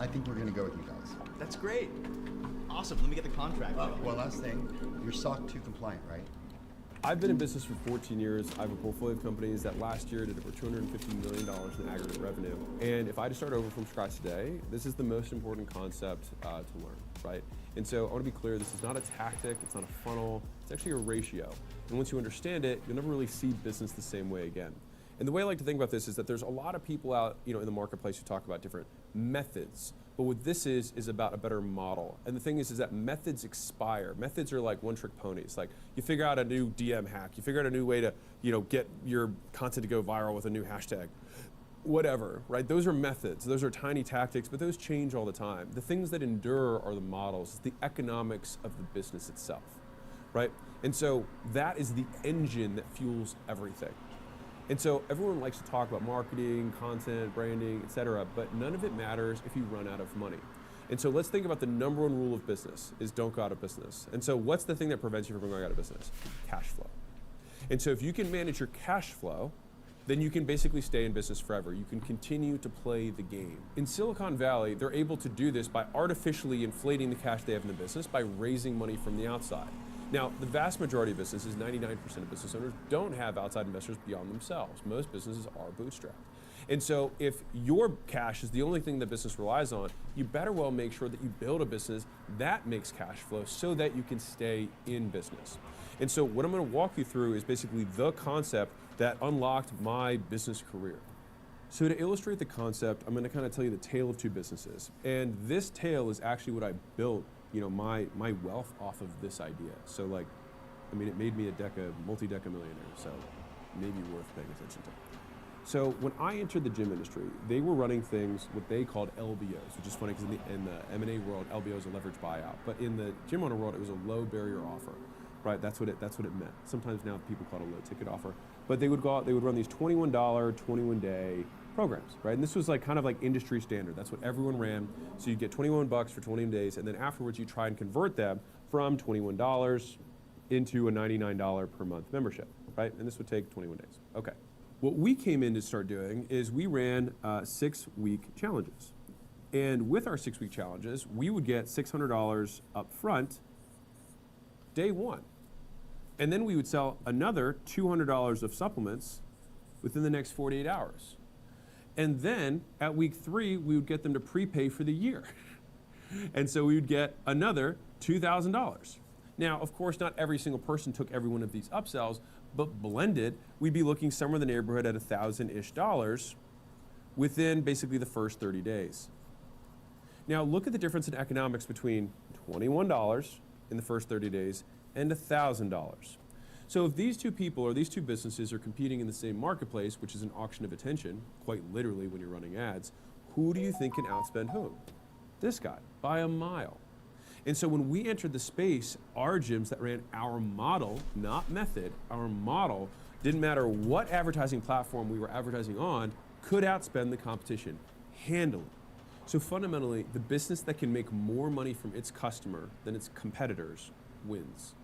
think we're going to go with you guys. That's great. Awesome. Let me get the contract. One last thing. You're SOC 2 compliant, right? I've been in business for 14 years. I have a portfolio of companies that last year did over $250 million in aggregate revenue. And if I had to start over from scratch today, this is the most important concept to learn, right? And so I want to be clear, this is not a tactic, it's not a funnel, it's actually a ratio. And once you understand it, you'll never really see business the same way again. And the way I like to think about this is that there's a lot of people out, in the marketplace who talk about different methods. But what this is about a better model. And the thing is that methods expire. Methods are like one-trick ponies. Like you figure out a new DM hack, you figure out a new way to, get your content to go viral with a new hashtag. Whatever, right? Those are methods. Those are tiny tactics, but those change all the time. The things that endure are the models, it's the economics of the business itself, right? And so that is the engine that fuels everything. And so everyone likes to talk about marketing, content, branding, etc., but none of it matters if you run out of money. And so let's think about the number one rule of business is don't go out of business. And so what's the thing that prevents you from going out of business? Cash flow. And so if you can manage your cash flow, then you can basically stay in business forever. You can continue to play the game. In Silicon Valley, they're able to do this by artificially inflating the cash they have in the business by raising money from the outside. Now, the vast majority of businesses, 99% of business owners, don't have outside investors beyond themselves. Most businesses are bootstrapped. And so if your cash is the only thing that business relies on, you better well make sure that you build a business that makes cash flow so that you can stay in business. And so what I'm going to walk you through is basically the concept that unlocked my business career. So to illustrate the concept, I'm going to kind of tell you the tale of two businesses. And this tale is actually what I built my wealth off of this idea. So it made me a multi-deca millionaire, so maybe worth paying attention to. So when I entered the gym industry, they were running things, what they called LBOs, which is funny because in the M&A world, LBO is a leveraged buyout. But in the gym owner world, it was a low barrier offer, right? That's what it meant. Sometimes now people call it a low ticket offer. But they would go out, they would run these $21, 21-day programs, right? And this was kind of like industry standard. That's what everyone ran. So you get 21 bucks for 21 days, and then afterwards you try and convert them from $21 into a $99 per month membership, right? And this would take 21 days. Okay. What we came in to start doing is we ran 6-week challenges. And with our 6-week challenges, we would get $600 up front day one. And then we would sell another $200 of supplements within the next 48 hours. And then at week 3, we would get them to prepay for the year. And so we would get another $2,000. Now, of course, not every single person took every one of these upsells, but blended, we'd be looking somewhere in the neighborhood at $1,000-ish within basically the first 30 days. Now, look at the difference in economics between $21 in the first 30 days and $1,000. So if these two people or these two businesses are competing in the same marketplace, which is an auction of attention, quite literally when you're running ads, who do you think can outspend whom? This guy, by a mile. And so when we entered the space, our gyms that ran our model, not method, our model, didn't matter what advertising platform we were advertising on, could outspend the competition handily. So fundamentally, the business that can make more money from its customer than its competitors wins.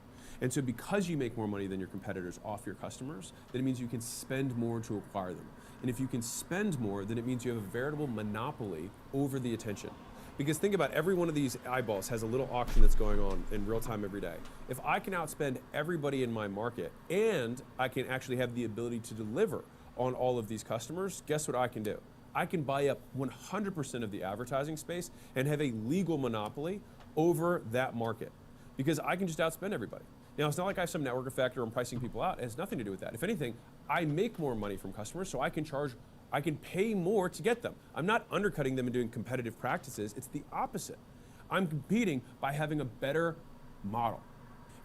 And so because you make more money than your competitors off your customers, then it means you can spend more to acquire them. And if you can spend more, then it means you have a veritable monopoly over the attention. Because think about every one of these eyeballs has a little auction that's going on in real time every day. If I can outspend everybody in my market and I can actually have the ability to deliver on all of these customers, guess what I can do? I can buy up 100% of the advertising space and have a legal monopoly over that market. Because I can just outspend everybody. Now, it's not like I have some network effect or I'm pricing people out. It has nothing to do with that. If anything, I make more money from customers, so I can pay more to get them. I'm not undercutting them and doing competitive practices. It's the opposite. I'm competing by having a better model.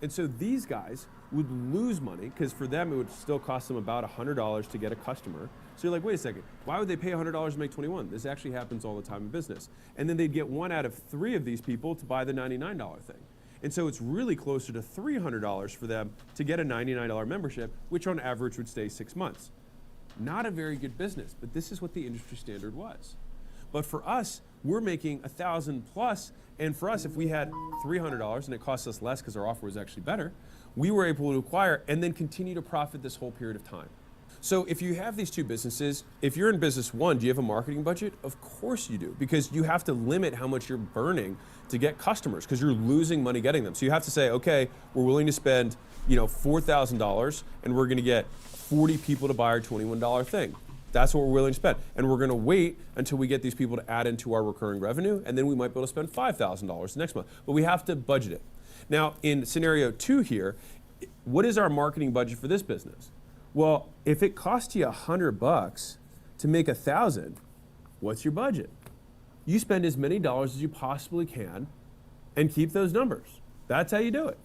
And so these guys would lose money because for them, it would still cost them about $100 to get a customer. So you're like, wait a second, why would they pay $100 to make 21? This actually happens all the time in business. And then they'd get 1 out of 3 of these people to buy the $99 thing. And so it's really closer to $300 for them to get a $99 membership, which on average would stay 6 months. Not a very good business, but this is what the industry standard was. But for us, we're making $1,000 plus, and for us, if we had $300 and it cost us less because our offer was actually better, we were able to acquire and then continue to profit this whole period of time. So if you have these two businesses, if you're in business one, do you have a marketing budget? Of course you do, because you have to limit how much you're burning to get customers, because you're losing money getting them. So you have to say, okay, we're willing to spend, $4,000 and we're gonna get 40 people to buy our $21 thing. That's what we're willing to spend. And we're gonna wait until we get these people to add into our recurring revenue, and then we might be able to spend $5,000 next month. But we have to budget it. Now, in scenario 2 here, what is our marketing budget for this business? Well, if it costs you $100 to make 1,000, what's your budget? You spend as many dollars as you possibly can and keep those numbers. That's how you do it.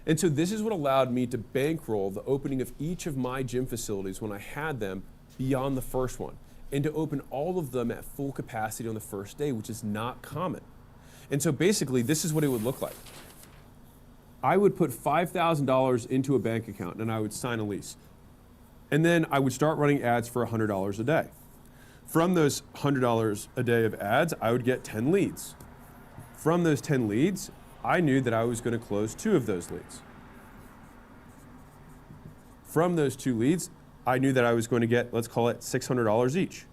And so this is what allowed me to bankroll the opening of each of my gym facilities when I had them beyond the first one, and to open all of them at full capacity on the first day, which is not common. And so basically, this is what it would look like. I would put $5,000 into a bank account and I would sign a lease. And then I would start running ads for $100 a day. From those $100 a day of ads, I would get 10 leads. From those 10 leads, I knew that I was going to close 2 of those leads. From those 2 leads, I knew that I was going to get, let's call it $600 each.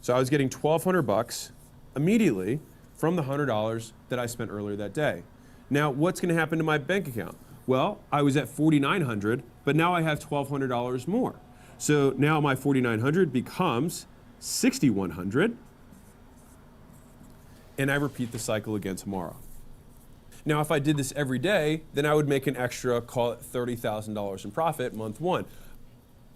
So I was getting $1,200 immediately from the $100 that I spent earlier that day. Now, what's going to happen to my bank account? Well, I was at $4,900, but now I have $1,200 more. So now my $4,900 becomes $6,100, and I repeat the cycle again tomorrow. Now, if I did this every day, then I would make an extra, call it $30,000 in profit month 1.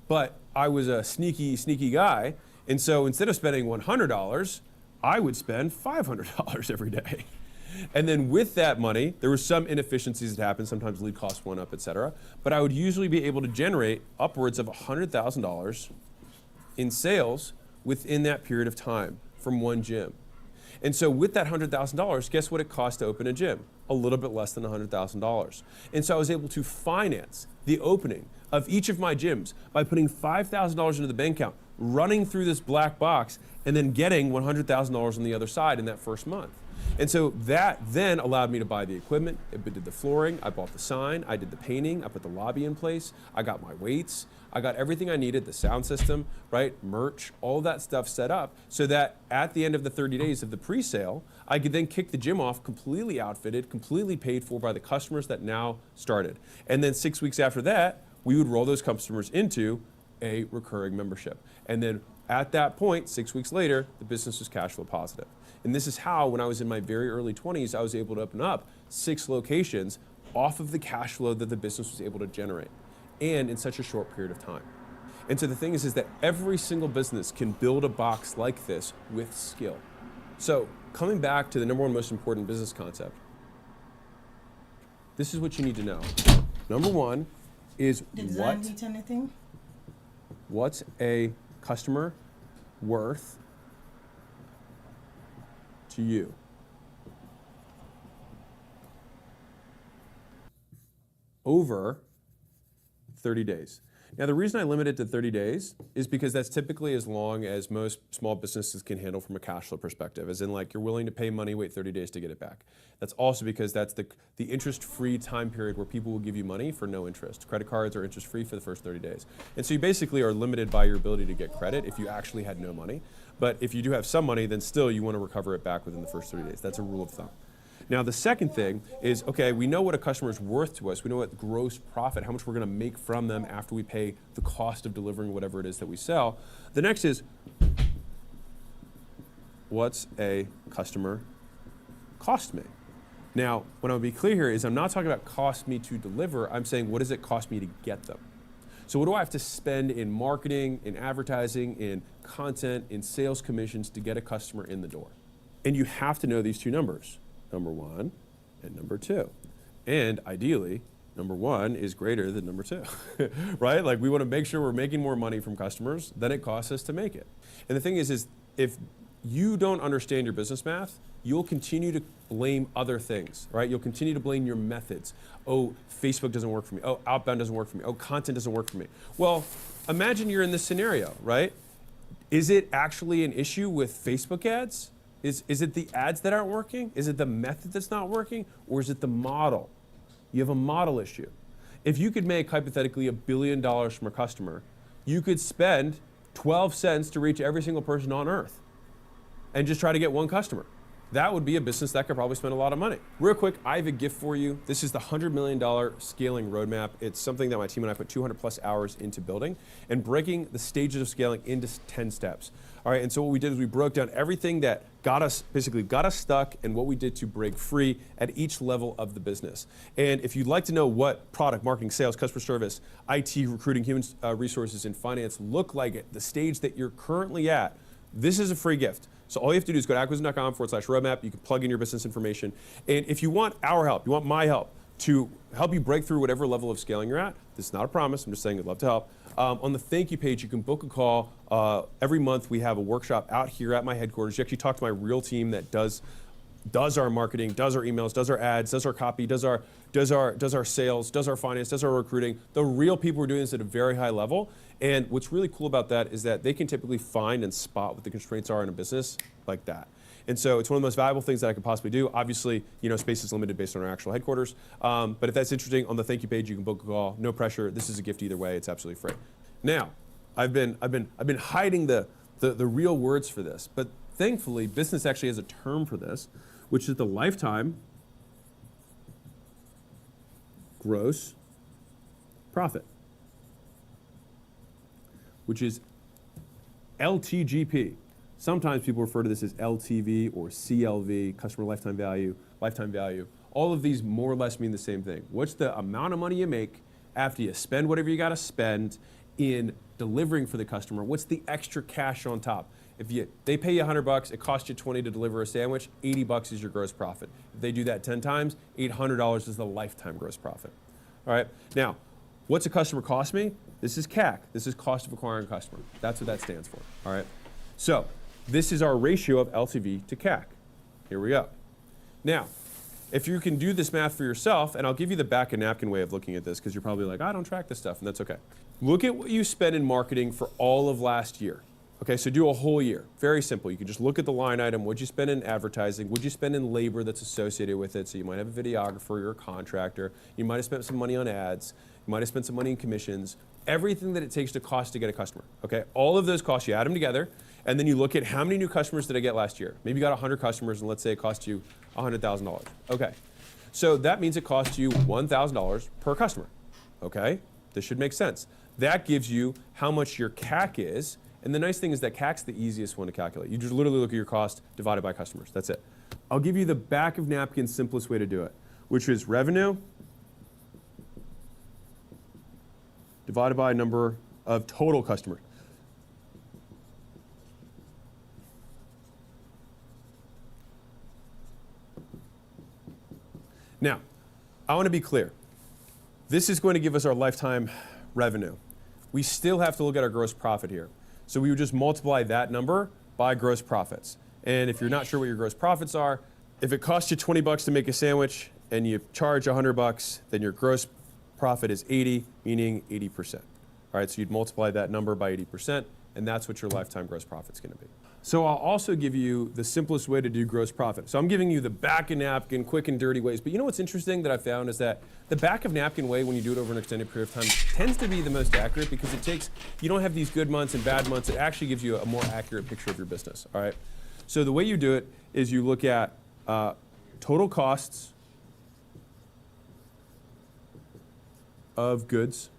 But I was a sneaky guy, and so instead of spending $100, I would spend $500 every day. And then with that money, there were some inefficiencies that happened. Sometimes lead costs went up, et cetera. But I would usually be able to generate upwards of $100,000 in sales within that period of time from one gym. And so with that $100,000, guess what it cost to open a gym? A little bit less than $100,000. And so I was able to finance the opening of each of my gyms by putting $5,000 into the bank account, running through this black box, and then getting $100,000 on the other side in that first month. And so that then allowed me to buy the equipment. I did the flooring, I bought the sign, I did the painting, I put the lobby in place, I got my weights, I got everything I needed, the sound system, right, merch, all that stuff set up so that at the end of the 30 days of the pre-sale, I could then kick the gym off completely outfitted, completely paid for by the customers that now started. And then 6 weeks after that, we would roll those customers into a recurring membership. And then at that point, 6 weeks later, the business was cash flow positive. And this is how, when I was in my very early 20s, I was able to open up 6 locations off of the cash flow that the business was able to generate, and in such a short period of time. And so the thing is that every single business can build a box like this with skill. So coming back to the number one most important business concept, this is what you need to know. Number one is Did design teach anything? What's a customer worth to you? Over 30 days. Now, the reason I limit it to 30 days is because that's typically as long as most small businesses can handle from a cash flow perspective, as in like you're willing to pay money, wait 30 days to get it back. That's also because that's the interest-free time period where people will give you money for no interest. Credit cards are interest-free for the first 30 days. And so you basically are limited by your ability to get credit if you actually had no money. But if you do have some money, then still you want to recover it back within the first 30 days. That's a rule of thumb. Now, the second thing is, okay, we know what a customer is worth to us. We know what gross profit, how much we're going to make from them after we pay the cost of delivering whatever it is that we sell. The next is, what's a customer cost me? Now, what I'll be clear here is I'm not talking about cost me to deliver. I'm saying, what does it cost me to get them? So what do I have to spend in marketing, in advertising, in content, in sales commissions to get a customer in the door? And you have to know these two numbers. Number one and number two. And ideally, number one is greater than number two, right? Like we want to make sure we're making more money from customers than it costs us to make it. And the thing is if you don't understand your business math, you'll continue to blame other things, right? You'll continue to blame your methods. Oh, Facebook doesn't work for me. Oh, outbound doesn't work for me. Oh, content doesn't work for me. Well, imagine you're in this scenario, right? Is it actually an issue with Facebook ads? Is it the ads that aren't working? Is it the method that's not working? Or is it the model? You have a model issue. if you could make hypothetically $1 billion from a customer, you could spend 12 cents to reach every single person on earth and just try to get one customer. That would be a business that could probably spend a lot of money. Real quick, I have a gift for you. This is the $100 million scaling roadmap. It's something that my team and I put 200 plus hours into building and breaking the stages of scaling into 10 steps. All right, and so what we did is we broke down everything that basically got us stuck and what we did to break free at each level of the business. And if you'd like to know what product, marketing, sales, customer service, IT, recruiting, human resources, and finance look like at the stage that you're currently at, this is a free gift. So all you have to do is go to acquisition.com/roadmap. You can plug in your business information. And if you want our help, you want my help to help you break through whatever level of scaling you're at, this is not a promise, I'm just saying I'd love to help. On the thank you page, you can book a call. Every month we have a workshop out here at my headquarters. You actually talk to my real team that does our marketing, does our emails, does our ads, does our copy, does our sales, does our finance, does our recruiting. The real people are doing this at a very high level. And what's really cool about that is that they can typically find and spot what the constraints are in a business like that. And so it's one of the most valuable things that I could possibly do. Obviously, space is limited based on our actual headquarters. But if that's interesting, on the thank you page, you can book a call. No pressure. This is a gift either way. It's absolutely free. Now, I've been hiding the real words for this, but thankfully, business actually has a term for this, which is the lifetime gross profit, which is LTGP. Sometimes people refer to this as LTV or CLV, customer lifetime value, lifetime value. All of these more or less mean the same thing. What's the amount of money you make after you spend whatever you got to spend in delivering for the customer? What's the extra cash on top? If they pay you $100, it costs you $20 to deliver a sandwich, $80 is your gross profit. If they do that 10 times, $800 is the lifetime gross profit. All right, now, what's a customer cost me? This is CAC. This is cost of acquiring a customer. That's what that stands for, all right? So this is our ratio of LTV to CAC. Here we go. Now, if you can do this math for yourself, and I'll give you the back of napkin way of looking at this because you're probably like, I don't track this stuff, and that's okay. Look at what you spent in marketing for all of last year. Okay, so do a whole year. Very simple. You can just look at the line item. What'd you spend in advertising? What'd you spend in labor that's associated with it? So you might have a videographer or a contractor. You might have spent some money on ads. You might have spent some money in commissions. Everything that it takes to cost to get a customer. Okay, all of those costs, you add them together, and then you look at how many new customers did I get last year? Maybe you got 100 customers, and let's say it cost you $100,000. Okay, so that means it costs you $1,000 per customer. Okay, this should make sense. That gives you how much your CAC is. And the nice thing is that CAC's the easiest one to calculate. You just literally look at your cost divided by customers. That's it. I'll give you the back of napkin simplest way to do it, which is revenue divided by number of total customers. Now, I want to be clear. This is going to give us our lifetime revenue. We still have to look at our gross profit here. So we would just multiply that number by gross profits. And if you're not sure what your gross profits are, if it costs you $20 to make a sandwich and you charge $100, then your gross profit is 80, meaning 80%. All right, so you'd multiply that number by 80%, and that's what your lifetime gross profit's gonna be. So I'll also give you the simplest way to do gross profit. So I'm giving you the back of napkin, quick and dirty ways, but you know what's interesting that I found is that the back of napkin way, when you do it over an extended period of time, tends to be the most accurate because you don't have these good months and bad months. It actually gives you a more accurate picture of your business, all right? So the way you do it is you look at total costs of goods,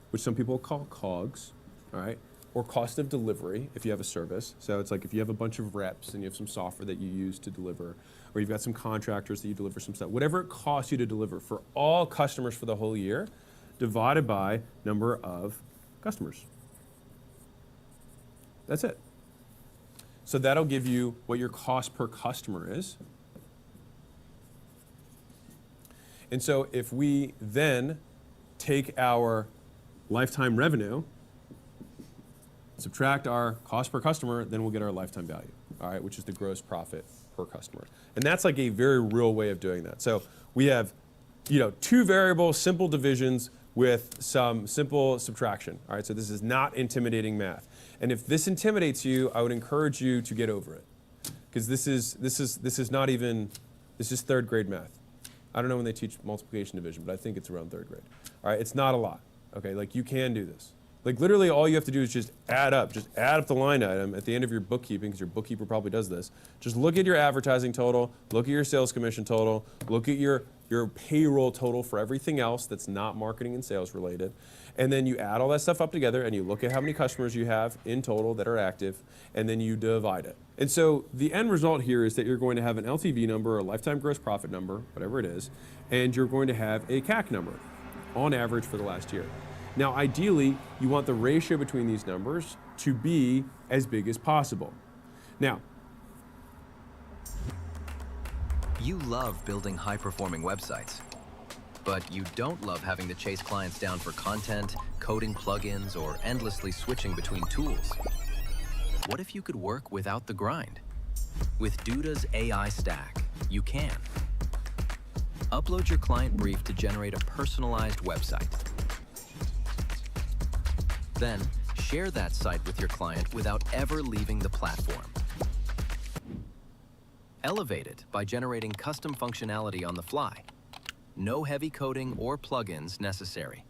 which some people call COGS, all right? Or cost of delivery if you have a service. So it's like if you have a bunch of reps and you have some software that you use to deliver, or you've got some contractors that you deliver some stuff, whatever it costs you to deliver for all customers for the whole year, divided by number of customers. That's it. So that'll give you what your cost per customer is. And so if we then take our lifetime revenue, subtract our cost per customer, then we'll get our lifetime value, all right, which is the gross profit per customer. And that's like a very real way of doing that. So we have, two variable simple divisions with some simple subtraction, all right? So this is not intimidating math. And if this intimidates you, I would encourage you to get over it. Because this is third grade math. I don't know when they teach multiplication division, but I think it's around 3rd grade. All right, it's not a lot, okay? Like, you can do this. Like, literally all you have to do is just add up the line item at the end of your bookkeeping, because your bookkeeper probably does this. Just look at your advertising total, look at your sales commission total, look at your payroll total for everything else that's not marketing and sales related. And then you add all that stuff up together and you look at how many customers you have in total that are active, and then you divide it. And so the end result here is that you're going to have an LTV number, a lifetime gross profit number, whatever it is, and you're going to have a CAC number on average for the last year. Now, ideally, you want the ratio between these numbers to be as big as possible. Now, you love building high-performing websites, but you don't love having to chase clients down for content, coding plugins, or endlessly switching between tools. What if you could work without the grind? With Duda's AI stack, you can. Upload your client brief to generate a personalized website. Then, share that site with your client without ever leaving the platform. Elevate it by generating custom functionality on the fly. No heavy coding or plugins necessary.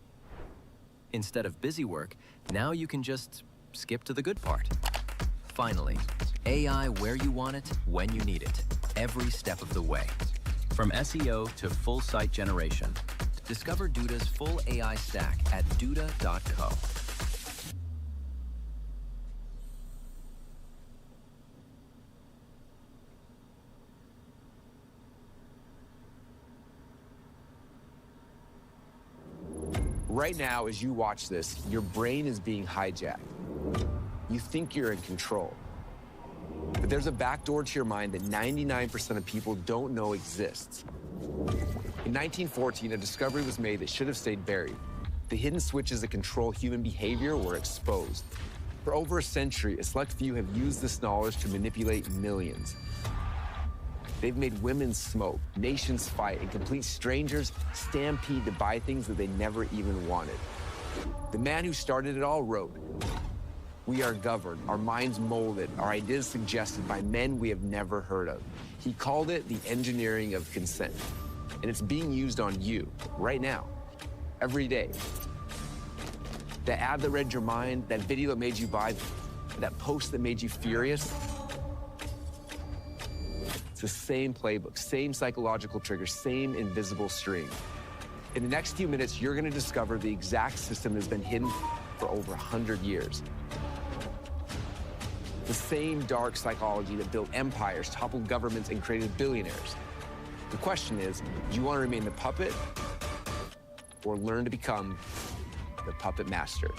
Instead of busy work, now you can just skip to the good part. Finally, AI where you want it, when you need it, every step of the way. From SEO to full site generation, discover Duda's full AI stack at duda.co. Right now, as you watch this, your brain is being hijacked. You think you're in control. But there's a backdoor to your mind that 99% of people don't know exists. In 1914, a discovery was made that should have stayed buried. The hidden switches that control human behavior were exposed. For over a century, a select few have used this knowledge to manipulate millions. They've made women smoke, nations fight, and complete strangers stampede to buy things that they never even wanted. The man who started it all wrote, "We are governed, our minds molded, our ideas suggested by men we have never heard of." He called it the engineering of consent. And it's being used on you, right now, every day. That ad that read your mind, that video that made you buy, that post that made you furious, it's the same playbook, same psychological trigger, same invisible string. In the next few minutes, you're going to discover the exact system has been hidden for over 100 years. The same dark psychology that built empires, toppled governments, and created billionaires. The question is, do you want to remain the puppet or learn to become the puppet master?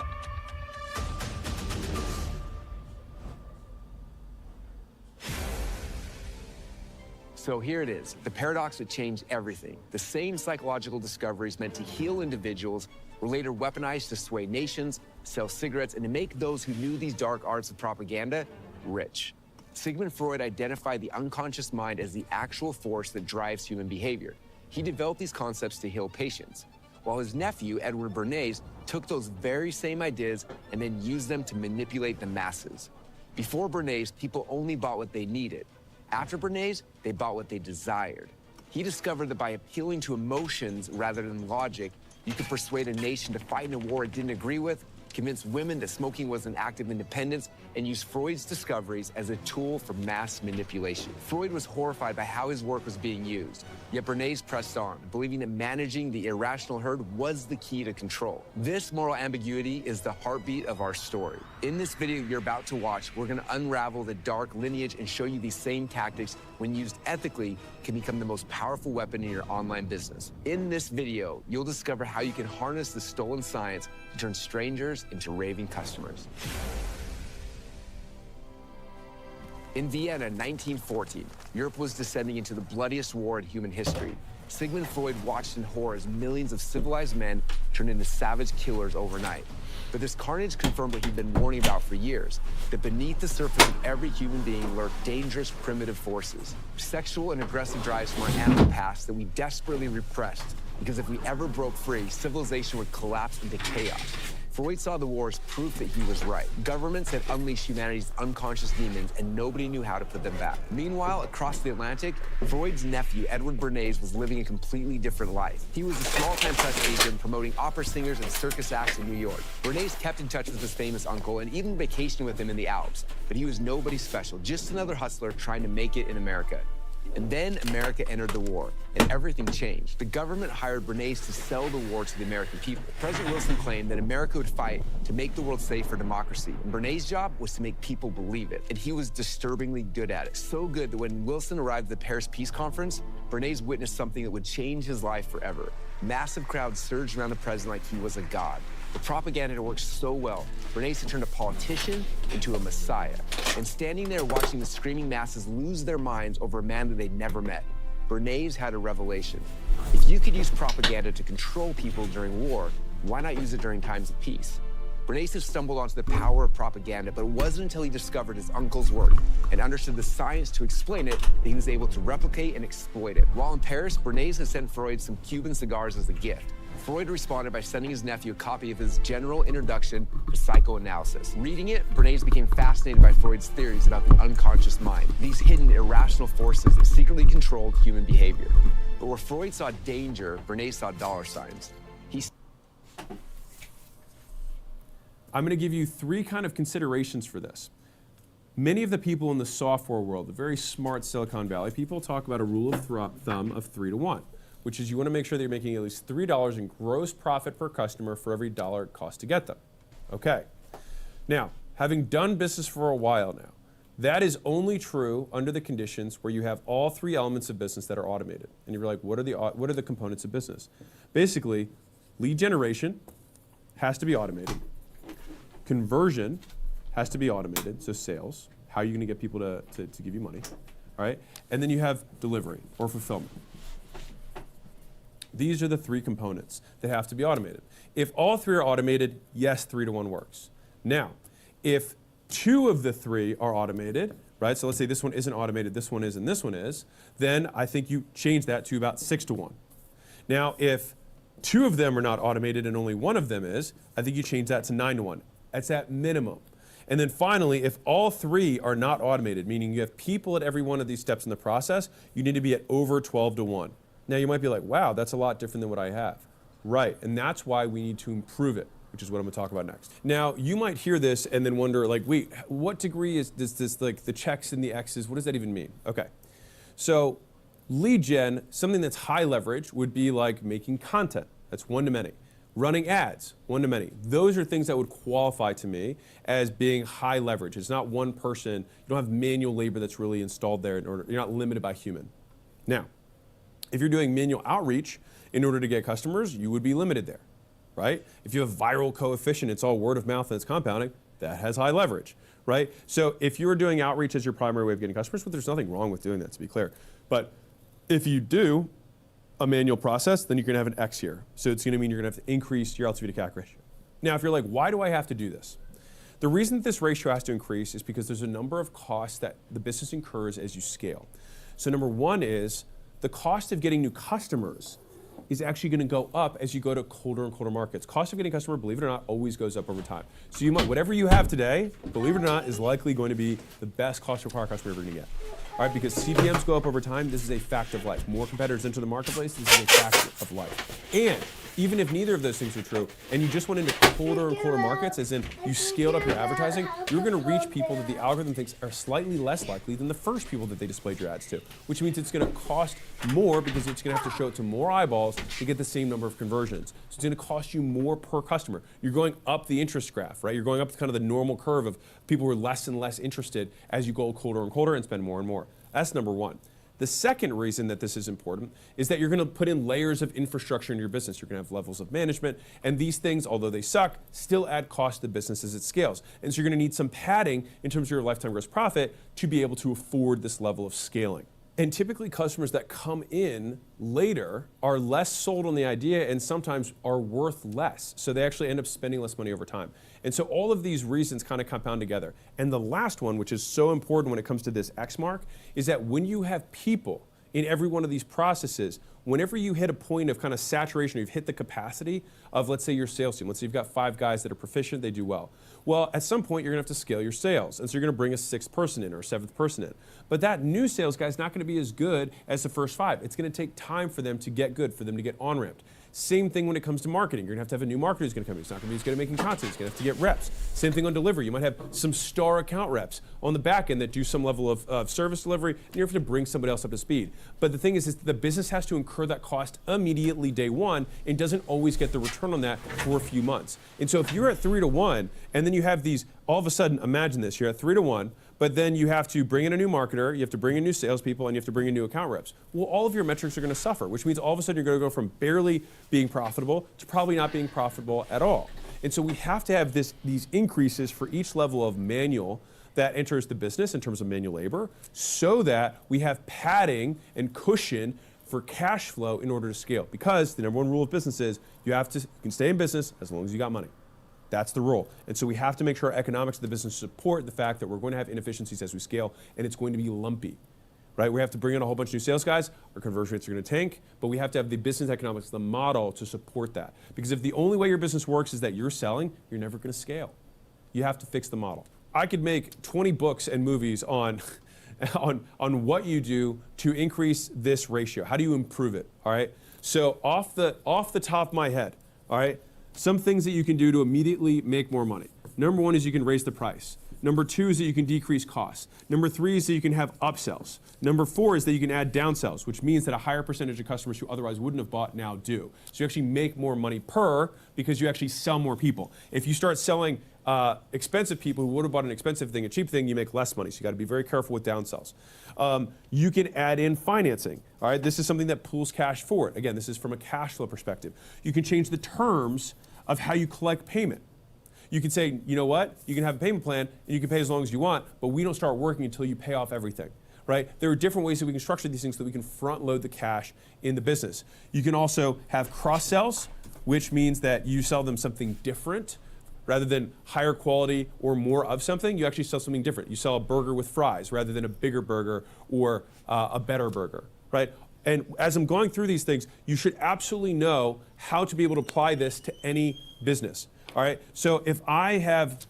So here it is, the paradox that changed everything. The same psychological discoveries meant to heal individuals were later weaponized to sway nations, sell cigarettes, and to make those who knew these dark arts of propaganda rich. Sigmund Freud identified the unconscious mind as the actual force that drives human behavior. He developed these concepts to heal patients, while his nephew, Edward Bernays, took those very same ideas and then used them to manipulate the masses. Before Bernays, people only bought what they needed. After Bernays, they bought what they desired. He discovered that by appealing to emotions rather than logic, you could persuade a nation to fight in a war it didn't agree with, convince women that smoking was an act of independence, and use Freud's discoveries as a tool for mass manipulation. Freud was horrified by how his work was being used, yet Bernays pressed on, believing that managing the irrational herd was the key to control. This moral ambiguity is the heartbeat of our story. In this video you're about to watch, we're going to unravel the dark lineage and show you these same tactics, when used ethically, can become the most powerful weapon in your online business. In this video, you'll discover how you can harness the stolen science to turn strangers into raving customers. In Vienna in 1914, Europe was descending into the bloodiest war in human history. Sigmund Freud watched in horror as millions of civilized men turned into savage killers overnight. But this carnage confirmed what he'd been warning about for years, that beneath the surface of every human being lurk dangerous, primitive forces, sexual and aggressive drives from our animal past that we desperately repressed, because if we ever broke free, civilization would collapse into chaos. Freud saw the war as proof that he was right. Governments had unleashed humanity's unconscious demons, and nobody knew how to put them back. Meanwhile, across the Atlantic, Freud's nephew, Edward Bernays, was living a completely different life. He was a small-time press agent promoting opera singers and circus acts in New York. Bernays kept in touch with his famous uncle and even vacationed with him in the Alps. But he was nobody special, just another hustler trying to make it in America. And then America entered the war, and everything changed. The government hired Bernays to sell the war to the American people. President Wilson claimed that America would fight to make the world safe for democracy. And Bernays' job was to make people believe it, and he was disturbingly good at it. So good that when Wilson arrived at the Paris Peace Conference, Bernays witnessed something that would change his life forever. Massive crowds surged around the president like he was a god. The propaganda had worked so well, Bernays had turned a politician into a messiah. And standing there watching the screaming masses lose their minds over a man that they'd never met, Bernays had a revelation. If you could use propaganda to control people during war, why not use it during times of peace? Bernays had stumbled onto the power of propaganda, but it wasn't until he discovered his uncle's work and understood the science to explain it that he was able to replicate and exploit it. While in Paris, Bernays had sent Freud some Cuban cigars as a gift. Freud responded by sending his nephew a copy of his General Introduction to Psychoanalysis. Reading it, Bernays became fascinated by Freud's theories about the unconscious mind, these hidden irrational forces that secretly controlled human behavior. But where Freud saw danger, Bernays saw dollar signs. I'm going to give you three kind of considerations for this. Many of the people in the software world, the very smart Silicon Valley people, talk about a rule of thumb of 3 to 1. Which is you want to make sure that you're making at least $3 in gross profit per customer for every dollar it costs to get them. Okay. Now, having done business for a while now, that is only true under the conditions where you have all three elements of business that are automated. And you're like, what are the components of business? Basically, lead generation has to be automated. Conversion has to be automated, so sales. How are you going to get people to give you money? All right. And then you have delivery or fulfillment. These are the three components that have to be automated. If all three are automated, yes, 3 to 1 works. Now, if 2 of the 3 are automated, right? So let's say this one isn't automated, this one is, and this one is, then I think you change that to about 6 to 1. Now, if 2 of them are not automated and only 1 of them is, I think you change that to 9 to 1. That's at minimum. And then finally, if all 3 are not automated, meaning you have people at every one of these steps in the process, you need to be at over 12 to 1. Now you might be like, wow, that's a lot different than what I have. Right, and that's why we need to improve it, which is what I'm gonna talk about next. Now, you might hear this and then wonder, like, wait, what degree is this, like the checks and the X's, what does that even mean? Okay, so lead gen, something that's high leverage would be like making content, that's one to many. Running ads, one to many. Those are things that would qualify to me as being high leverage. It's not one person, you don't have manual labor that's really installed there in order, you're not limited by human. Now, if you're doing manual outreach in order to get customers, you would be limited there, right? If you have viral coefficient, it's all word of mouth and it's compounding, that has high leverage, right? So if you're doing outreach as your primary way of getting customers, but there's nothing wrong with doing that, to be clear. But if you do a manual process, then you're gonna have an X here. So it's gonna mean you're gonna have to increase your LTV to CAC ratio. Now, if you're like, why do I have to do this? The reason that this ratio has to increase is because there's a number of costs that the business incurs as you scale. So number one is, the cost of getting new customers is actually going to go up as you go to colder and colder markets. Cost of getting a customer, believe it or not, always goes up over time. So you might, whatever you have today, believe it or not, is likely going to be the best cost to acquire customer you're ever going to get. All right, because CPMs go up over time, this is a fact of life. More competitors enter the marketplace, this is a fact of life. And even if neither of those things are true, and you just went into colder and colder markets, as in you scaled up your advertising, you're going to reach people that the algorithm thinks are slightly less likely than the first people that they displayed your ads to, which means it's going to cost more because it's going to have to show it to more eyeballs to get the same number of conversions. So it's going to cost you more per customer. You're going up the interest graph, right? You're going up kind of the normal curve of people who are less and less interested as you go colder and colder and spend more and more. That's number one. The second reason that this is important is that you're going to put in layers of infrastructure in your business. You're going to have levels of management, and these things, although they suck, still add cost to the business as it scales. And so you're going to need some padding in terms of your lifetime gross profit to be able to afford this level of scaling. And typically customers that come in later are less sold on the idea and sometimes are worth less. So they actually end up spending less money over time. And so all of these reasons kind of compound together. And the last one, which is so important when it comes to this X mark, is that when you have people in every one of these processes, whenever you hit a point of kind of saturation, you've hit the capacity of, let's say, your sales team. Let's say you've got 5 guys that are proficient, they do well. Well, at some point, you're going to have to scale your sales. And so you're going to bring a 6th person in or a 7th person in. But that new sales guy is not going to be as good as the first 5. It's going to take time for them to get good, for them to get on-ramped. Same thing when it comes to marketing. You're going to have a new marketer who's going to come in. He's not going to be as good at making content. He's going to have to get reps. Same thing on delivery. You might have some star account reps on the back end that do some level of service delivery, and you have to bring somebody else up to speed. But the thing is the business has to incur that cost immediately day one and doesn't always get the return on that for a few months. And so if you're at 3 to 1, and then you have these, all of a sudden, imagine this, you're at 3 to 1, but then you have to bring in a new marketer, you have to bring in new salespeople, and you have to bring in new account reps. Well, all of your metrics are going to suffer, which means all of a sudden you're going to go from barely being profitable to probably not being profitable at all. And so we have to have these increases for each level of manual that enters the business in terms of manual labor, so that we have padding and cushion for cash flow in order to scale. Because the number one rule of business is you can stay in business as long as you got money. That's the rule. And so we have to make sure our economics of the business support the fact that we're going to have inefficiencies as we scale, and it's going to be lumpy, right? We have to bring in a whole bunch of new sales guys, our conversion rates are going to tank, but we have to have the business economics, the model to support that. Because if the only way your business works is that you're selling, you're never going to scale. You have to fix the model. I could make 20 books and movies on on what you do to increase this ratio. How do you improve it, all right? So off the top of my head, all right, some things that you can do to immediately make more money. Number 1 is you can raise the price. Number 2 is that you can decrease costs. Number 3 is that you can have upsells. Number 4 is that you can add downsells, which means that a higher percentage of customers who otherwise wouldn't have bought now do. So you actually make more money per because you actually sell more people. If you start selling expensive people who would have bought an expensive thing, a cheap thing, you make less money. So you got to be very careful with downsells. You can add in financing. All right, this is something that pulls cash forward. Again, this is from a cash flow perspective. You can change the terms of how you collect payment. You can say, you know what, you can have a payment plan and you can pay as long as you want, but we don't start working until you pay off everything, right? There are different ways that we can structure these things so that we can front load the cash in the business. You can also have cross sells, which means that you sell them something different. Rather than higher quality or more of something, you actually sell something different. You sell a burger with fries rather than a bigger burger or a better burger, right? And as I'm going through these things, you should absolutely know how to be able to apply this to any business, all right? So if I have,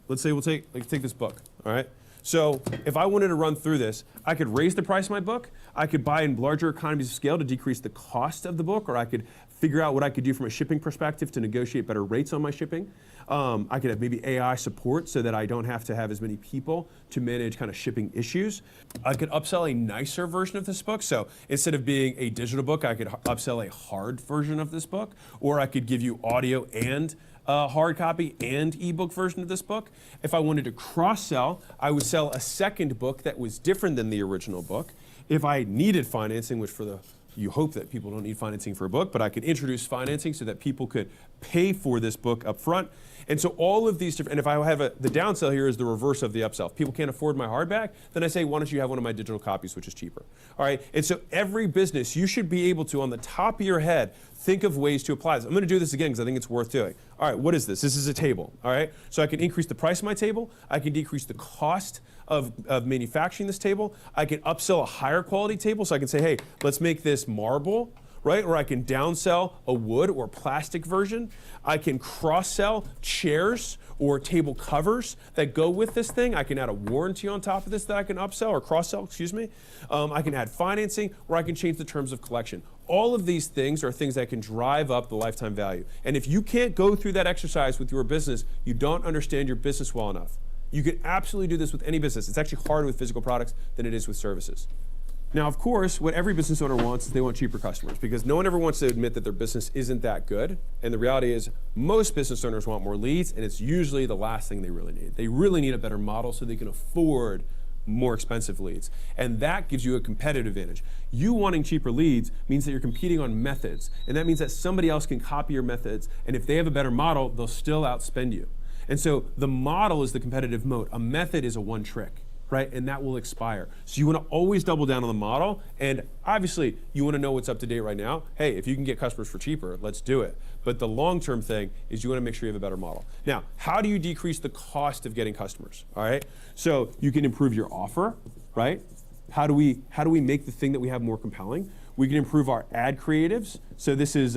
let's say we'll take this book, all right? So if I wanted to run through this, I could raise the price of my book, I could buy in larger economies of scale to decrease the cost of the book, or I could figure out what I could do from a shipping perspective to negotiate better rates on my shipping. I could have maybe AI support so that I don't have to have as many people to manage kind of shipping issues. I could upsell a nicer version of this book. So instead of being a digital book, I could upsell a hard version of this book, or I could give you audio and hard copy and ebook version of this book. If I wanted to cross-sell, I would sell a second book that was different than the original book. If I needed financing, which you hope that people don't need financing for a book, but I could introduce financing so that people could pay for this book up front. And so all of these different, and if I have the downsell here is the reverse of the upsell. If people can't afford my hardback, then I say, why don't you have one of my digital copies, which is cheaper? All right, and so every business, you should be able to, on the top of your head, think of ways to apply this. I'm gonna do this again because I think it's worth doing. All right, what is this? This is a table, all right? So I can increase the price of my table, I can decrease the cost of manufacturing this table, I can upsell a higher quality table, so I can say, hey, let's make this marble, right? Or I can downsell a wood or plastic version. I can cross-sell chairs or table covers that go with this thing. I can add a warranty on top of this that I can upsell or cross-sell, excuse me. I can add financing, or I can change the terms of collection. All of these things are things that can drive up the lifetime value. And if you can't go through that exercise with your business, you don't understand your business well enough. You can absolutely do this with any business. It's actually harder with physical products than it is with services. Now, of course, what every business owner wants is they want cheaper customers, because no one ever wants to admit that their business isn't that good. And the reality is most business owners want more leads, and it's usually the last thing they really need. They really need a better model so they can afford more expensive leads. And that gives you a competitive advantage. You wanting cheaper leads means that you're competing on methods. And that means that somebody else can copy your methods. And if they have a better model, they'll still outspend you. And so the model is the competitive moat. A method is a one trick, right? And that will expire. So you want to always double down on the model. And obviously, you want to know what's up to date right now. Hey, if you can get customers for cheaper, let's do it. But the long-term thing is you want to make sure you have a better model. Now, how do you decrease the cost of getting customers? All right. So you can improve your offer, right? How do we make the thing that we have more compelling? We can improve our ad creatives. So this is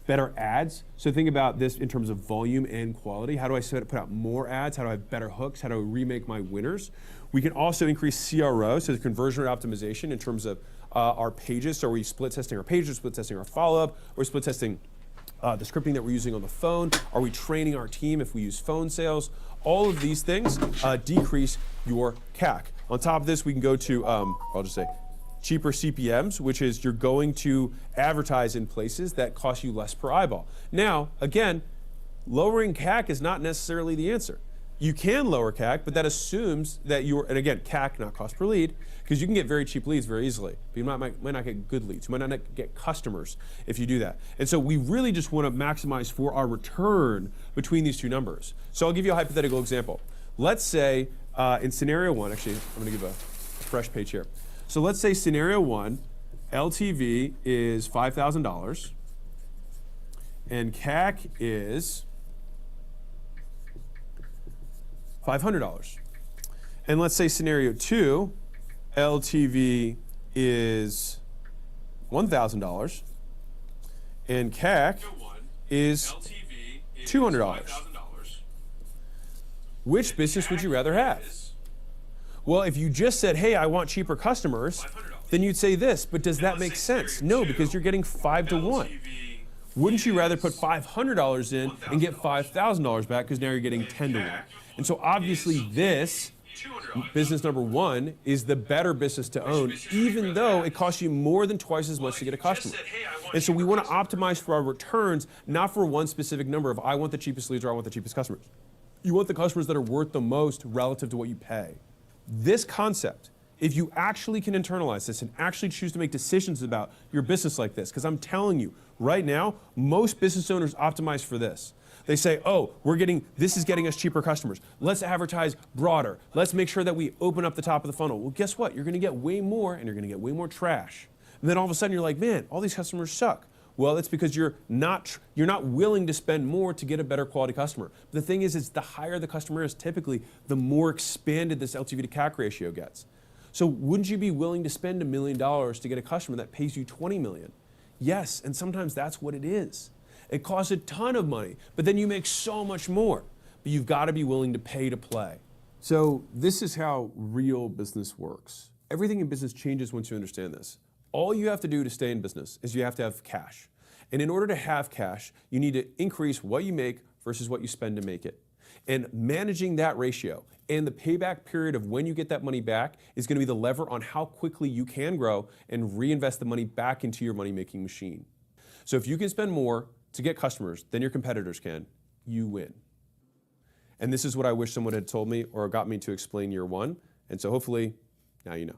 better ads. So think about this in terms of volume and quality. How do I put out more ads? How do I have better hooks? How do I remake my winners? We can also increase CRO, so the conversion rate optimization in terms of our pages. So are we split testing our pages, split testing our follow-up, or split testing the scripting that we're using on the phone? Are we training our team if we use phone sales? All of these things decrease your CAC. On top of this, we can go to, I'll just say, cheaper CPMs, which is you're going to advertise in places that cost you less per eyeball. Now, again, lowering CAC is not necessarily the answer. You can lower CAC, but that assumes that and again, CAC, not cost per lead, because you can get very cheap leads very easily, but you might not get good leads. You might not get customers if you do that. And so we really just want to maximize for our return between these two numbers. So I'll give you a hypothetical example. Let's say in scenario one, actually, I'm going to give a fresh page here. So let's say scenario one, LTV is $5,000, and CAC is $500. And let's say scenario two, LTV is $1,000, and CAC is $200. Which business would you rather have? Well, if you just said, hey, I want cheaper customers, then you'd say this, but does that make sense? No, because you're getting 5 to 1. Wouldn't you rather put $500 in and get $5,000 back because now you're getting 10 to 1? And so obviously this, business number one, is the better business to own, even though it costs you more than twice as much to get a customer. And so we want to optimize for our returns, not for one specific number of I want the cheapest leads or I want the cheapest customers. You want the customers that are worth the most relative to what you pay. This concept, if you actually can internalize this and actually choose to make decisions about your business like this, because I'm telling you, right now, most business owners optimize for this. They say, oh, this is getting us cheaper customers. Let's advertise broader. Let's make sure that we open up the top of the funnel. Well, guess what? You're going to get way more, and you're going to get way more trash. And then all of a sudden, you're like, man, all these customers suck. Well, it's because you're not willing to spend more to get a better quality customer. But the thing is the higher the customer is, typically, the more expanded this LTV to CAC ratio gets. So wouldn't you be willing to spend $1 million to get a customer that pays you $20 million? Yes, and sometimes that's what it is. It costs a ton of money, but then you make so much more. But you've got to be willing to pay to play. So this is how real business works. Everything in business changes once you understand this. All you have to do to stay in business is you have to have cash. And in order to have cash, you need to increase what you make versus what you spend to make it. And managing that ratio and the payback period of when you get that money back is going to be the lever on how quickly you can grow and reinvest the money back into your money-making machine. So if you can spend more to get customers than your competitors can, you win. And this is what I wish someone had told me or got me to explain year one. And so hopefully, now you know.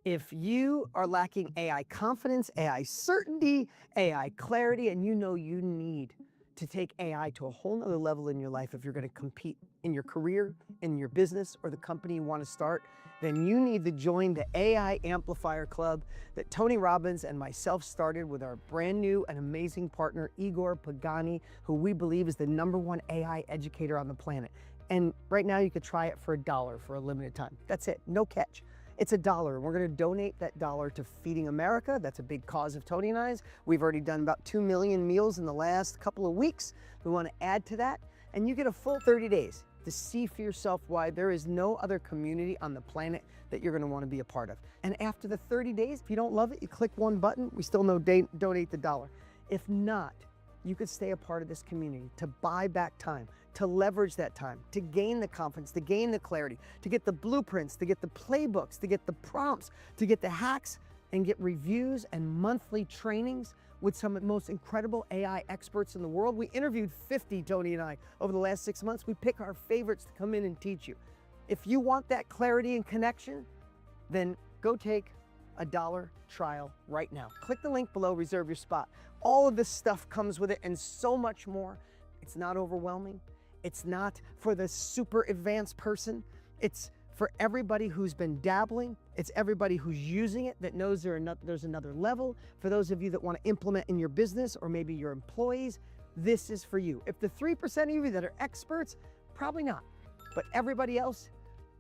If you are lacking AI confidence, AI certainty, AI clarity, and you know you need to take AI to a whole nother level in your life if you're going to compete in your career, in your business, or the company you want to start, then you need to join the AI Amplifier Club that Tony Robbins and myself started with our brand new and amazing partner, Igor Pagani, who we believe is the #1 AI educator on the planet. And right now you could try it for $1 for a limited time. That's it, no catch. It's $1, and we're going to donate that $1 to Feeding America. That's a big cause of Tony and I's. We've already done about 2 million meals in the last couple of weeks. We want to add to that, and you get a full 30 days to see for yourself why there is no other community on the planet that you're going to want to be a part of. And after the 30 days, if you don't love it, you click one button. We still know donate the $1. If not, you could stay a part of this community to buy back time, to leverage that time, to gain the confidence, to gain the clarity, to get the blueprints, to get the playbooks, to get the prompts, to get the hacks, and get reviews and monthly trainings with some of the most incredible AI experts in the world. We interviewed 50, Tony and I, over the last 6 months. We pick our favorites to come in and teach you. If you want that clarity and connection, then go take a $1 trial right now. Click the link below, reserve your spot. All of this stuff comes with it and so much more. It's not overwhelming. It's not for the super advanced person. It's for everybody who's been dabbling. It's everybody who's using it that knows there's another level. For those of you that want to implement in your business or maybe your employees, this is for you. If the 3% of you that are experts, probably not. But everybody else,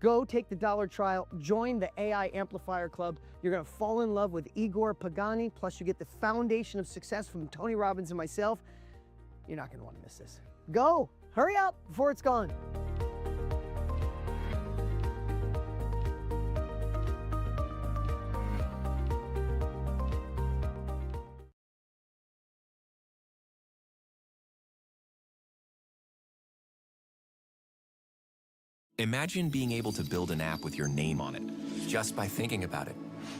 Go take the $1 trial, join the AI Amplifier Club. You're gonna fall in love with Igor Pagani, plus you get the foundation of success from Tony Robbins and myself. You're not gonna wanna miss this. Go, hurry up before it's gone. Imagine being able to build an app with your name on it, just by thinking about it.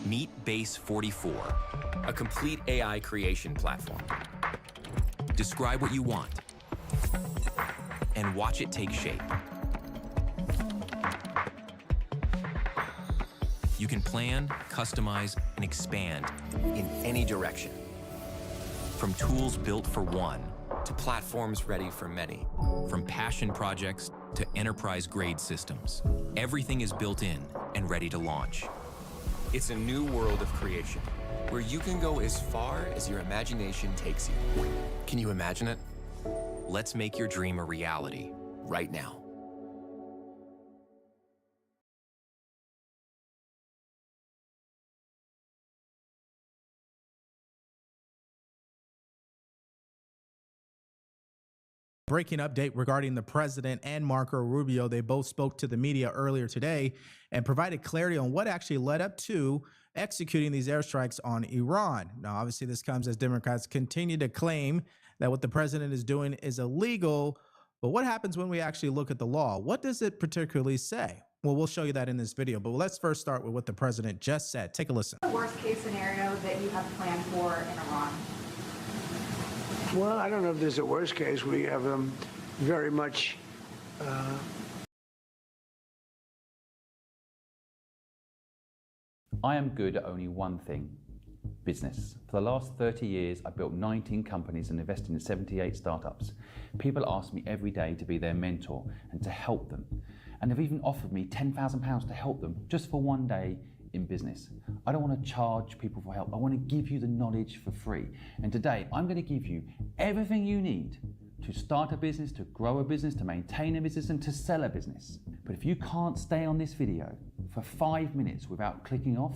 Meet Base 44, a complete AI creation platform. Describe what you want, and watch it take shape. You can plan, customize, and expand in any direction. From tools built for one, to platforms ready for many. From passion projects to enterprise-grade systems. Everything is built in and ready to launch. It's a new world of creation, where you can go as far as your imagination takes you. Can you imagine it? Let's make your dream a reality, right now. Breaking update regarding the president and Marco Rubio. They both spoke to the media earlier today and provided clarity on what actually led up to executing these airstrikes on Iran. Now, obviously, this comes as Democrats continue to claim that what the president is doing is illegal. But what happens when we actually look at the law? What does it particularly say? Well, we'll show you that in this video. But let's first start with what the president just said. Take a listen. The worst case scenario that you have planned for in Iran? Well, I don't know if there's a worst case. We have very much I am good at only one thing, business. For the last 30 years, I built 19 companies and invested in 78 startups. People ask me every day to be their mentor and to help them. And they've even offered me £10,000 to help them just for one day in business. I don't want to charge people for help. I want to give you the knowledge for free. And today, I'm going to give you everything you need to start a business, to grow a business, to maintain a business, and to sell a business. But if you can't stay on this video for 5 minutes without clicking off,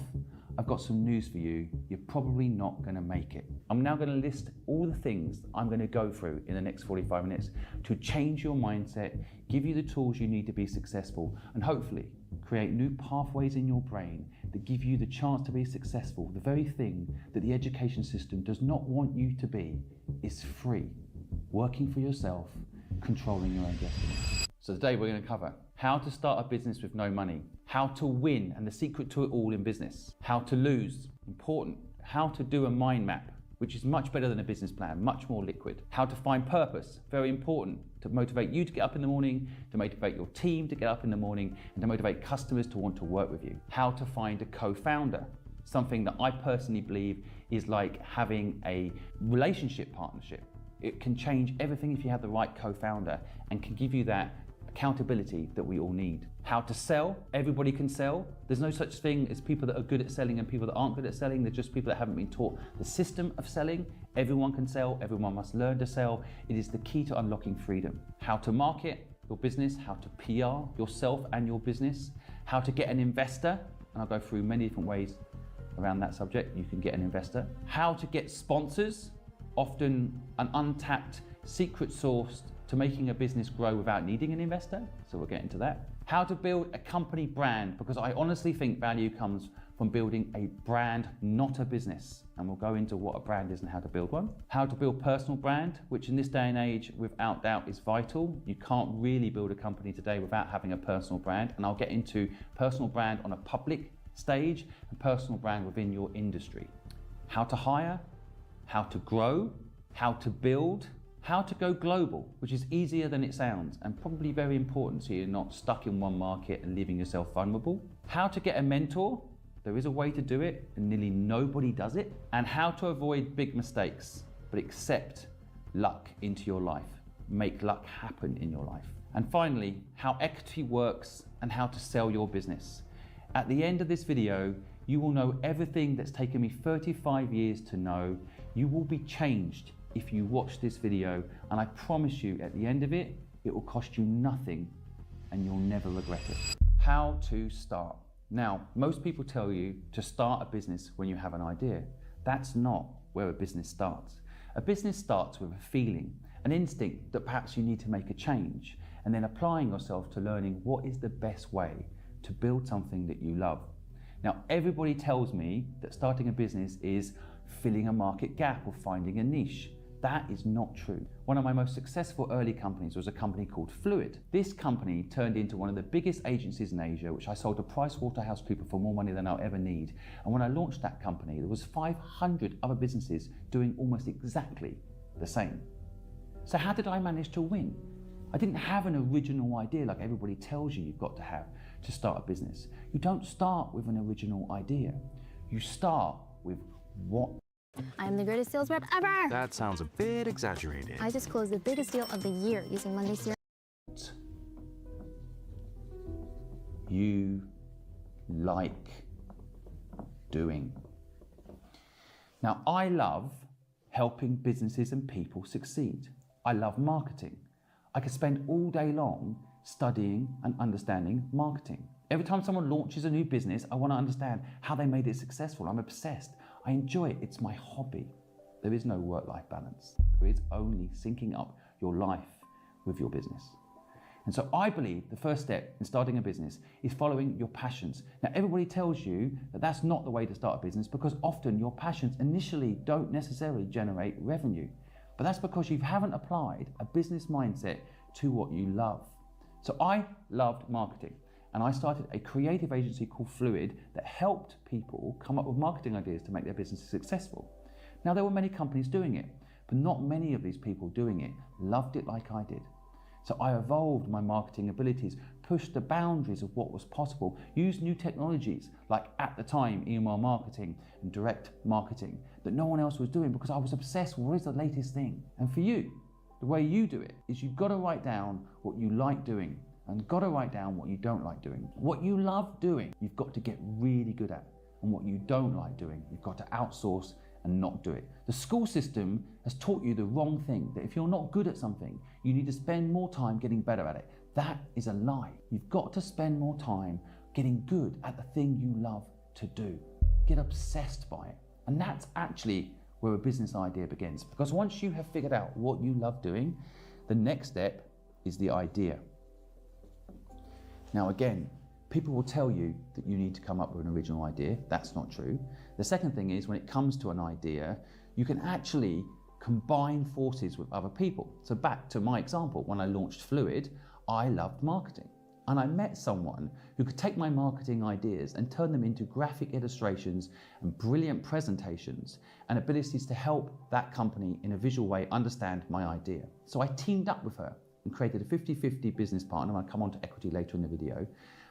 I've got some news for you. You're probably not going to make it. I'm now going to list all the things I'm going to go through in the next 45 minutes to change your mindset, give you the tools you need to be successful, and hopefully create new pathways in your brain that give you the chance to be successful. The very thing that the education system does not want you to be is free. Working for yourself, controlling your own destiny. So today we're going to cover how to start a business with no money, how to win and the secret to it all in business, how to lose, important, how to do a mind map, which is much better than a business plan, much more liquid, how to find purpose, very important, to motivate you to get up in the morning, to motivate your team to get up in the morning, and to motivate customers to want to work with you, how to find a co-founder, something that I personally believe is like having a relationship partnership. It can change everything if you have the right co-founder and can give you that accountability that we all need. How to sell, everybody can sell. There's no such thing as people that are good at selling and people that aren't good at selling. They're just people that haven't been taught the system of selling. Everyone can sell, everyone must learn to sell. It is the key to unlocking freedom. How to market your business, how to PR yourself and your business, how to get an investor, and I'll go through many different ways around that subject. You can get an investor. How to get sponsors, often an untapped secret source to making a business grow without needing an investor. So we'll get into that. How to build a company brand, because I honestly think value comes from building a brand, not a business. And we'll go into what a brand is and how to build one. How to build personal brand, which in this day and age, without doubt, is vital. You can't really build a company today without having a personal brand. And I'll get into personal brand on a public stage and personal brand within your industry. How to hire, how to grow, how to build, how to go global, which is easier than it sounds and probably very important so you're not stuck in one market and leaving yourself vulnerable. How to get a mentor, there is a way to do it and nearly nobody does it. And how to avoid big mistakes, but accept luck into your life. Make luck happen in your life. And finally, how equity works and how to sell your business. At the end of this video, you will know everything that's taken me 35 years to know. You will be changed if you watch this video, and I promise you at the end of it, it will cost you nothing and you'll never regret it. How to start. Now, most people tell you to start a business when you have an idea. That's not where a business starts. A business starts with a feeling, an instinct that perhaps you need to make a change, and then applying yourself to learning what is the best way to build something that you love. Now, everybody tells me that starting a business is filling a market gap or finding a niche. That is not true. One of my most successful early companies was a company called Fluid. This company turned into one of the biggest agencies in Asia, which I sold to PricewaterhouseCoopers for more money than I'll ever need. And when I launched that company, there was 500 other businesses doing almost exactly the same. So how did I manage to win? I didn't have an original idea like everybody tells you you've got to have to start a business. You don't start with an original idea. You start with what. I'm the greatest sales rep ever! That sounds a bit exaggerated. I just closed the biggest deal of the year using Monday CRM. You like doing. Now, I love helping businesses and people succeed. I love marketing. I could spend all day long studying and understanding marketing. Every time someone launches a new business, I want to understand how they made it successful. I'm obsessed. I enjoy it. It's my hobby. There is no work-life balance. There is only syncing up your life with your business. And so I believe the first step in starting a business is following your passions. Now, everybody tells you that that's not the way to start a business because often your passions initially don't necessarily generate revenue. But that's because you haven't applied a business mindset to what you love. So I loved marketing. And I started a creative agency called Fluid that helped people come up with marketing ideas to make their businesses successful. Now, there were many companies doing it, but not many of these people doing it loved it like I did. So I evolved my marketing abilities, pushed the boundaries of what was possible, used new technologies like, at the time, email marketing and direct marketing that no one else was doing because I was obsessed with what is the latest thing. And for you, the way you do it is you've got to write down what you like doing and got to write down what you don't like doing. What you love doing, you've got to get really good at. And what you don't like doing, you've got to outsource and not do it. The school system has taught you the wrong thing, that if you're not good at something, you need to spend more time getting better at it. That is a lie. You've got to spend more time getting good at the thing you love to do. Get obsessed by it. And that's actually where a business idea begins. Because once you have figured out what you love doing, the next step is the idea. Now again, people will tell you that you need to come up with an original idea. That's not true. The second thing is when it comes to an idea, you can actually combine forces with other people. So back to my example, when I launched Fluid, I loved marketing. And I met someone who could take my marketing ideas and turn them into graphic illustrations and brilliant presentations and abilities to help that company in a visual way understand my idea. So I teamed up with her and created a 50-50 business partner, and I'll come on to equity later in the video,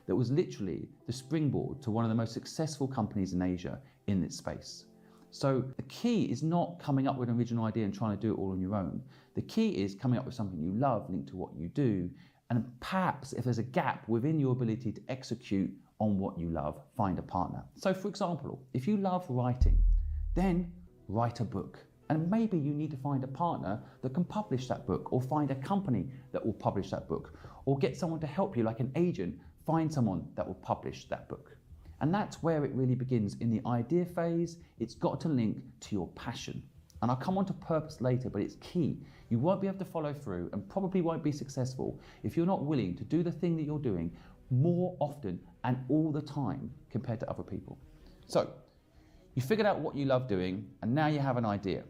that was literally the springboard to one of the most successful companies in Asia in this space. So the key is not coming up with an original idea and trying to do it all on your own. The key is coming up with something you love linked to what you do, and perhaps if there's a gap within your ability to execute on what you love, find a partner. So for example, if you love writing, then write a book. And maybe you need to find a partner that can publish that book, or find a company that will publish that book, or get someone to help you, like an agent, find someone that will publish that book. And that's where it really begins. In the idea phase, it's got to link to your passion. And I'll come on to purpose later, but it's key. You won't be able to follow through and probably won't be successful if you're not willing to do the thing that you're doing more often and all the time compared to other people. So you figured out what you love doing, and now you have an idea.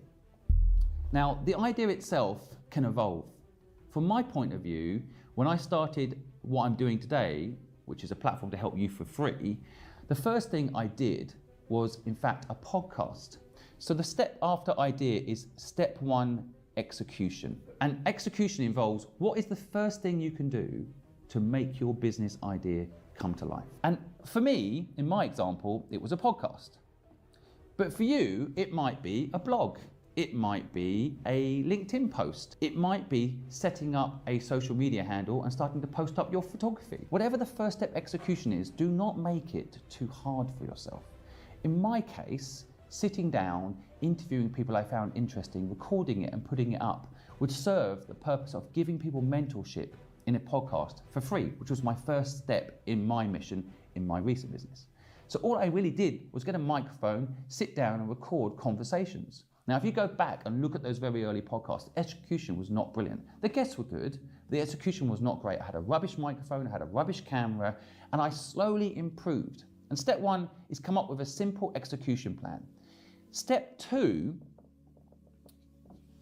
Now, the idea itself can evolve. From my point of view, when I started what I'm doing today, which is a platform to help you for free, the first thing I did was, in fact, a podcast. So the step after idea is step one, execution. And execution involves what is the first thing you can do to make your business idea come to life. And for me, in my example, it was a podcast. But for you, it might be a blog. It might be a LinkedIn post. It might be setting up a social media handle and starting to post up your photography. Whatever the first step execution is, do not make it too hard for yourself. In my case, sitting down, interviewing people I found interesting, recording it and putting it up would serve the purpose of giving people mentorship in a podcast for free, which was my first step in my mission in my recent business. So all I really did was get a microphone, sit down and record conversations. Now, if you go back and look at those very early podcasts, the execution was not brilliant. The guests were good, the execution was not great. I had a rubbish microphone, I had a rubbish camera, and I slowly improved. And step one is come up with a simple execution plan. Step two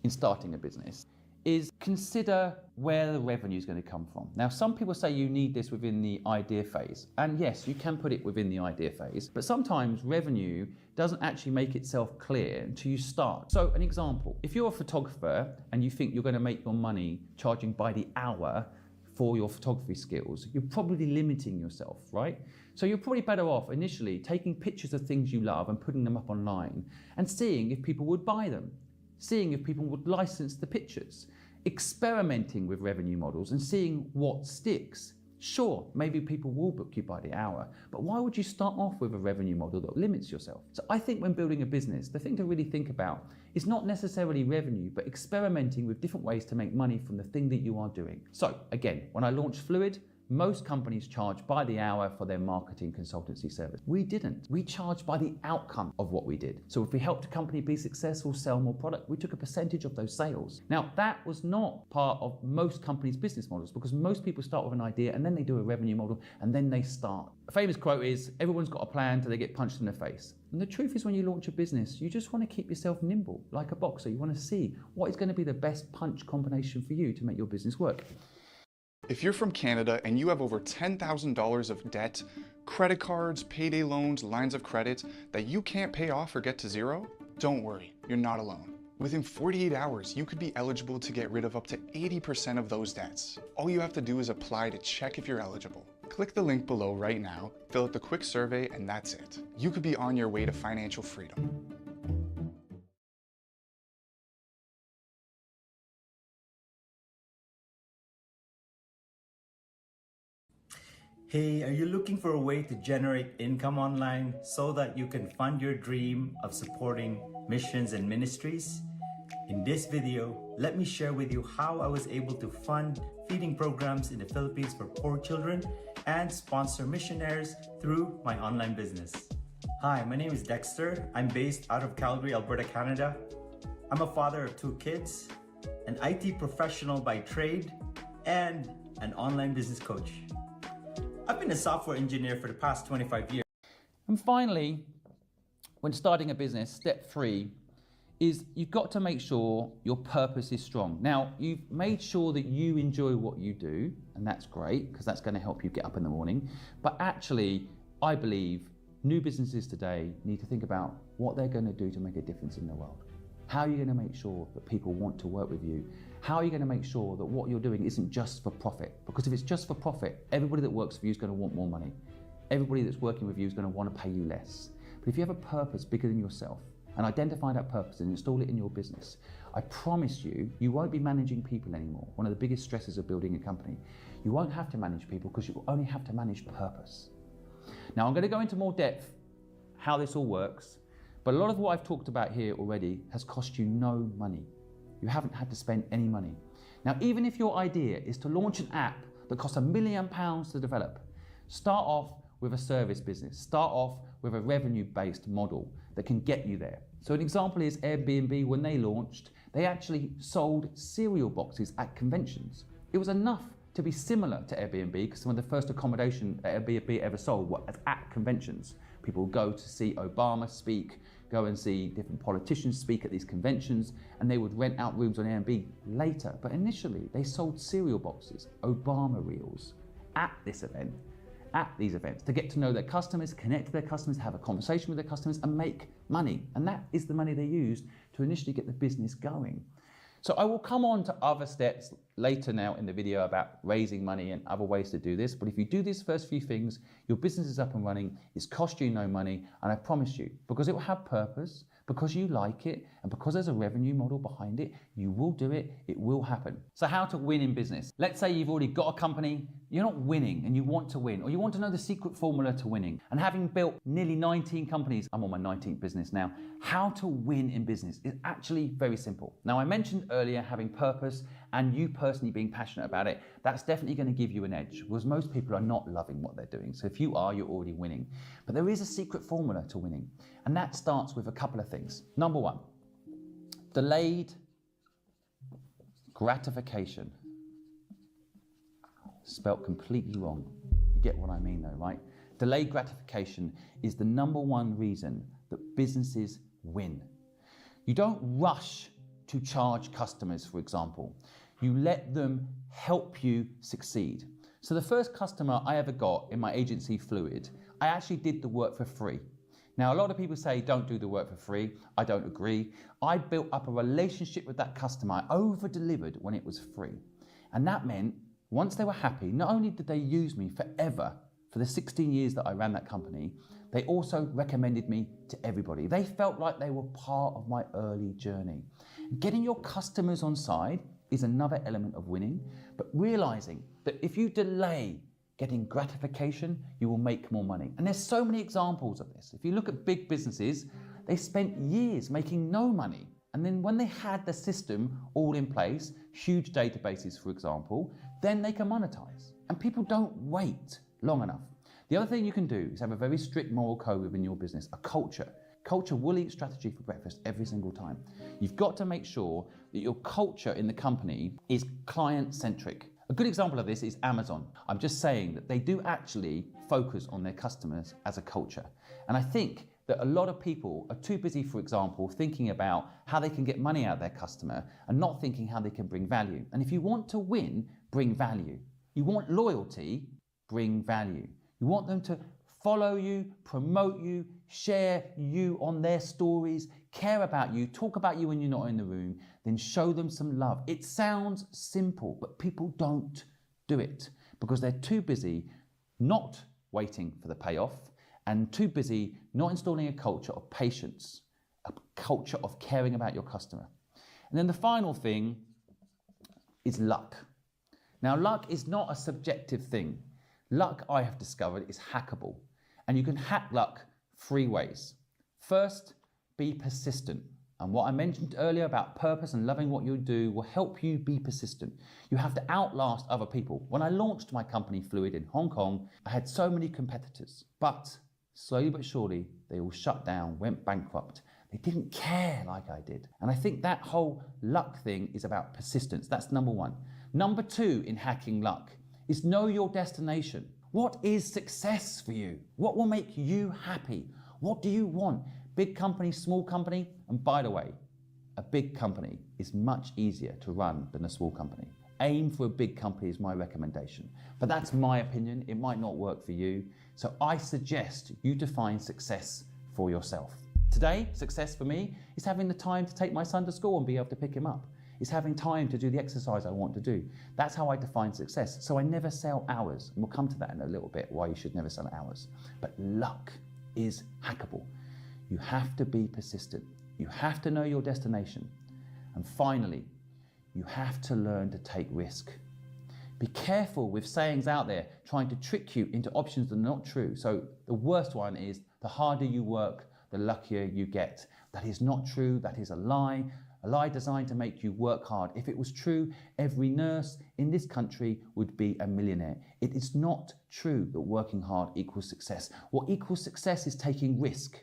in starting a business is consider where the revenue is going to come from. Now, some people say you need this within the idea phase. And yes, you can put it within the idea phase, but sometimes revenue doesn't actually make itself clear until you start. So an example, if you're a photographer and you think you're going to make your money charging by the hour for your photography skills, you're probably limiting yourself, right? So you're probably better off initially taking pictures of things you love and putting them up online and seeing if people would buy them, seeing if people would license the pictures, experimenting with revenue models and seeing what sticks. Sure, maybe people will book you by the hour, but why would you start off with a revenue model that limits yourself? So I think when building a business, the thing to really think about is not necessarily revenue, but experimenting with different ways to make money from the thing that you are doing. So again, when I launched Fluid, most companies charge by the hour for their marketing consultancy service. We didn't. We charged by the outcome of what we did. So if we helped a company be successful, sell more product, we took a percentage of those sales. Now, that was not part of most companies' business models because most people start with an idea and then they do a revenue model and then they start. A famous quote is, everyone's got a plan till they get punched in the face. And the truth is when you launch a business, you just want to keep yourself nimble, like a boxer. You want to see what is going to be the best punch combination for you to make your business work. If you're from Canada and you have over $10,000 of debt, credit cards, payday loans, lines of credit that you can't pay off or get to zero, don't worry, you're not alone. Within 48 hours, you could be eligible to get rid of up to 80% of those debts. All you have to do is apply to check if you're eligible. Click the link below right now, fill out the quick survey, and that's it. You could be on your way to financial freedom. Hey, are you looking for a way to generate income online so that you can fund your dream of supporting missions and ministries? In this video, let me share with you how I was able to fund feeding programs in the Philippines for poor children and sponsor missionaries through my online business. Hi, my name is Dexter. I'm based out of Calgary, Alberta, Canada. I'm a father of 2 kids, an IT professional by trade, and an online business coach. I've been a software engineer for the past 25 years. And finally, when starting a business, step 3 is you've got to make sure your purpose is strong. Now, you've made sure that you enjoy what you do, and that's great because that's going to help you get up in the morning. But actually, I believe new businesses today need to think about what they're going to do to make a difference in the world. How are you going to make sure that people want to work with you? How are you going to make sure that what you're doing isn't just for profit? Because if it's just for profit, everybody that works for you is going to want more money. Everybody that's working with you is going to want to pay you less. But if you have a purpose bigger than yourself and identify that purpose and install it in your business, I promise you, you won't be managing people anymore. One of the biggest stresses of building a company. You won't have to manage people because you only have to manage purpose. Now, I'm going to go into more depth how this all works, but a lot of what I've talked about here already has cost you no money. You haven't had to spend any money. Now, even if your idea is to launch an app that costs £1 million to develop, start off with a service business. Start off with a revenue-based model that can get you there. So an example is Airbnb. When they launched, they actually sold cereal boxes at conventions. It was enough to be similar to Airbnb because some of the first accommodation Airbnb ever sold were at conventions. People would go to see Obama speak, go and see different politicians speak at these conventions, and they would rent out rooms on Airbnb later. But initially, they sold cereal boxes, Obama reels, at this event, at these events, to get to know their customers, connect to their customers, have a conversation with their customers, and make money. And that is the money they used to initially get the business going. So I will come on to other steps later now in the video about raising money and other ways to do this. But if you do these first few things, your business is up and running, it's cost you no money, and I promise you, because it will have purpose, because you like it, and because there's a revenue model behind it, you will do it, it will happen. So how to win in business? Let's say you've already got a company, you're not winning and you want to win, or you want to know the secret formula to winning. And having built nearly 19 companies, I'm on my 19th business now, how to win in business is actually very simple. Now, I mentioned earlier having purpose and you personally being passionate about it, that's definitely going to give you an edge, because most people are not loving what they're doing. So if you are, you're already winning. But there is a secret formula to winning, and that starts with a couple of things. Number one, delayed gratification. Spelt completely wrong. You get what I mean though, right? Delayed gratification is the number one reason that businesses win. You don't rush to charge customers, for example. You let them help you succeed. So the first customer I ever got in my agency, Fluid, I actually did the work for free. Now, a lot of people say don't do the work for free. I don't agree. I built up a relationship with that customer. I over-delivered when it was free. And that meant once they were happy, not only did they use me forever, for the 16 years that I ran that company, they also recommended me to everybody. They felt like they were part of my early journey. Getting your customers on side is another element of winning, but realizing that if you delay getting gratification, you will make more money. And there's so many examples of this. If you look at big businesses, they spent years making no money. And then when they had the system all in place, huge databases, for example, then they can monetize. And people don't wait long enough. The other thing you can do is have a very strict moral code within your business, a culture. Culture will eat strategy for breakfast every single time. You've got to make sure that your culture in the company is client-centric. A good example of this is Amazon. I'm just saying that they do actually focus on their customers as a culture. And I think that a lot of people are too busy, for example, thinking about how they can get money out of their customer and not thinking how they can bring value. And if you want to win, bring value. You want loyalty, bring value. You want them to follow you, promote you, share you on their stories, care about you, talk about you when you're not in the room, then show them some love. It sounds simple, but people don't do it because they're too busy not waiting for the payoff and too busy not installing a culture of patience, a culture of caring about your customer. And then the final thing is luck. Now, luck is not a subjective thing. Luck, I have discovered, is hackable. And you can hack luck 3 ways. First, be persistent. And what I mentioned earlier about purpose and loving what you do will help you be persistent. You have to outlast other people. When I launched my company, Fluid, in Hong Kong, I had so many competitors. But slowly but surely, they all shut down, went bankrupt. They didn't care like I did. And I think that whole luck thing is about persistence. That's number 1. Number 2 in hacking luck is know your destination. What is success for you? What will make you happy? What do you want? Big company, small company? And by the way, a big company is much easier to run than a small company. Aim for a big company is my recommendation. But that's my opinion. It might not work for you. So I suggest you define success for yourself. Today, success for me is having the time to take my son to school and be able to pick him up. It's having time to do the exercise I want to do. That's how I define success. So I never sell hours. And we'll come to that in a little bit, why you should never sell hours. But luck is hackable. You have to be persistent. You have to know your destination. And finally, you have to learn to take risk. Be careful with sayings out there trying to trick you into options that are not true. So the worst one is the harder you work, the luckier you get. That is not true. That is a lie designed to make you work hard. If it was true, every nurse in this country would be a millionaire. It is not true that working hard equals success. What equals success is taking risk.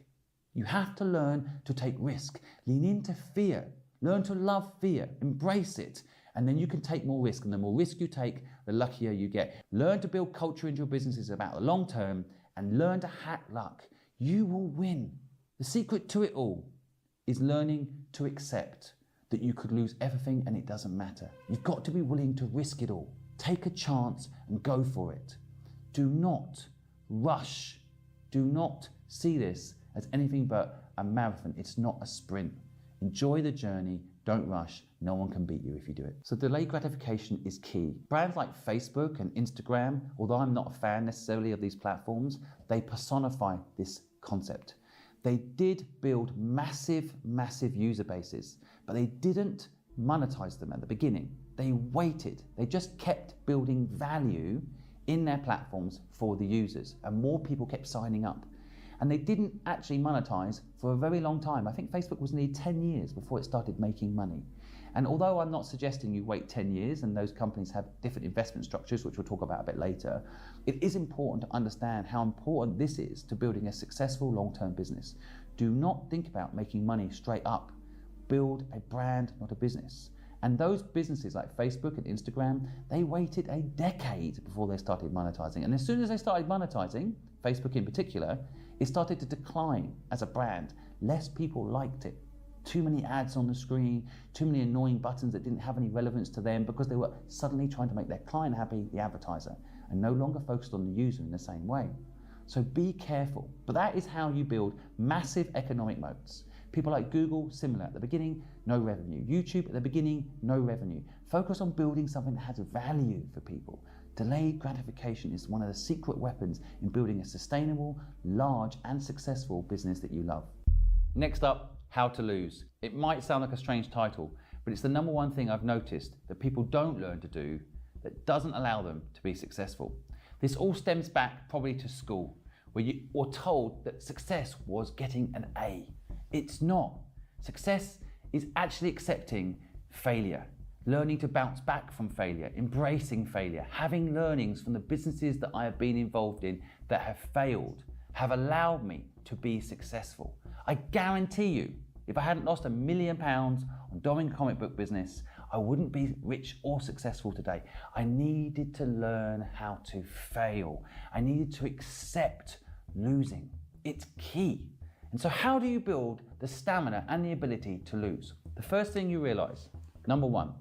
You have to learn to take risk. Lean into fear. Learn to love fear. Embrace it. And then you can take more risk. And the more risk you take, the luckier you get. Learn to build culture into your businesses about the long term and learn to hack luck. You will win. The secret to it all is learning to accept that you could lose everything and it doesn't matter. You've got to be willing to risk it all. Take a chance and go for it. Do not rush. Do not see this as anything but a marathon. It's not a sprint. Enjoy the journey. Don't rush. No one can beat you if you do it. So delayed gratification is key. Brands like Facebook and Instagram, although I'm not a fan necessarily of these platforms, they personify this concept. They did build massive user bases, but they didn't monetize them at the beginning. They waited. They just kept building value in their platforms for the users, and more people kept signing up. And they didn't actually monetize for a very long time. I think Facebook was nearly 10 years before it started making money. And although I'm not suggesting you wait 10 years and those companies have different investment structures, which we'll talk about a bit later, it is important to understand how important this is to building a successful long-term business. Do not think about making money straight up. Build a brand, not a business. And those businesses like Facebook and Instagram, they waited a decade before they started monetizing. And as soon as they started monetizing, Facebook in particular, it started to decline as a brand. Less people liked it. Too many ads on the screen, too many annoying buttons that didn't have any relevance to them because they were suddenly trying to make their client happy, the advertiser, and no longer focused on the user in the same way. So be careful. But that is how you build massive economic moats. People like Google, similar. At the beginning, no revenue. YouTube, at the beginning, no revenue. Focus on building something that has value for people. Delayed gratification is one of the secret weapons in building a sustainable, large, and successful business that you love. Next up, how to lose. It might sound like a strange title, but it's the number one thing I've noticed that people don't learn to do that doesn't allow them to be successful. This all stems back probably to school, where you were told that success was getting an A. It's not. Success is actually accepting failure, learning to bounce back from failure, embracing failure, having learnings from the businesses that I have been involved in that have failed, have allowed me to be successful. I guarantee you, if I hadn't lost £1 million on doing a comic book business, I wouldn't be rich or successful today. I needed to learn how to fail. I needed to accept losing. It's key. And so how do you build the stamina and the ability to lose? The first thing you realize, number one,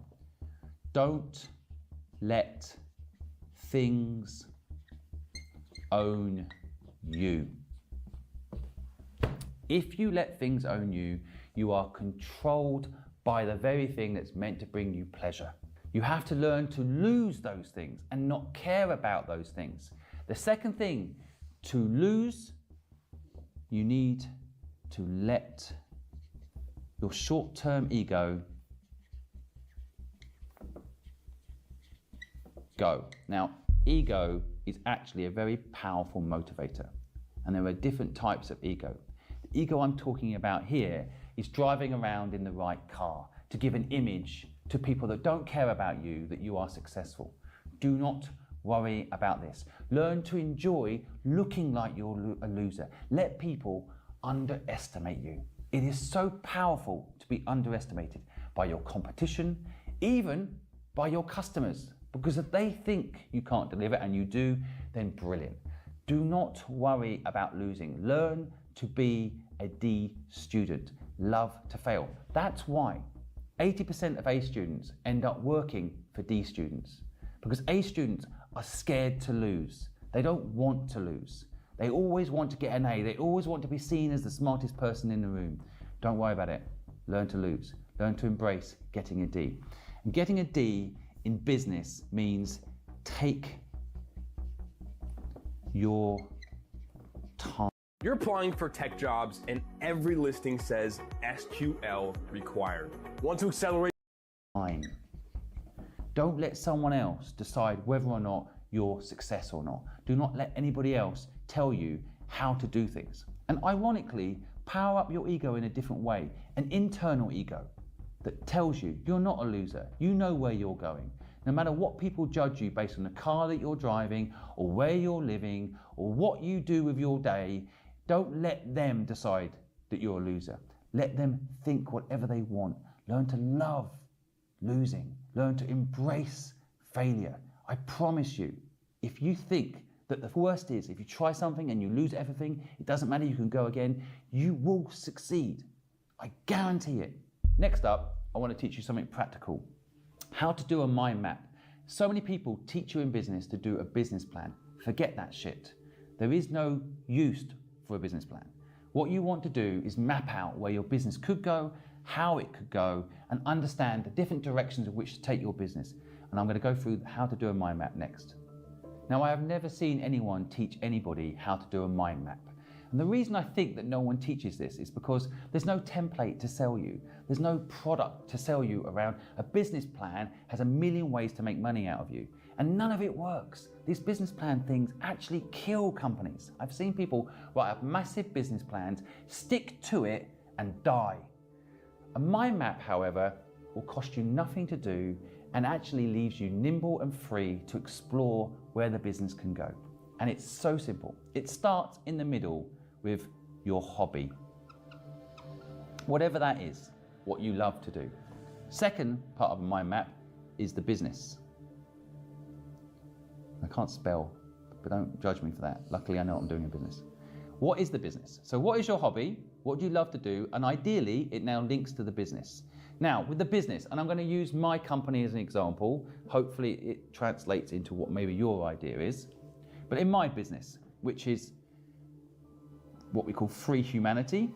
don't let things own you. If you let things own you, you are controlled by the very thing that's meant to bring you pleasure. You have to learn to lose those things and not care about those things. The second thing, to lose, you need to let your short-term ego go. Now, ego is actually a very powerful motivator, and there are different types of ego. The ego I'm talking about here is driving around in the right car to give an image to people that don't care about you that you are successful. Do not worry about this. Learn to enjoy looking like you're a loser. Let people underestimate you. It is so powerful to be underestimated by your competition, even by your customers, because if they think you can't deliver and you do, then brilliant. Do not worry about losing. Learn to be a D student. Love to fail. That's why 80% of A students end up working for D students, because A students are scared to lose. They don't want to lose. They always want to get an A. They always want to be seen as the smartest person in the room. Don't worry about it. Learn to lose. Learn to embrace getting a D. And getting a D in business means take your time. You're applying for tech jobs and every listing says SQL required. Want to accelerate? Don't let someone else decide whether or not you're successful or not. Do not let anybody else tell you how to do things. And ironically, power up your ego in a different way, an internal ego that tells you you're not a loser. You know where you're going. No matter what people judge you based on the car that you're driving or where you're living or what you do with your day, don't let them decide that you're a loser. Let them think whatever they want. Learn to love losing. Learn to embrace failure. I promise you, if you think that the worst is if you try something and you lose everything, it doesn't matter, you can go again, you will succeed. I guarantee it. Next up, I want to teach you something practical. How to do a mind map. So many people teach you in business to do a business plan. Forget that shit. There is no use for a business plan. What you want to do is map out where your business could go, how it could go, and understand the different directions in which to take your business. And I'm going to go through how to do a mind map next. Now, I have never seen anyone teach anybody how to do a mind map. And the reason I think that no one teaches this is because there's no template to sell you. There's no product to sell you around. A business plan has a million ways to make money out of you. And none of it works. These business plan things actually kill companies. I've seen people write up massive business plans, stick to it, and die. A mind map, however, will cost you nothing to do and actually leaves you nimble and free to explore where the business can go. And it's so simple. It starts in the middle with your hobby. Whatever that is, what you love to do. Second part of a mind map is the business. I can't spell, but don't judge me for that. Luckily, I know what I'm doing in business. What is the business? So what is your hobby? What do you love to do? And ideally, it now links to the business. Now, with the business, and I'm going to use my company as an example, hopefully it translates into what maybe your idea is. But in my business, which is what we call Free Humanity,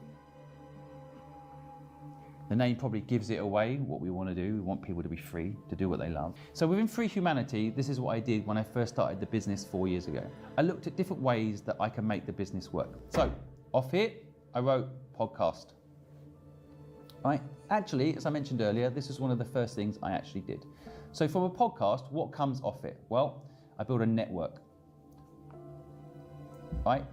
the name probably gives it away, what we want to do. We want people to be free, to do what they love. So within Free Humanity, this is what I did when I first started the business 4 years ago. I looked at different ways that I can make the business work. So off here, I wrote podcast. Right? Actually, as I mentioned earlier, this is one of the first things I actually did. So from a podcast, what comes off it? Well, I built a network. Right?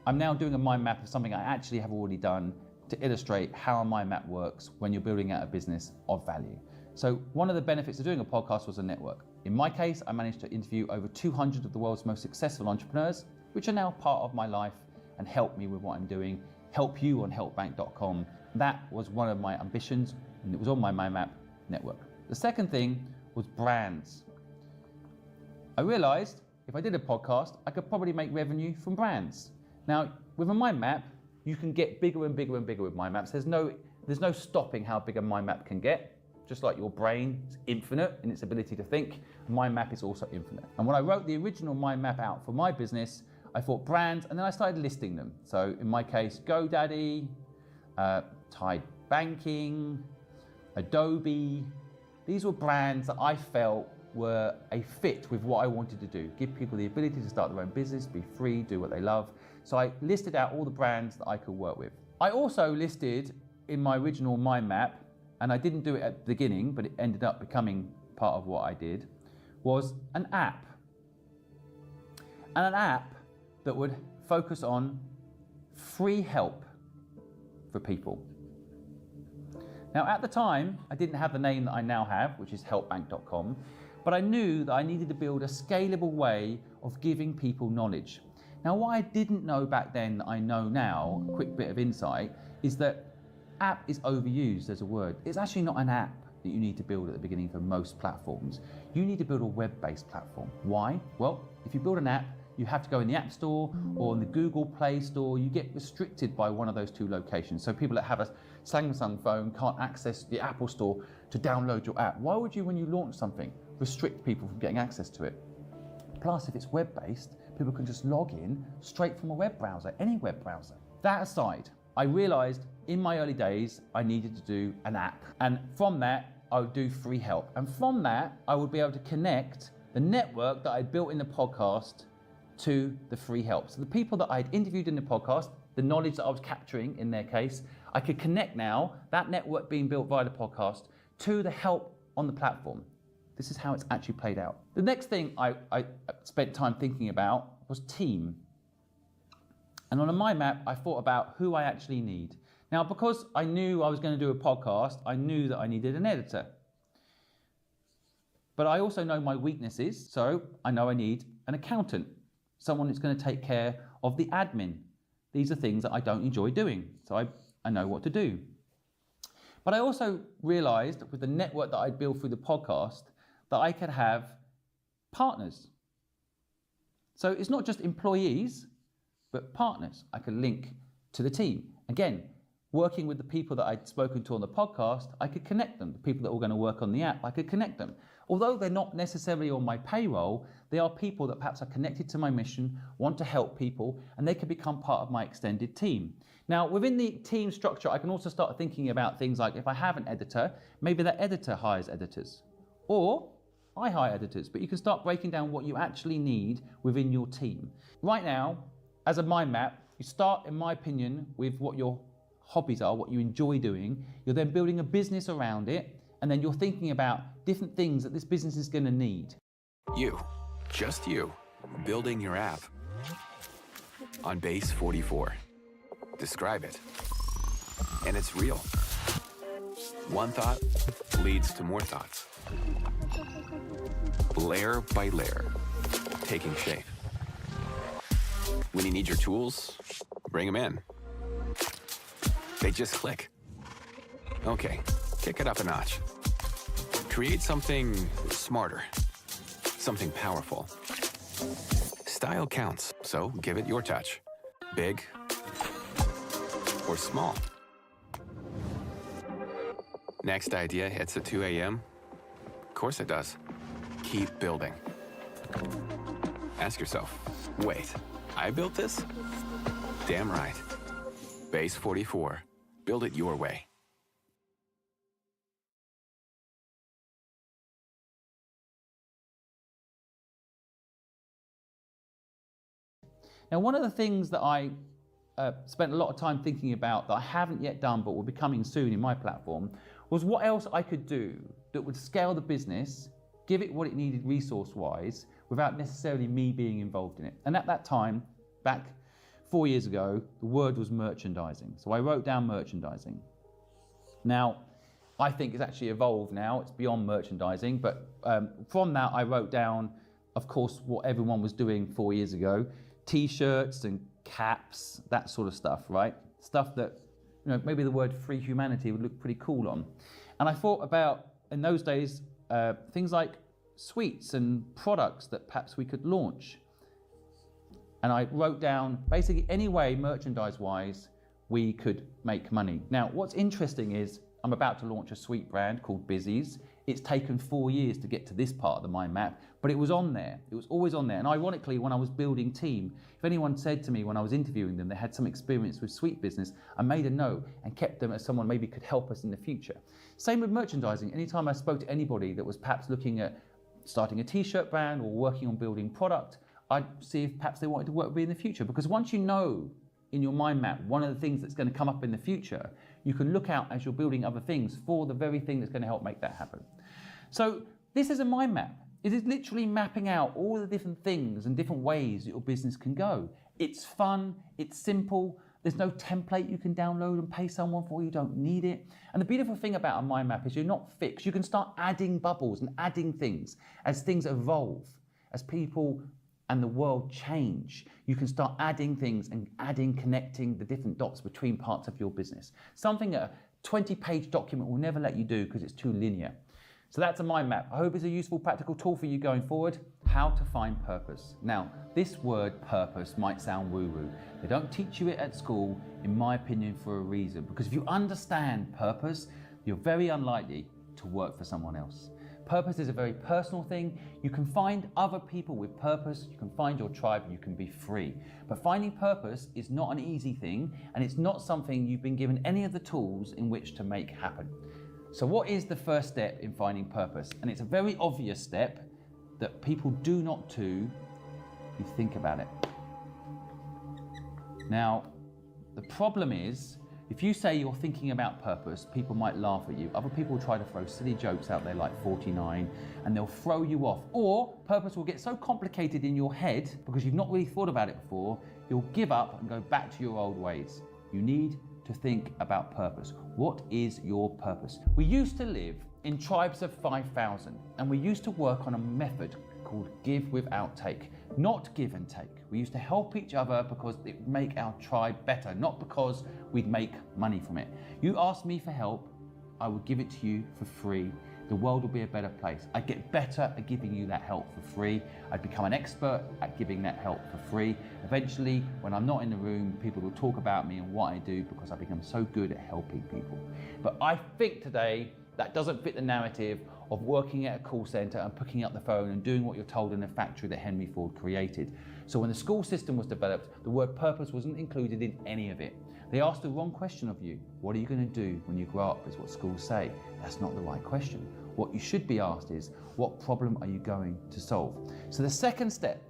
I'm now doing a mind map of something I actually have already done to illustrate how a mind map works when you're building out a business of value. So one of the benefits of doing a podcast was a network. In my case, I managed to interview over 200 of the world's most successful entrepreneurs, which are now part of my life and help me with what I'm doing, help you on helpbank.com. That was one of my ambitions, and it was on my mind map network. The second thing was brands. I realized if I did a podcast, I could probably make revenue from brands. Now, with a mind map, you can get bigger and bigger and bigger with mind maps. There's no stopping how big a mind map can get. Just like your brain is infinite in its ability to think, a mind map is also infinite. And when I wrote the original mind map out for my business, I thought brands, and then I started listing them. So in my case, GoDaddy, Tide Banking, Adobe. These were brands that I felt were a fit with what I wanted to do. Give people the ability to start their own business, be free, do what they love. So I listed out all the brands that I could work with. I also listed in my original mind map, and I didn't do it at the beginning, but it ended up becoming part of what I did, was an app. And an app that would focus on free help for people. Now at the time, I didn't have the name that I now have, which is helpbank.com, but I knew that I needed to build a scalable way of giving people knowledge. Now what I didn't know back then that I know now, a quick bit of insight, is that app is overused as a word. It's actually not an app that you need to build at the beginning for most platforms. You need to build a web-based platform. Why? Well, if you build an app, you have to go in the App Store or in the Google Play Store. You get restricted by one of those two locations. So people that have a Samsung phone can't access the Apple Store to download your app. Why would you, when you launch something, restrict people from getting access to it? Plus, if it's web-based, people can just log in straight from a web browser, any web browser. That aside, I realized in my early days, I needed to do an app. And from that, I would do free help. And from that, I would be able to connect the network that I built in the podcast to the free help. So the people that I'd interviewed in the podcast, the knowledge that I was capturing in their case, I could connect now, that network being built via the podcast, to the help on the platform. This is how it's actually played out. The next thing I spent time thinking about was team. And on a mind map, I thought about who I actually need. Now, because I knew I was going to do a podcast, I knew that I needed an editor. But I also know my weaknesses, so I know I need an accountant, someone who's going to take care of the admin. These are things that I don't enjoy doing, so I know what to do. But I also realized with the network that I'd built through the podcast that I could have partners. So it's not just employees, but partners I could link to the team. Again, working with the people that I'd spoken to on the podcast, I could connect them. The people that were going to work on the app, I could connect them. Although they're not necessarily on my payroll, they are people that perhaps are connected to my mission, want to help people, and they can become part of my extended team. Now, within the team structure, I can also start thinking about things like if I have an editor, maybe that editor hires editors, or I hire editors, but you can start breaking down what you actually need within your team. Right now, as a mind map, you start, in my opinion, with what your hobbies are, what you enjoy doing. You're then building a business around it, and then you're thinking about different things that this business is going to need. You, just you, building your app on base 44. Describe it. And it's real. One thought leads to more thoughts. Layer by layer, taking shape. When you need your tools, bring them in. They just click. Okay, kick it up a notch. Create something smarter, something powerful. Style counts, so give it your touch. Big or small. Next idea hits at 2 a.m. Of course it does. Keep building. Ask yourself, wait, I built this? Damn right. Base 44. Build it your way. Now, one of the things that I spent a lot of time thinking about that I haven't yet done but will be coming soon in my platform was what else I could do that would scale the business, give it what it needed resource-wise, without necessarily me being involved in it. And at that time, back 4 years ago, the word was merchandising. So I wrote down merchandising. Now, I think it's actually evolved now. It's beyond merchandising. But from that, I wrote down, of course, what everyone was doing 4 years ago. T-shirts and caps, that sort of stuff, right? Stuff that, you know, maybe the word free humanity would look pretty cool on. And I thought about, in those days, things like sweets and products that perhaps we could launch. And I wrote down basically any way, merchandise-wise, we could make money. Now, what's interesting is I'm about to launch a sweet brand called Busy's. It's taken 4 years to get to this part of the mind map, but it was on there. It was always on there. And ironically, when I was building team, if anyone said to me when I was interviewing them, they had some experience with sweet business, I made a note and kept them as someone maybe could help us in the future. Same with merchandising. Anytime I spoke to anybody that was perhaps looking at starting a t-shirt brand or working on building product, I'd see if perhaps they wanted to work with me in the future. Because once you know in your mind map one of the things that's going to come up in the future, you can look out as you're building other things for the very thing that's going to help make that happen. So this is a mind map. It is literally mapping out all the different things and different ways that your business can go. It's fun, it's simple, there's no template you can download and pay someone for, you don't need it. And the beautiful thing about a mind map is you're not fixed. You can start adding bubbles and adding things as things evolve, as people and the world change. You can start adding things and connecting the different dots between parts of your business. Something a 20-page document will never let you do because it's too linear. So that's a mind map. I hope it's a useful, practical tool for you going forward. How to find purpose. Now, this word purpose might sound woo-woo. They don't teach you it at school, in my opinion, for a reason. Because if you understand purpose, you're very unlikely to work for someone else. Purpose is a very personal thing. You can find other people with purpose, you can find your tribe, you can be free. But finding purpose is not an easy thing, and it's not something you've been given any of the tools in which to make happen. So what is the first step in finding purpose? And it's a very obvious step that people do not do. You think about it. Now, the problem is, if you say you're thinking about purpose, people might laugh at you. Other people will try to throw silly jokes out there like 49, and they'll throw you off. Or purpose will get so complicated in your head, because you've not really thought about it before, you'll give up and go back to your old ways. You need to think about purpose. What is your purpose? We used to live in tribes of 5,000, and we used to work on a method called give without take, not give and take. We used to help each other because it would make our tribe better, not because we'd make money from it. You asked me for help, I would give it to you for free. The world will be a better place. I'd get better at giving you that help for free. I'd become an expert at giving that help for free. Eventually, when I'm not in the room, people will talk about me and what I do because I become so good at helping people. But I think today that doesn't fit the narrative of working at a call center and picking up the phone and doing what you're told in a factory that Henry Ford created. So when the school system was developed, the word purpose wasn't included in any of it. They asked the wrong question of you. What are you going to do when you grow up, is what schools say. That's not the right question. What you should be asked is, what problem are you going to solve? So the second step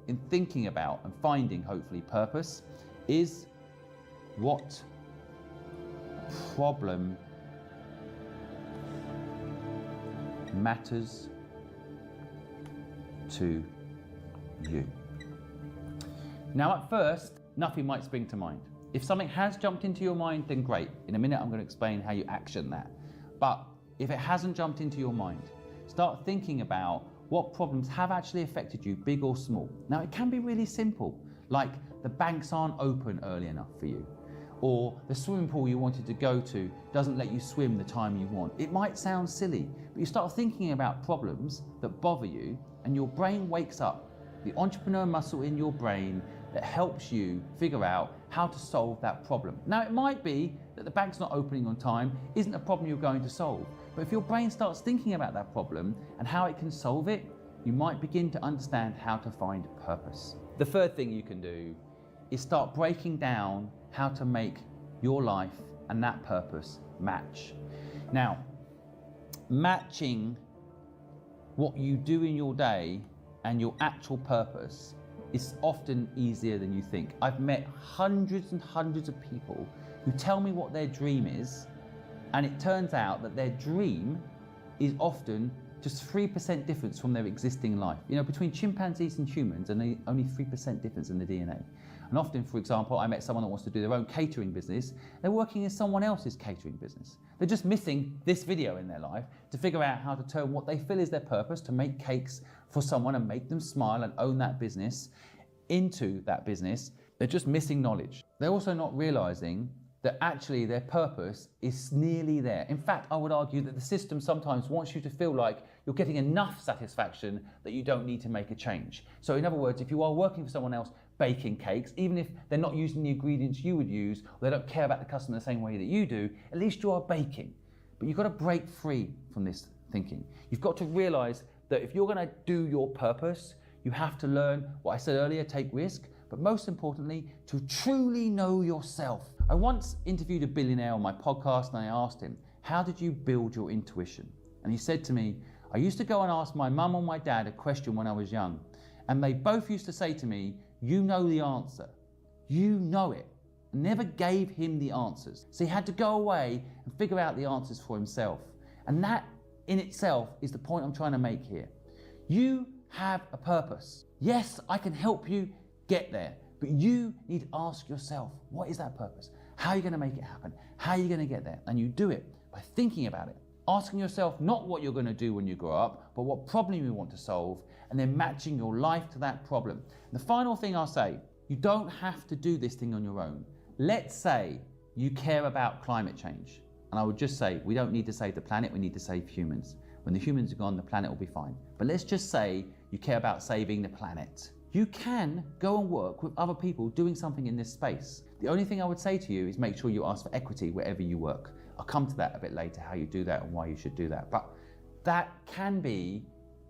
in thinking about and finding, hopefully, purpose is what problem matters to you. Now, at first, nothing might spring to mind. If something has jumped into your mind, then great. In a minute, I'm going to explain how you action that. But if it hasn't jumped into your mind, start thinking about what problems have actually affected you, big or small. Now, it can be really simple, like the banks aren't open early enough for you, or the swimming pool you wanted to go to doesn't let you swim the time you want. It might sound silly, but you start thinking about problems that bother you, and your brain wakes up. The entrepreneur muscle in your brain that helps you figure out how to solve that problem. Now, it might be that the bank's not opening on time isn't a problem you're going to solve, but if your brain starts thinking about that problem and how it can solve it, you might begin to understand how to find purpose. The third thing you can do is start breaking down how to make your life and that purpose match. Now, matching what you do in your day and your actual purpose is often easier than you think. I've met hundreds and hundreds of people who tell me what their dream is, and it turns out that their dream is often just 3% difference from their existing life. You know, between chimpanzees and humans, and only 3% difference in the DNA. And often, for example, I met someone that wants to do their own catering business. They're working in someone else's catering business. They're just missing this video in their life to figure out how to turn what they feel is their purpose, to make cakes for someone and make them smile and own that business, into that business. They're just missing knowledge. They're also not realizing that actually their purpose is nearly there. In fact, I would argue that the system sometimes wants you to feel like you're getting enough satisfaction that you don't need to make a change. So in other words, if you are working for someone else baking cakes, even if they're not using the ingredients you would use, or they don't care about the customer the same way that you do, at least you are baking. But you've got to break free from this thinking. You've got to realize that if you're going to do your purpose, you have to learn what I said earlier, take risk, but most importantly, to truly know yourself. I once interviewed a billionaire on my podcast and I asked him, how did you build your intuition? And he said to me, I used to go and ask my mum or my dad a question when I was young, and they both used to say to me, you know the answer, you know it. I never gave him the answers. So he had to go away and figure out the answers for himself. And that in itself is the point I'm trying to make here. You have a purpose. Yes, I can help you get there, but you need to ask yourself, what is that purpose? How are you going to make it happen? How are you going to get there? And you do it by thinking about it, asking yourself not what you're going to do when you grow up, but what problem you want to solve, and then matching your life to that problem. And the final thing I'll say, you don't have to do this thing on your own. Let's say you care about climate change. And I would just say, we don't need to save the planet, we need to save humans. When the humans are gone, the planet will be fine. But let's just say you care about saving the planet. You can go and work with other people doing something in this space. The only thing I would say to you is make sure you ask for equity wherever you work. I'll come to that a bit later, how you do that and why you should do that. But that can be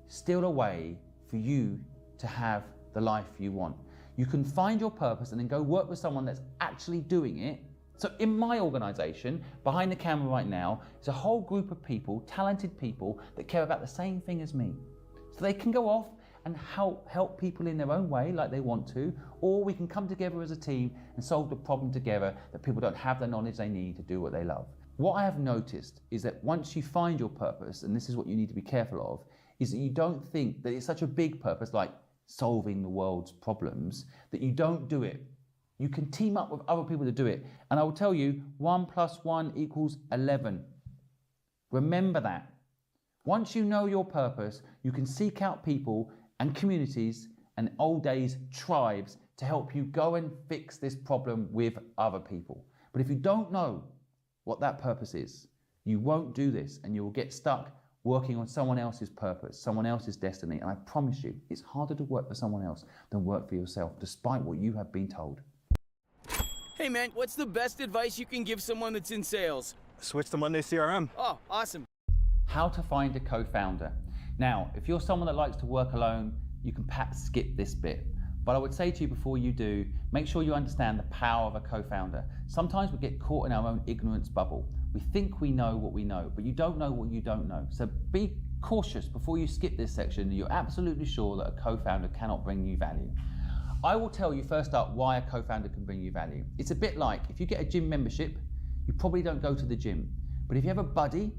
still a way for you to have the life you want. You can find your purpose and then go work with someone that's actually doing it. So in my organization, behind the camera right now, is a whole group of people, talented people that care about the same thing as me. So they can go off and help people in their own way like they want to, or we can come together as a team and solve the problem together that people don't have the knowledge they need to do what they love. What I have noticed is that once you find your purpose, and this is what you need to be careful of, is that you don't think that it's such a big purpose like solving the world's problems, that you don't do it. You can team up with other people to do it. And I will tell you, 1 + 1 = 11. Remember that. Once you know your purpose, you can seek out people and communities and old days tribes to help you go and fix this problem with other people. But if you don't know what that purpose is, you won't do this and you will get stuck working on someone else's purpose, someone else's destiny. And I promise you, it's harder to work for someone else than work for yourself, despite what you have been told. Hey man, what's the best advice you can give someone that's in sales? Switch to Monday CRM. Oh, awesome. How to find a co-founder. Now, if you're someone that likes to work alone, you can perhaps skip this bit. But I would say to you before you do, make sure you understand the power of a co-founder. Sometimes we get caught in our own ignorance bubble. We think we know what we know, but you don't know what you don't know. So be cautious before you skip this section that you're absolutely sure that a co-founder cannot bring you value. I will tell you first up why a co-founder can bring you value. It's a bit like if you get a gym membership, you probably don't go to the gym. But if you have a buddy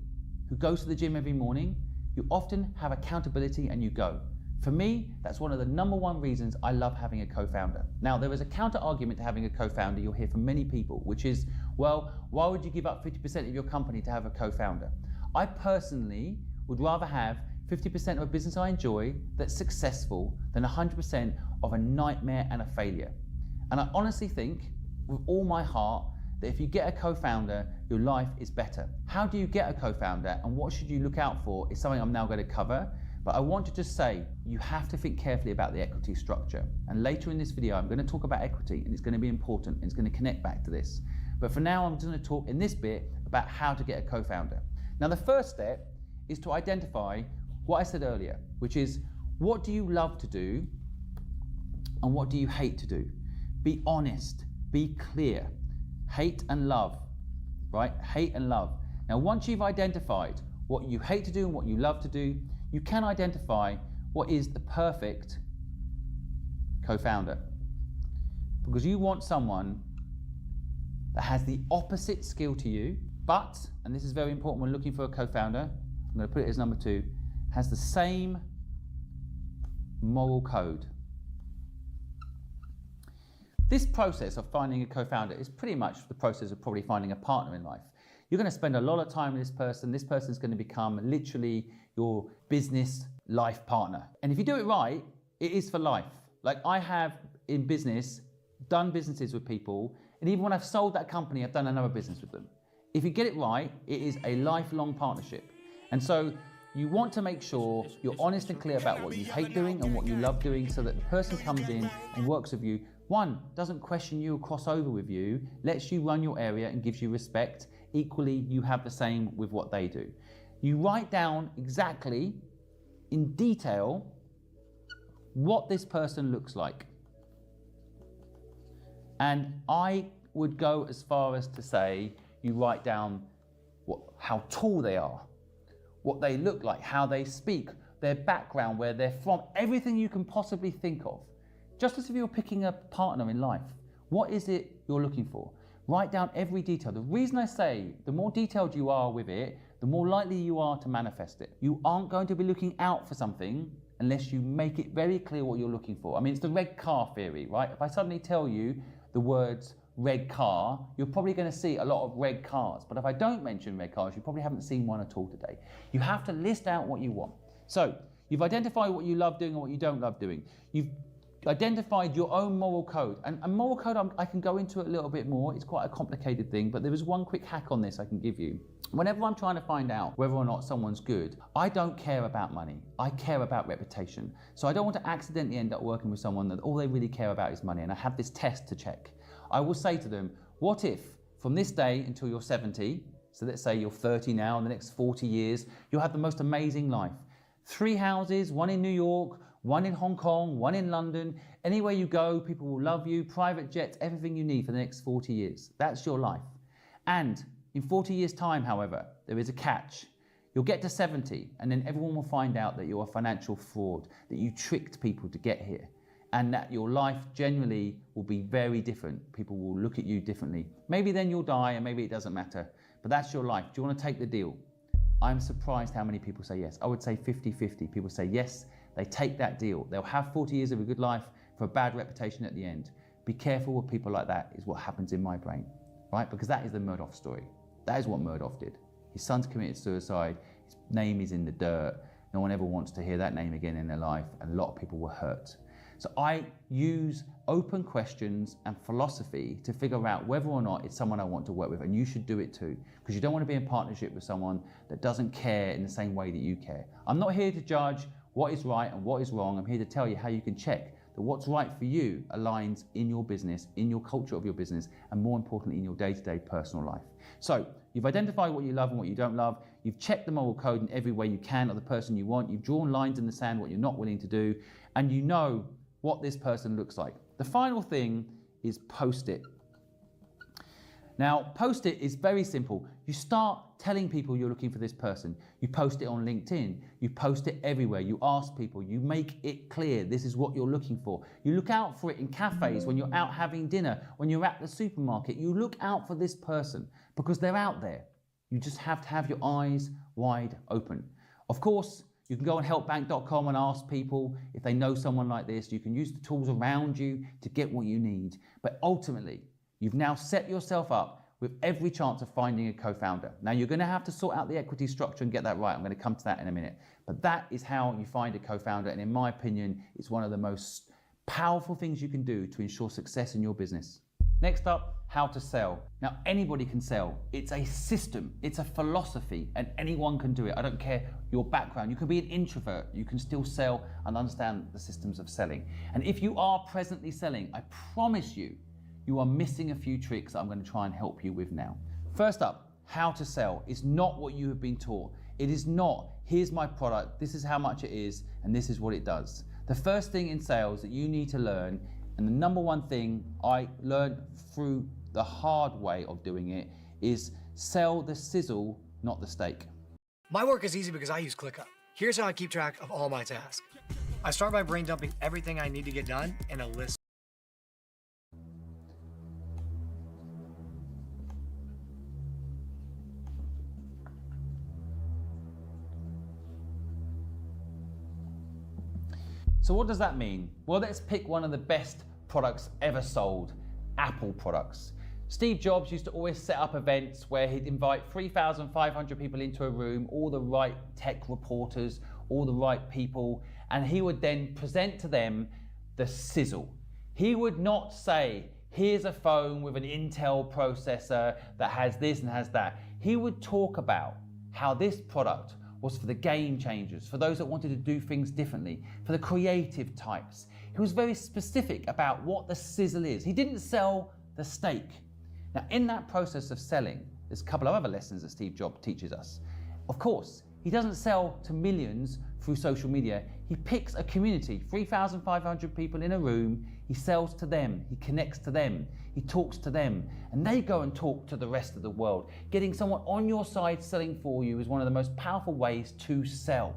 who goes to the gym every morning, you often have accountability and you go. For me, that's one of the #1 reasons I love having a co-founder. Now, there is a counter argument to having a co-founder you'll hear from many people, which is, well, why would you give up 50% of your company to have a co-founder? I personally would rather have 50% of a business I enjoy that's successful than 100% of a nightmare and a failure. And I honestly think, with all my heart, that if you get a co-founder, your life is better. How do you get a co-founder and what should you look out for is something I'm now going to cover. But I want to just say, you have to think carefully about the equity structure. And later in this video, I'm going to talk about equity, and it's going to be important, and it's going to connect back to this. But for now, I'm just going to talk in this bit about how to get a co-founder. Now, the first step is to identify what I said earlier, which is, what do you love to do and what do you hate to do? Be honest, be clear. Hate and love, right? Hate and love. Now, once you've identified what you hate to do and what you love to do, you can identify what is the perfect co-founder. Because you want someone that has the opposite skill to you, but, and this is very important when looking for a co-founder, I'm going to put it as #2, has the same moral code. This process of finding a co-founder is pretty much the process of probably finding a partner in life. You're going to spend a lot of time with this person. This person is going to become literally your business life partner. And if you do it right, it is for life. Like, I have in business done businesses with people, and even when I've sold that company, I've done another business with them. If you get it right, it is a lifelong partnership. And so you want to make sure you're honest and clear about what you hate doing and what you love doing, so that the person comes in and works with you. One, doesn't question you or cross over with you, lets you run your area and gives you respect. Equally, you have the same with what they do. You write down exactly, in detail, what this person looks like. And I would go as far as to say, you write down how tall they are, what they look like, how they speak, their background, where they're from, everything you can possibly think of. Just as if you're picking a partner in life, what is it you're looking for? Write down every detail. The reason I say the more detailed you are with it, the more likely you are to manifest it. You aren't going to be looking out for something unless you make it very clear what you're looking for. I mean, it's the red car theory, right? If I suddenly tell you the words red car, you're probably going to see a lot of red cars. But if I don't mention red cars, you probably haven't seen one at all today. You have to list out what you want. So you've identified what you love doing and what you don't love doing. You've identified your own moral code. And moral code, I can go into it a little bit more. It's quite a complicated thing, but there is one quick hack on this I can give you. Whenever I'm trying to find out whether or not someone's good, I don't care about money. I care about reputation. So I don't want to accidentally end up working with someone that all they really care about is money, and I have this test to check. I will say to them, what if from this day until you're 70, so let's say you're 30 now, in the next 40 years, you'll have the most amazing life. 3 houses, 1 in New York, 1 in Hong Kong, 1 in London. Anywhere you go, people will love you, private jets, everything you need for the next 40 years. That's your life. And in 40 years' time, however, there is a catch. You'll get to 70, and then everyone will find out that you're a financial fraud, that you tricked people to get here, and that your life generally will be very different. People will look at you differently. Maybe then you'll die, and maybe it doesn't matter, but that's your life. Do you want to take the deal? I'm surprised how many people say yes. I would say 50-50. People say yes, they take that deal. They'll have 40 years of a good life for a bad reputation at the end. Be careful with people like that, is what happens in my brain, right? Because that is the Murdoch story. That is what Murdoch did. His son's committed suicide. His name is in the dirt. No one ever wants to hear that name again in their life, and a lot of people were hurt. So I use open questions and philosophy to figure out whether or not it's someone I want to work with, and you should do it too, because you don't want to be in partnership with someone that doesn't care in the same way that you care. I'm not here to judge what is right and what is wrong. I'm here to tell you how you can check that what's right for you aligns in your business, in your culture of your business, and more importantly, in your day-to-day personal life. So you've identified what you love and what you don't love. You've checked the moral code in every way you can of the person you want. You've drawn lines in the sand, what you're not willing to do, and you know what this person looks like. The final thing is Post-it. Now, Post-it is very simple. You start telling people you're looking for this person. You post it on LinkedIn. You post it everywhere. You ask people. You make it clear this is what you're looking for. You look out for it in cafes, when you're out having dinner, when you're at the supermarket. You look out for this person because they're out there. You just have to have your eyes wide open. Of course, You can go on helpbank.com and ask people if they know someone like this. You can use the tools around you to get what you need. But ultimately, you've now set yourself up with every chance of finding a co-founder. Now, you're going to have to sort out the equity structure and get that right. I'm going to come to that in a minute. But that is how you find a co-founder. And in my opinion, it's one of the most powerful things you can do to ensure success in your business. Next up, how to sell. Now, anybody can sell. It's a system, it's a philosophy, and anyone can do it. I don't care your background. You can be an introvert. You can still sell and understand the systems of selling. And if you are presently selling, I promise you, you are missing a few tricks that I'm going to try and help you with now. First up, how to sell is not what you have been taught. It is not, here's my product, this is how much it is, and this is what it does. The first thing in sales that you need to learn, and the number one thing I learned through the hard way of doing it, is sell the sizzle, not the steak. My work is easy because I use ClickUp. Here's how I keep track of all my tasks. I start by brain dumping everything I need to get done in a list. So what does that mean? Well, let's pick one of the best products ever sold, Apple products. Steve Jobs used to always set up events where he'd invite 3,500 people into a room, all the right tech reporters, all the right people, and he would then present to them the sizzle. He would not say, here's a phone with an Intel processor that has this and has that. He would talk about how this product was for the game changers, for those that wanted to do things differently, for the creative types. He was very specific about what the sizzle is. He didn't sell the steak. Now, in that process of selling, there's a couple of other lessons that Steve Jobs teaches us. Of course, he doesn't sell to millions through social media. He picks a community, 3,500 people in a room. He sells to them, he connects to them, he talks to them, and they go and talk to the rest of the world. Getting someone on your side selling for you is one of the most powerful ways to sell.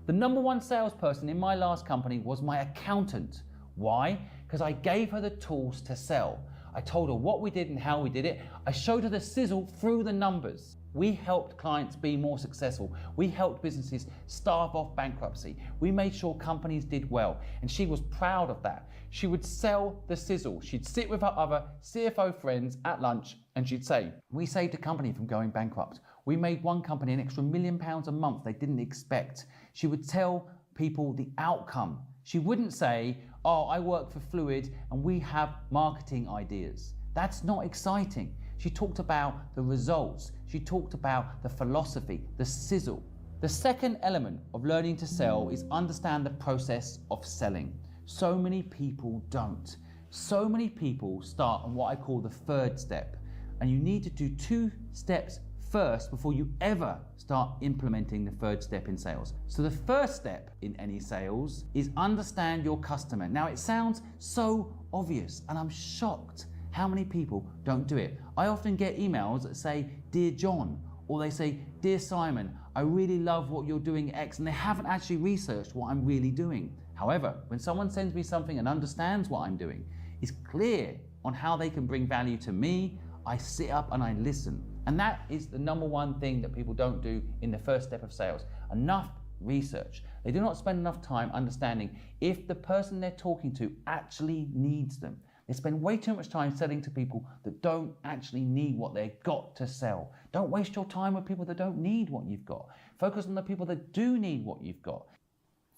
The number one salesperson in my last company was my accountant. Why? Because I gave her the tools to sell. I told her what we did and how we did it. I showed her the sizzle through the numbers. We helped clients be more successful. We helped businesses starve off bankruptcy. We made sure companies did well, and she was proud of that. She would sell the sizzle. She'd sit with her other CFO friends at lunch and she'd say, we saved a company from going bankrupt. We made one company an extra £1 million a month they didn't expect. She would tell people the outcome. She wouldn't say, oh, I work for Fluid and we have marketing ideas. That's not exciting. She talked about the results. She talked about the philosophy, the sizzle. The second element of learning to sell is understand the process of selling. So many people don't. So many people start on what I call the third step. And you need to do 2 steps first before you ever start implementing the third step in sales. So the first step in any sales is understand your customer. Now it sounds so obvious, and I'm shocked how many people don't do it. I often get emails that say, Dear John, or they say, Dear Simon, I really love what you're doing X, and they haven't actually researched what I'm really doing. However, when someone sends me something and understands what I'm doing, is clear on how they can bring value to me, I sit up and I listen. And that is the number one thing that people don't do in the first step of sales. Enough research. They do not spend enough time understanding if the person they're talking to actually needs them. They spend way too much time selling to people that don't actually need what they've got to sell. Don't waste your time with people that don't need what you've got. Focus on the people that do need what you've got.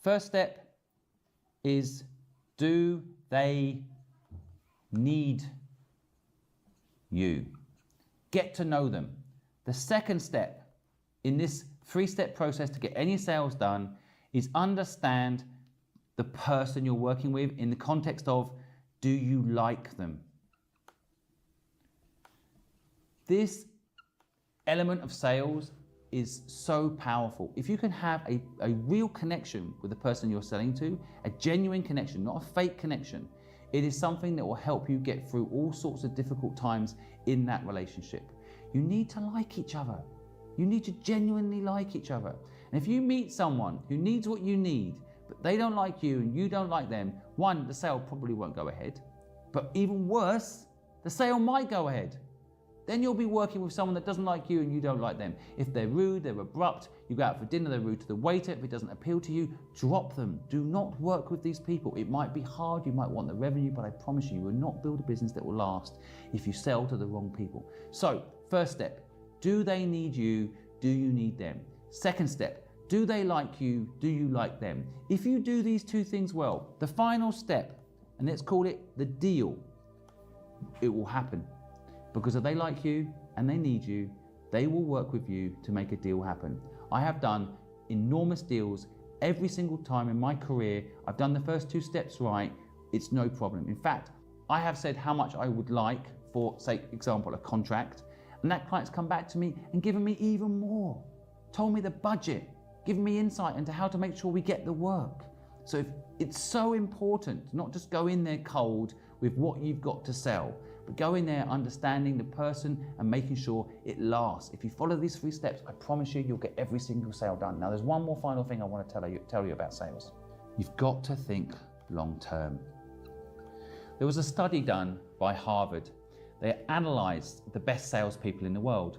First step is, do they need you? Get to know them. The second step in this 3-step process to get any sales done is understand the person you're working with in the context of, do you like them? This element of sales is so powerful. If you can have a real connection with the person you're selling to, a genuine connection, not a fake connection, it is something that will help you get through all sorts of difficult times in that relationship. You need to like each other. You need to genuinely like each other. And if you meet someone who needs what you need, but they don't like you and you don't like them, one, the sale probably won't go ahead. But even worse, the sale might go ahead. then you'll be working with someone that doesn't like you and you don't like them. If they're rude, they're abrupt, you go out for dinner, they're rude to the waiter, if it doesn't appeal to you, drop them. Do not work with these people. It might be hard, you might want the revenue, but I promise you will not build a business that will last if you sell to the wrong people. So, first step, do they need you? Do you need them? Second step, do they like you? Do you like them? If you do these two things well, the final step, and let's call it the deal, it will happen. Because if they like you and they need you, they will work with you to make a deal happen. I have done enormous deals every single time in my career. I've done the first two steps right, it's no problem. In fact, I have said how much I would like for, say, example, a contract, and that client's come back to me and given me even more, told me the budget, given me insight into how to make sure we get the work. So it's so important to not just go in there cold with what you've got to sell, but go in there understanding the person and making sure it lasts. If you follow these 3 steps, I promise you, you'll get every single sale done. Now, there's one more final thing I want to tell you about sales. You've got to think long term. There was a study done by Harvard. They analyzed the best salespeople in the world.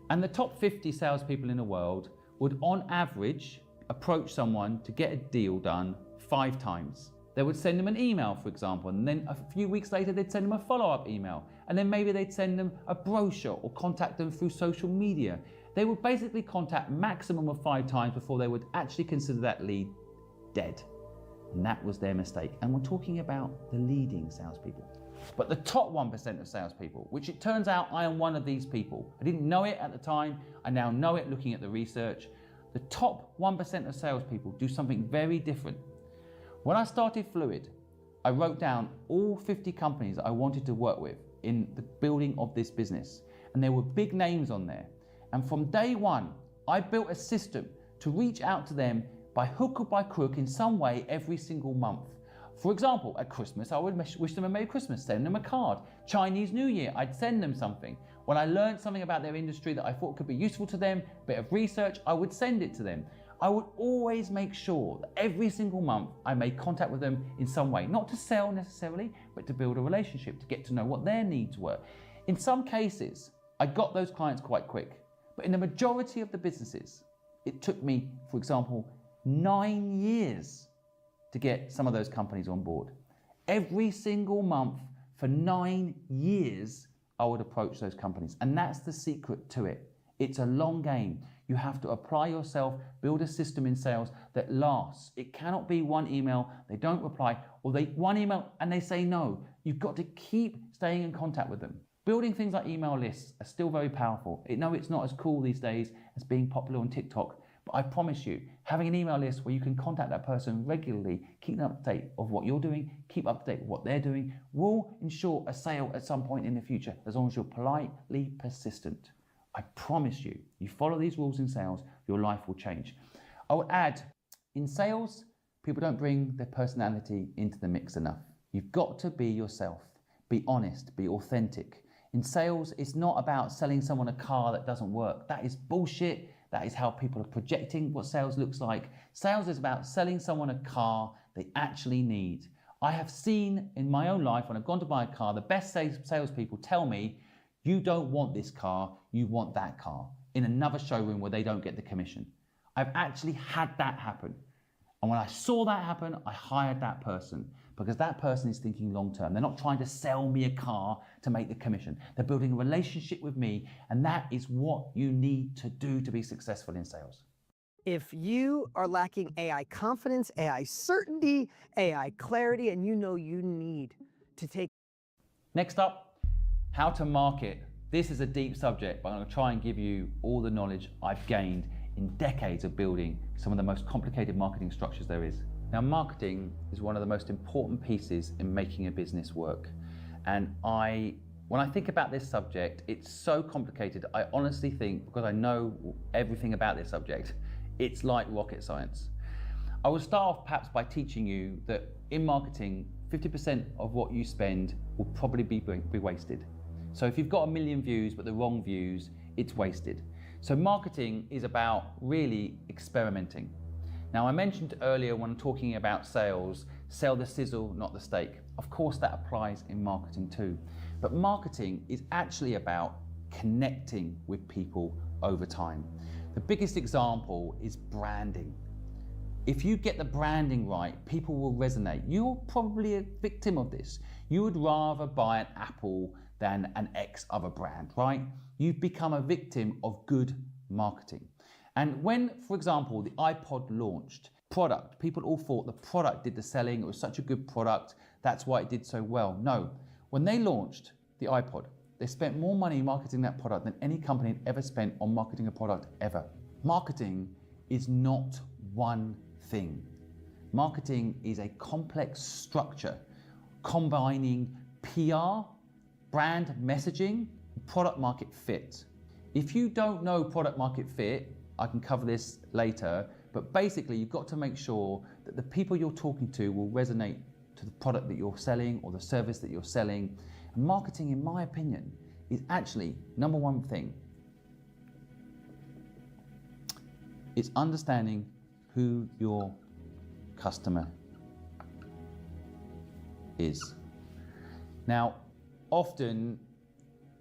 And the top 50 salespeople in the world would, on average, approach someone to get a deal done 5 times. They would send them an email, for example, and then a few weeks later they'd send them a follow-up email, and then maybe they'd send them a brochure or contact them through social media. They would basically contact maximum of 5 times before they would actually consider that lead dead. And that was their mistake. And we're talking about the leading salespeople. But the top 1% of salespeople, which it turns out I am one of these people. I didn't know it at the time, I now know it looking at the research. The top 1% of salespeople do something very different. When I started Fluid, I wrote down all 50 companies that I wanted to work with in the building of this business. And there were big names on there. And from day one, I built a system to reach out to them by hook or by crook in some way every single month. For example, at Christmas, I would wish them a Merry Christmas, send them a card. Chinese New Year, I'd send them something. When I learned something about their industry that I thought could be useful to them, a bit of research, I would send it to them. I would always make sure that every single month I made contact with them in some way, not to sell necessarily, but to build a relationship, to get to know what their needs were. In some cases, I got those clients quite quick, but in the majority of the businesses, it took me, for example, 9 years to get some of those companies on board. Every single month for 9 years, I would approach those companies. And that's the secret to it. It's a long game. You have to apply yourself, build a system in sales that lasts. It cannot be one email, they don't reply, or one email and they say no. You've got to keep staying in contact with them. Building things like email lists are still very powerful. No, it's not as cool these days as being popular on TikTok, but I promise you, having an email list where you can contact that person regularly, keep them up to date of what you're doing, keep up to date with what they're doing, will ensure a sale at some point in the future, as long as you're politely persistent. I promise you, you follow these rules in sales, your life will change. I would add, in sales, people don't bring their personality into the mix enough. You've got to be yourself, be honest, be authentic. In sales, it's not about selling someone a car that doesn't work. That is bullshit. That is how people are projecting what sales looks like. Sales is about selling someone a car they actually need. I have seen in my own life, when I've gone to buy a car, the best salespeople tell me, you don't want this car, you want that car, in another showroom where they don't get the commission. I've actually had that happen. And when I saw that happen, I hired that person, because that person is thinking long term. They're not trying to sell me a car to make the commission. They're building a relationship with me, and that is what you need to do to be successful in sales. If you are lacking AI confidence, AI certainty, AI clarity, and you know you need to take... Next up, how to market. This is a deep subject, but I'm going to try and give you all the knowledge I've gained in decades of building some of the most complicated marketing structures there is. Now, marketing is one of the most important pieces in making a business work. And when I think about this subject, it's so complicated. I honestly think, because I know everything about this subject, it's like rocket science. I will start off perhaps by teaching you that in marketing, 50% of what you spend will probably be wasted. So if you've got 1 million views, but the wrong views, it's wasted. So marketing is about really experimenting. Now, I mentioned earlier when talking about sales, sell the sizzle, not the steak. Of course, that applies in marketing too. But marketing is actually about connecting with people over time. The biggest example is branding. If you get the branding right, people will resonate. You're probably a victim of this. You would rather buy an Apple than an X other brand, right? You've become a victim of good marketing. And when, for example, the iPod launched, people all thought the product did the selling, it was such a good product, that's why it did so well. No, when they launched the iPod, they spent more money marketing that product than any company had ever spent on marketing a product ever. Marketing is not one thing. Marketing is a complex structure combining PR, brand messaging, product market fit. If you don't know product market fit, I can cover this later, but basically you've got to make sure that the people you're talking to will resonate to the product that you're selling or the service that you're selling. And marketing, in my opinion, is actually number one thing. It's understanding who your customer is. Now, often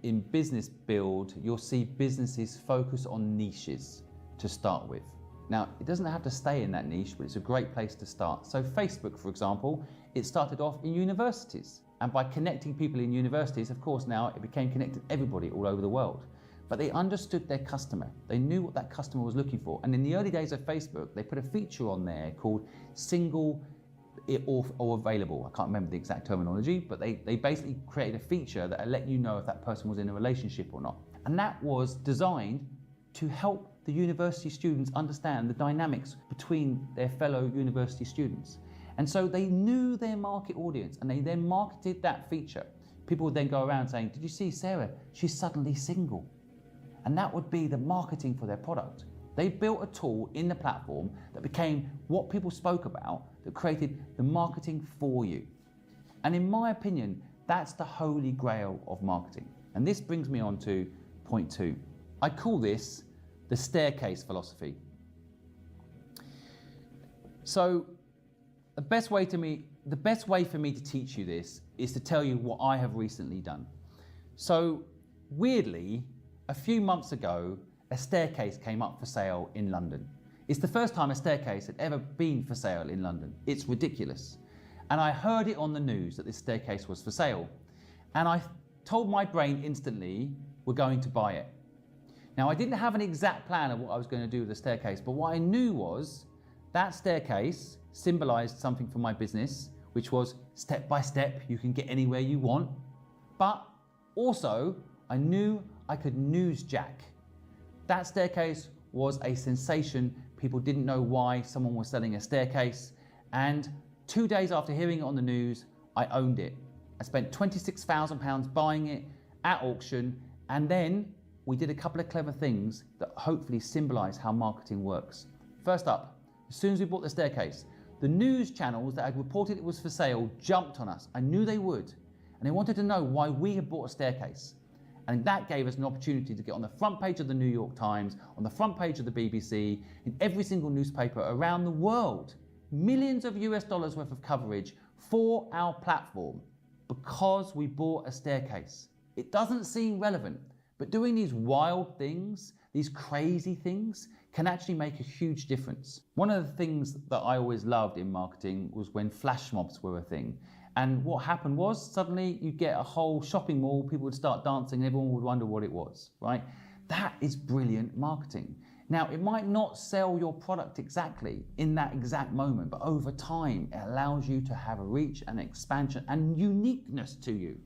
in business build, you'll see businesses focus on niches to start with. Now, it doesn't have to stay in that niche, but it's a great place to start. So Facebook, for example, it started off in universities. And by connecting people in universities, of course, now it became connected to everybody all over the world. But they understood their customer. They knew what that customer was looking for. And in the early days of Facebook, they put a feature on there called single or available. I can't remember the exact terminology, but they basically created a feature that let you know if that person was in a relationship or not. And that was designed to help the university students understand the dynamics between their fellow university students. And so they knew their market audience and they then marketed that feature. People would then go around saying, did you see Sarah? She's suddenly single. And that would be the marketing for their product. They built a tool in the platform that became what people spoke about, that created the marketing for you. And in my opinion, that's the holy grail of marketing. And this brings me on to point 2. I call this the staircase philosophy. So the best way for me to teach you this is to tell you what I have recently done. So weirdly, a few months ago, a staircase came up for sale in London. It's the first time a staircase had ever been for sale in London. It's ridiculous. And I heard it on the news that this staircase was for sale. And I told my brain instantly, we're going to buy it. Now, I didn't have an exact plan of what I was going to do with the staircase, but what I knew was that staircase symbolized something for my business, which was step by step, you can get anywhere you want. But also, I knew I could newsjack. That staircase was a sensation. People didn't know why someone was selling a staircase. And 2 days after hearing it on the news, I owned it. I spent £26,000 buying it at auction, and then we did a couple of clever things that hopefully symbolize how marketing works. First up, as soon as we bought the staircase, the news channels that had reported it was for sale jumped on us. I knew they would, and they wanted to know why we had bought a staircase. And that gave us an opportunity to get on the front page of the New York Times, on the front page of the BBC, in every single newspaper around the world. Millions of US dollars worth of coverage for our platform because we bought a staircase. It doesn't seem relevant, but doing these wild things, these crazy things, can actually make a huge difference. One of the things that I always loved in marketing was when flash mobs were a thing. And what happened was suddenly you get a whole shopping mall, people would start dancing, and everyone would wonder what it was, right? That is brilliant marketing. Now, it might not sell your product exactly in that exact moment, but over time, it allows you to have a reach and expansion and uniqueness to you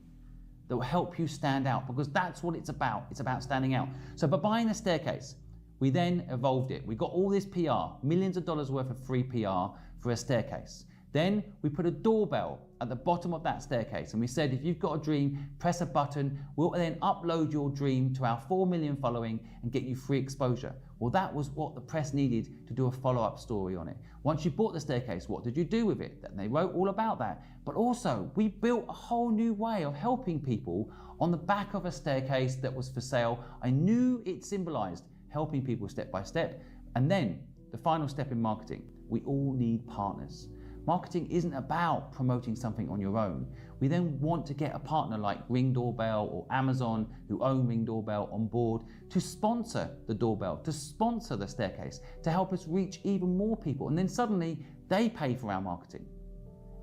that will help you stand out, because that's what it's about. It's about standing out. So by buying a staircase, we then evolved it. We got all this PR, millions of dollars worth of free PR for a staircase. Then we put a doorbell at the bottom of that staircase, and we said, if you've got a dream, press a button. We'll then upload your dream to our 4 million following and get you free exposure. Well, that was what the press needed to do a follow-up story on it. Once you bought the staircase, what did you do with it? And they wrote all about that. But also, we built a whole new way of helping people on the back of a staircase that was for sale. I knew it symbolized helping people step by step. And then the final step in marketing, we all need partners. Marketing isn't about promoting something on your own. We then want to get a partner like Ring Doorbell or Amazon, who own Ring Doorbell, on board to sponsor the doorbell, to sponsor the staircase, to help us reach even more people. And then suddenly they pay for our marketing.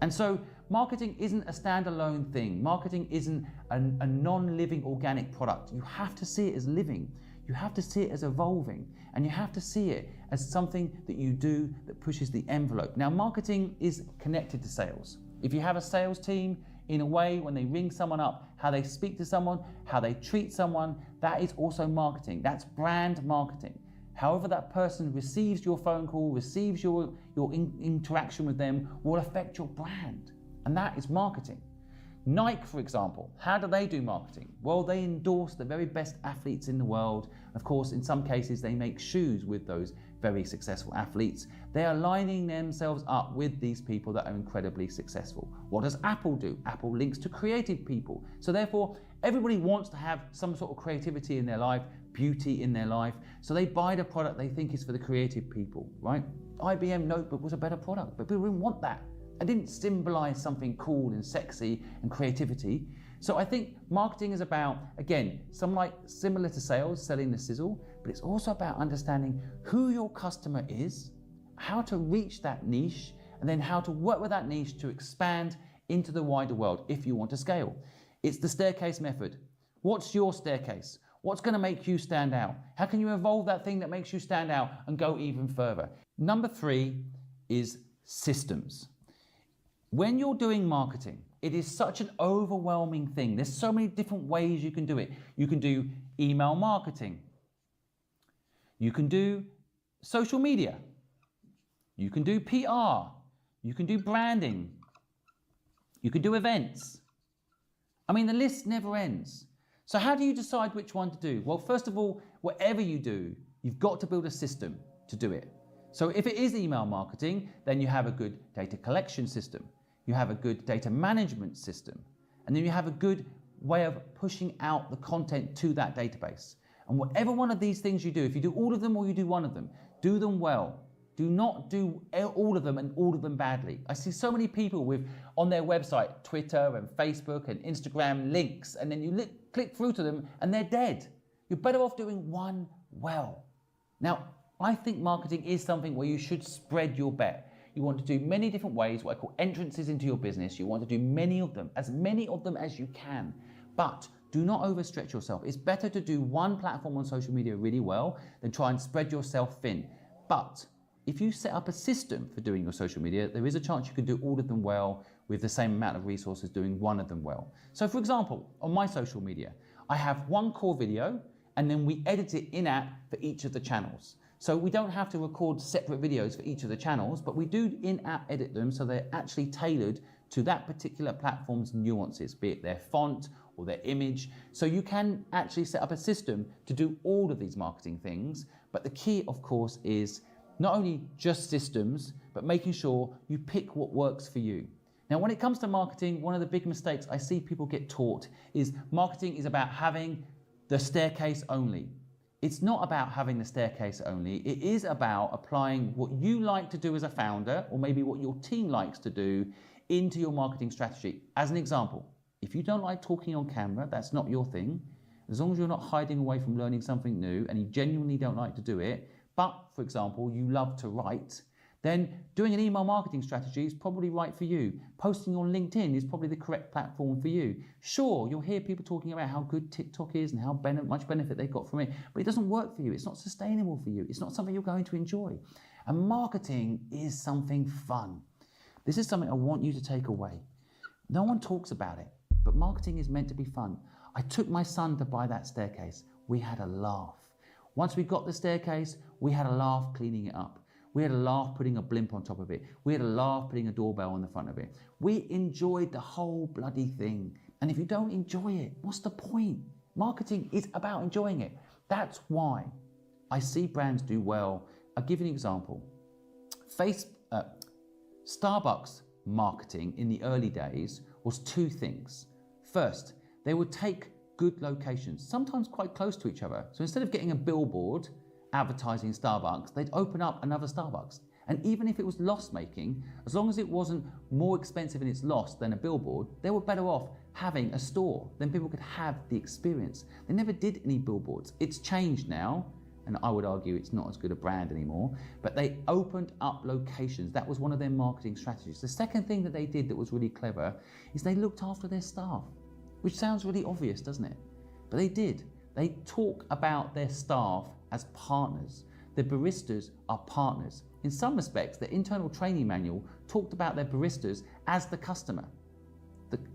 And so marketing isn't a standalone thing. Marketing isn't a non-living organic product. You have to see it as living. You have to see it as evolving, and you have to see it as something that you do that pushes the envelope. Now, marketing is connected to sales. If you have a sales team, in a way, when they ring someone up, how they speak to someone, how they treat someone, that is also marketing. That's brand marketing. However that person receives your phone call, receives your interaction with them, will affect your brand. And that is marketing. Nike, for example, how do they do marketing? Well, they endorse the very best athletes in the world. Of course, in some cases, they make shoes with those very successful athletes. They are lining themselves up with these people that are incredibly successful. What does Apple do? Apple links to creative people. So therefore, everybody wants to have some sort of creativity in their life, beauty in their life. So they buy the product they think is for the creative people, right? IBM Notebook was a better product, but people didn't want that. It didn't symbolize something cool and sexy and creativity. So I think marketing is about, again, similar to sales, selling the sizzle, but it's also about understanding who your customer is, how to reach that niche, and then how to work with that niche to expand into the wider world if you want to scale. It's the staircase method. What's your staircase? What's going to make you stand out? How can you evolve that thing that makes you stand out and go even further? Number 3 is systems. When you're doing marketing, it is such an overwhelming thing. There's so many different ways you can do it. You can do email marketing. You can do social media. You can do PR. You can do branding. You can do events. I mean, the list never ends. So how do you decide which one to do? Well, first of all, whatever you do, you've got to build a system to do it. So if it is email marketing, then you have a good data collection system. You have a good data management system. And then you have a good way of pushing out the content to that database. And whatever one of these things you do, if you do all of them or you do one of them, do them well. Do not do all of them and all of them badly. I see so many people with, on their website, Twitter and Facebook and Instagram links, and then you click through to them and they're dead. You're better off doing one well. Now, I think marketing is something where you should spread your bet. You want to do many different ways, what I call entrances into your business. You want to do many of them as you can. But do not overstretch yourself. It's better to do one platform on social media really well than try and spread yourself thin. But if you set up a system for doing your social media, there is a chance you can do all of them well with the same amount of resources doing one of them well. So for example, on my social media, I have one core video and then we edit it in-app for each of the channels. So we don't have to record separate videos for each of the channels, but we do in-app edit them so they're actually tailored to that particular platform's nuances, be it their font or their image. So you can actually set up a system to do all of these marketing things. But the key, of course, is not only just systems, but making sure you pick what works for you. Now, when it comes to marketing, one of the big mistakes I see people get taught is marketing is about having the staircase only. It's not about having the staircase only. It is about applying what you like to do as a founder, or maybe what your team likes to do, into your marketing strategy. As an example, if you don't like talking on camera, that's not your thing. As long as you're not hiding away from learning something new and you genuinely don't like to do it, but, for example, you love to write, then doing an email marketing strategy is probably right for you. Posting on LinkedIn is probably the correct platform for you. Sure, you'll hear people talking about how good TikTok is and how much benefit they've got from it, but it doesn't work for you. It's not sustainable for you. It's not something you're going to enjoy. And marketing is something fun. This is something I want you to take away. No one talks about it, but marketing is meant to be fun. I took my son to buy that staircase. We had a laugh. Once we got the staircase, we had a laugh cleaning it up. We had a laugh putting a blimp on top of it. We had a laugh putting a doorbell on the front of it. We enjoyed the whole bloody thing. And if you don't enjoy it, what's the point? Marketing is about enjoying it. That's why I see brands do well. I'll give you an example. Starbucks marketing in the early days was two things. First, they would take good locations, sometimes quite close to each other. So instead of getting a billboard advertising Starbucks, they'd open up another Starbucks. And even if it was loss-making, as long as it wasn't more expensive in its loss than a billboard, they were better off having a store. Then people could have the experience. They never did any billboards. It's changed now, and I would argue it's not as good a brand anymore, but they opened up locations. That was one of their marketing strategies. The second thing that they did that was really clever is they looked after their staff, which sounds really obvious, doesn't it? But they did. They talk about their staff as partners. The baristas are partners. In some respects, the internal training manual talked about their baristas as the customer.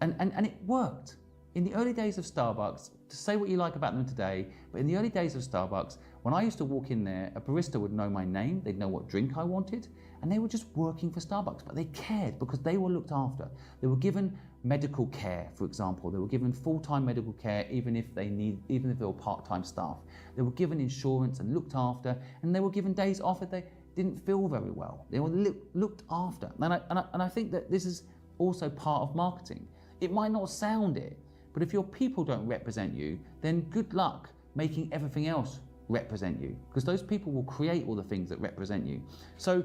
And it worked. In the early days of Starbucks, to say what you like about them today, but in the early days of Starbucks, when I used to walk in there, a barista would know my name, they'd know what drink I wanted, and they were just working for Starbucks, but they cared because they were looked after. They were given medical care, for example. They were given full-time medical care even if they were part-time staff. They were given insurance and looked after, and they were given days off if they didn't feel very well. They were looked after. And I think that this is also part of marketing. It might not sound it, but if your people don't represent you, then good luck making everything else represent you, because those people will create all the things that represent you. So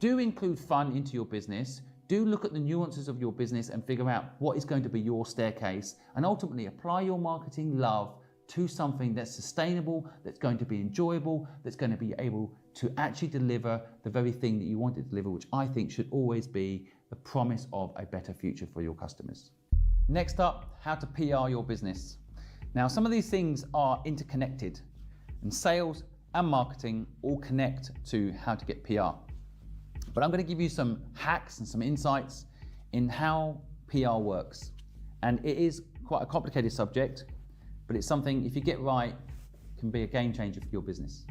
do include fun into your business. Do look at the nuances of your business and figure out what is going to be your staircase, and ultimately apply your marketing love to something that's sustainable, that's going to be enjoyable, that's going to be able to actually deliver the very thing that you want it to deliver, which I think should always be the promise of a better future for your customers. Next up, how to PR your business. Now, some of these things are interconnected, and sales and marketing all connect to how to get PR. But I'm going to give you some hacks and some insights in how PR works. And it is quite a complicated subject, but it's something, if you get right, can be a game changer for your business.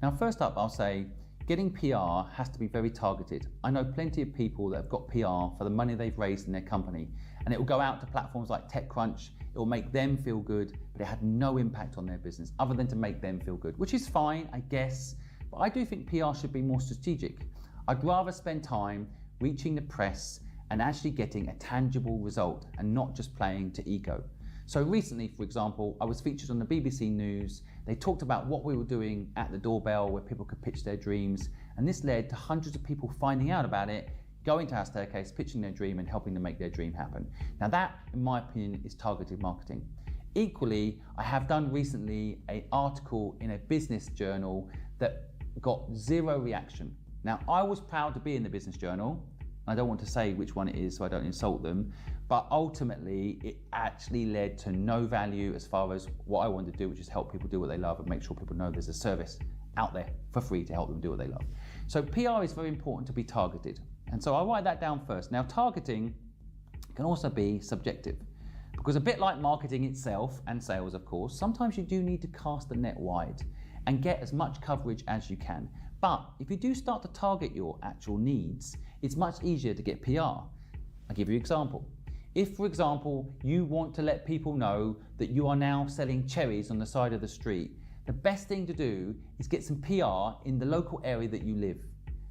Now, first up, I'll say getting PR has to be very targeted. I know plenty of people that have got PR for the money they've raised in their company, and it will go out to platforms like TechCrunch. It will make them feel good, but it had no impact on their business other than to make them feel good, which is fine, I guess. But I do think PR should be more strategic. I'd rather spend time reaching the press and actually getting a tangible result and not just playing to ego. So recently, for example, I was featured on the BBC News. They talked about what we were doing at the doorbell where people could pitch their dreams. And this led to hundreds of people finding out about it, going to our staircase, pitching their dream and helping them make their dream happen. Now that, in my opinion, is targeted marketing. Equally, I have done recently an article in a business journal that got zero reaction. Now, I was proud to be in the business journal. I don't want to say which one it is so I don't insult them, but ultimately it actually led to no value as far as what I wanted to do, which is help people do what they love and make sure people know there's a service out there for free to help them do what they love. So PR is very important to be targeted. And so I'll write that down first. Now, targeting can also be subjective, because a bit like marketing itself and sales, of course, sometimes you do need to cast the net wide and get as much coverage as you can. But if you do start to target your actual needs, it's much easier to get PR. I'll give you an example. If, for example, you want to let people know that you are now selling cherries on the side of the street, the best thing to do is get some PR in the local area that you live.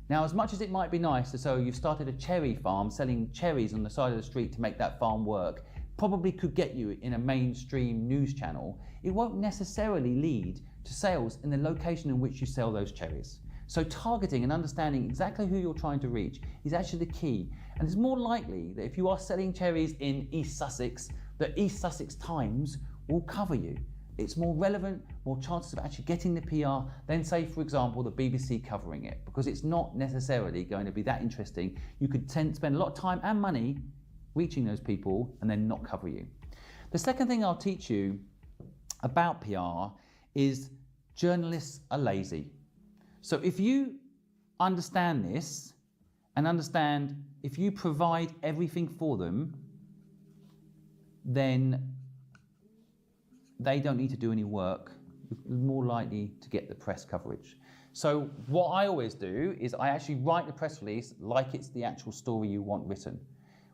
Now, as much as it might be nice to say you've started a cherry farm selling cherries on the side of the street to make that farm work, probably could get you in a mainstream news channel, it won't necessarily lead to sales in the location in which you sell those cherries. So targeting and understanding exactly who you're trying to reach is actually the key. And it's more likely that if you are selling cherries in East Sussex, the East Sussex Times will cover you. It's more relevant, more chances of actually getting the PR than, say, for example, the BBC covering it, because it's not necessarily going to be that interesting. You could spend a lot of time and money reaching those people and then not cover you. The second thing I'll teach you about PR is journalists are lazy. So if you understand this and understand if you provide everything for them, then they don't need to do any work. You're more likely to get the press coverage. So what I always do is I actually write the press release like it's the actual story you want written,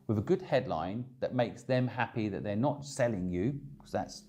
with a good headline that makes them happy that they're not selling you, because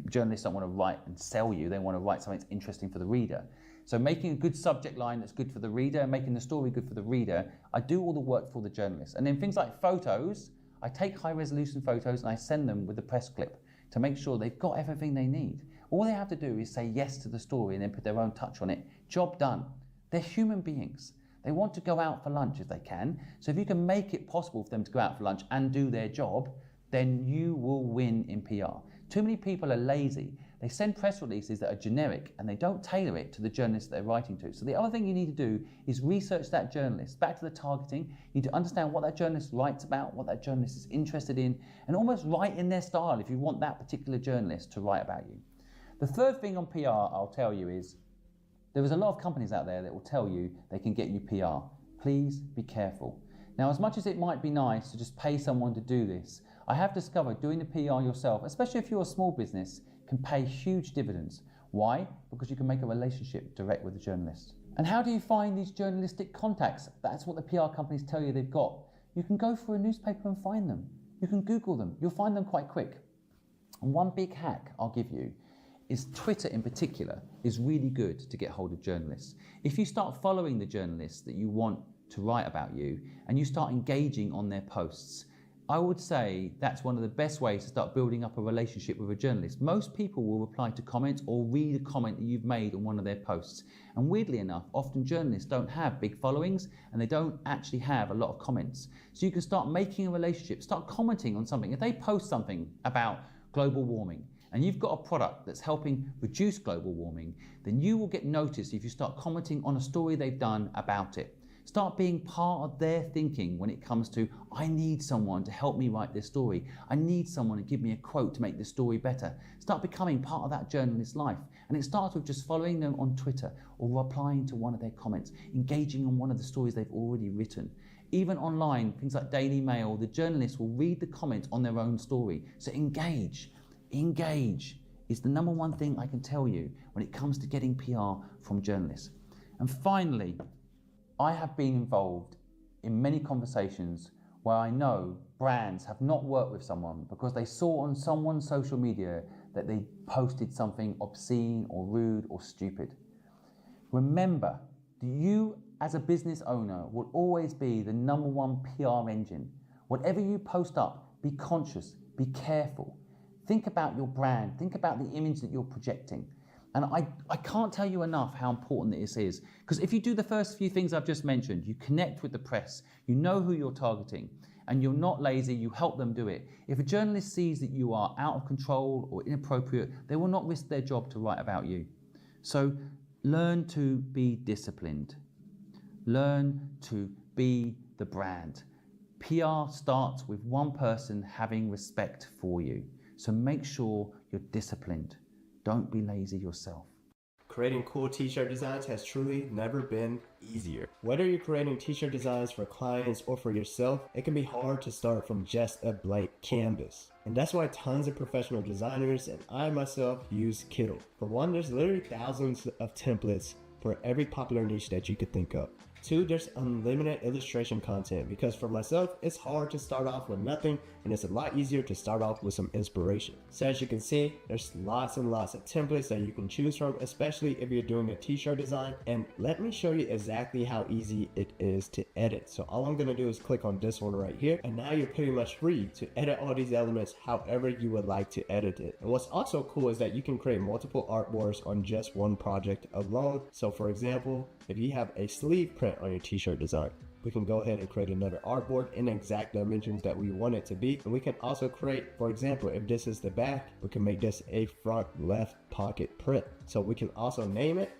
journalists don't want to write and sell you, they want to write something that's interesting for the reader. So making a good subject line that's good for the reader, making the story good for the reader, I do all the work for the journalist. And then things like photos, I take high resolution photos and I send them with the press clip to make sure they've got everything they need. All they have to do is say yes to the story and then put their own touch on it. Job done. They're human beings. They want to go out for lunch if they can. So if you can make it possible for them to go out for lunch and do their job, then you will win in PR. Too many people are lazy. They send press releases that are generic and they don't tailor it to the journalist they're writing to. So the other thing you need to do is research that journalist. Back to the targeting, you need to understand what that journalist writes about, what that journalist is interested in, and almost write in their style if you want that particular journalist to write about you. The third thing on PR I'll tell you is, there is a lot of companies out there that will tell you they can get you PR. Please be careful. Now, as much as it might be nice to just pay someone to do this, I have discovered doing the PR yourself, especially if you're a small business, can pay huge dividends. Why? Because you can make a relationship direct with the journalist. And how do you find these journalistic contacts? That's what the PR companies tell you they've got. You can go for a newspaper and find them. You can Google them. You'll find them quite quick. And one big hack I'll give you is Twitter in particular is really good to get hold of journalists. If you start following the journalists that you want to write about you and you start engaging on their posts, I would say that's one of the best ways to start building up a relationship with a journalist. Most people will reply to comments or read a comment that you've made on one of their posts. And weirdly enough, often journalists don't have big followings and they don't actually have a lot of comments. So you can start making a relationship, start commenting on something. If they post something about global warming and you've got a product that's helping reduce global warming, then you will get noticed if you start commenting on a story they've done about it. Start being part of their thinking when it comes to, I need someone to help me write this story. I need someone to give me a quote to make this story better. Start becoming part of that journalist's life. And it starts with just following them on Twitter or replying to one of their comments, engaging on one of the stories they've already written. Even online, things like Daily Mail, the journalists will read the comments on their own story. So engage. Engage is the number one thing I can tell you when it comes to getting PR from journalists. And finally, I have been involved in many conversations where I know brands have not worked with someone because they saw on someone's social media that they posted something obscene or rude or stupid. Remember, you as a business owner will always be the number one PR engine. Whatever you post up, be conscious, be careful. Think about your brand, think about the image that you're projecting. And I can't tell you enough how important this is. Because if you do the first few things I've just mentioned, you connect with the press, you know who you're targeting, and you're not lazy, you help them do it. If a journalist sees that you are out of control or inappropriate, they will not risk their job to write about you. So learn to be disciplined. Learn to be the brand. PR starts with one person having respect for you. So make sure you're disciplined. Don't be lazy yourself. Creating cool t-shirt designs has truly never been easier. Whether you're creating t-shirt designs for clients or for yourself, it can be hard to start from just a blank canvas. And that's why tons of professional designers and I myself use Kittle. For one, there's literally thousands of templates for every popular niche that you could think of. Two, there's unlimited illustration content because for myself, it's hard to start off with nothing and it's a lot easier to start off with some inspiration. So as you can see, there's lots and lots of templates that you can choose from, especially if you're doing a t-shirt design. And let me show you exactly how easy it is to edit. So all I'm gonna do is click on this one right here. And now you're pretty much free to edit all these elements however you would like to edit it. And what's also cool is that you can create multiple artboards on just one project alone. So for example, if you have a sleeve print on your t-shirt design, we can go ahead and create another artboard in the exact dimensions that we want it to be. And we can also create, for example, if this is the back, we can make this a front left pocket print. So we can also name it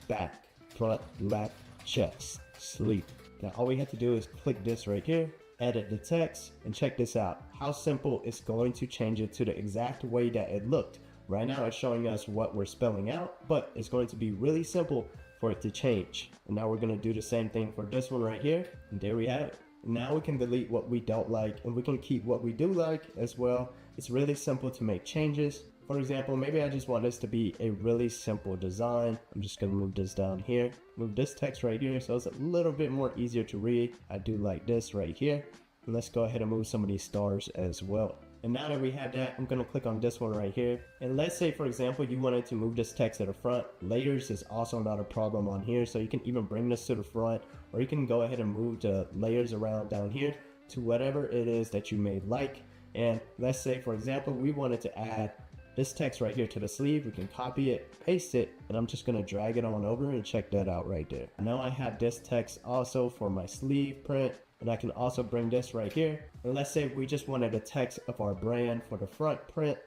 back, front, left, chest, sleeve. Now all we have to do is click this right here, edit the text, and check this out. How simple it's going to change it to the exact way that it looked. Right now it's showing us what we're spelling out, but it's going to be really simple for it to change. And now we're going to do the same thing for this one right here, and there we have it. Now we can delete what we don't like and we can keep what we do like as well. It's really simple to make changes. For example, maybe I just want this to be a really simple design. I'm just going to move this down here, move this text right here so it's a little bit more easier to read. I do like this right here. And let's go ahead and move some of these stars as well. And now that we have that, I'm going to click on this one right here. And let's say, for example, you wanted to move this text to the front. Layers is also not a problem on here. So you can even bring this to the front, or you can go ahead and move the layers around down here to whatever it is that you may like. And let's say, for example, we wanted to add this text right here to the sleeve. We can copy it, paste it, and I'm just gonna drag it on over and check that out right there. Now I have this text also for my sleeve print, and I can also bring this right here. And let's say we just wanted a text of our brand for the front print.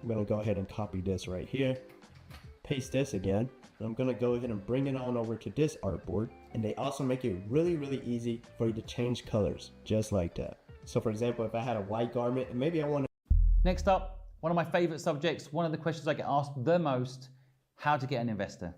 I'm gonna go ahead and copy this right here, paste this again. And I'm gonna go ahead and bring it on over to this artboard. And they also make it really, really easy for you to change colors, just like that. So for example, if I had a white garment and maybe I want to... Next up, one of my favorite subjects, one of the questions I get asked the most, how to get an investor.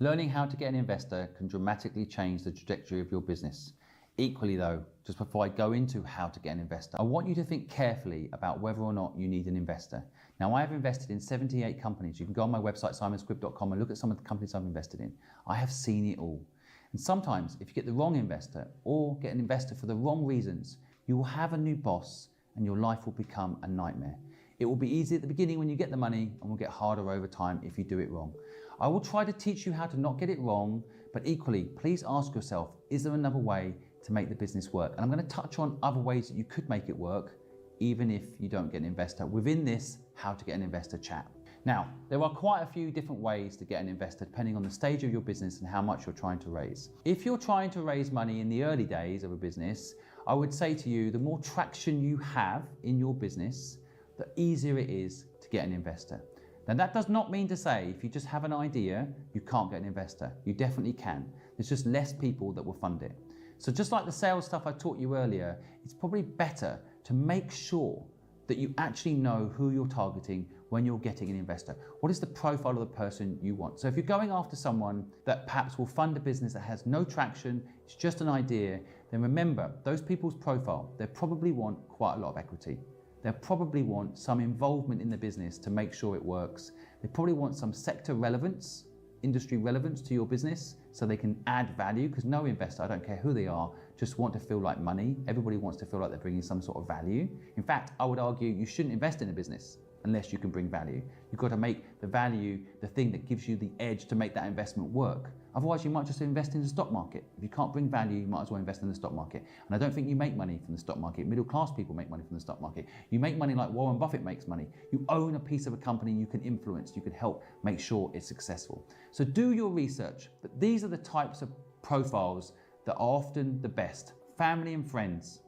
Learning how to get an investor can dramatically change the trajectory of your business. Equally though, just before I go into how to get an investor, I want you to think carefully about whether or not you need an investor. Now, I have invested in 78 companies. You can go on my website, simonscript.com, and look at some of the companies I've invested in. I have seen it all. And sometimes, if you get the wrong investor or get an investor for the wrong reasons, you will have a new boss and your life will become a nightmare. It will be easy at the beginning when you get the money and will get harder over time if you do it wrong. I will try to teach you how to not get it wrong, but equally, please ask yourself, is there another way to make the business work? And I'm going to touch on other ways that you could make it work, even if you don't get an investor, within this How to Get an Investor chat. Now, there are quite a few different ways to get an investor depending on the stage of your business and how much you're trying to raise. If you're trying to raise money in the early days of a business, I would say to you, the more traction you have in your business, the easier it is to get an investor. Now, that does not mean to say if you just have an idea, you can't get an investor. You definitely can. There's just less people that will fund it. So just like the sales stuff I taught you earlier, it's probably better to make sure that you actually know who you're targeting when you're getting an investor. What is the profile of the person you want? So if you're going after someone that perhaps will fund a business that has no traction, it's just an idea, then remember, those people's profile, they probably want quite a lot of equity. They'll probably want some involvement in the business to make sure it works. They probably want some sector relevance, industry relevance to your business so they can add value, because no investor, I don't care who they are, just want to feel like money. Everybody wants to feel like they're bringing some sort of value. In fact, I would argue you shouldn't invest in a business unless you can bring value. You've got to make the value the thing that gives you the edge to make that investment work. Otherwise, you might just invest in the stock market. If you can't bring value, you might as well invest in the stock market. And I don't think you make money from the stock market. Middle class people make money from the stock market. You make money like Warren Buffett makes money. You own a piece of a company you can influence. You can help make sure it's successful. So do your research. But these are the types of profiles that are often the best. Family and friends.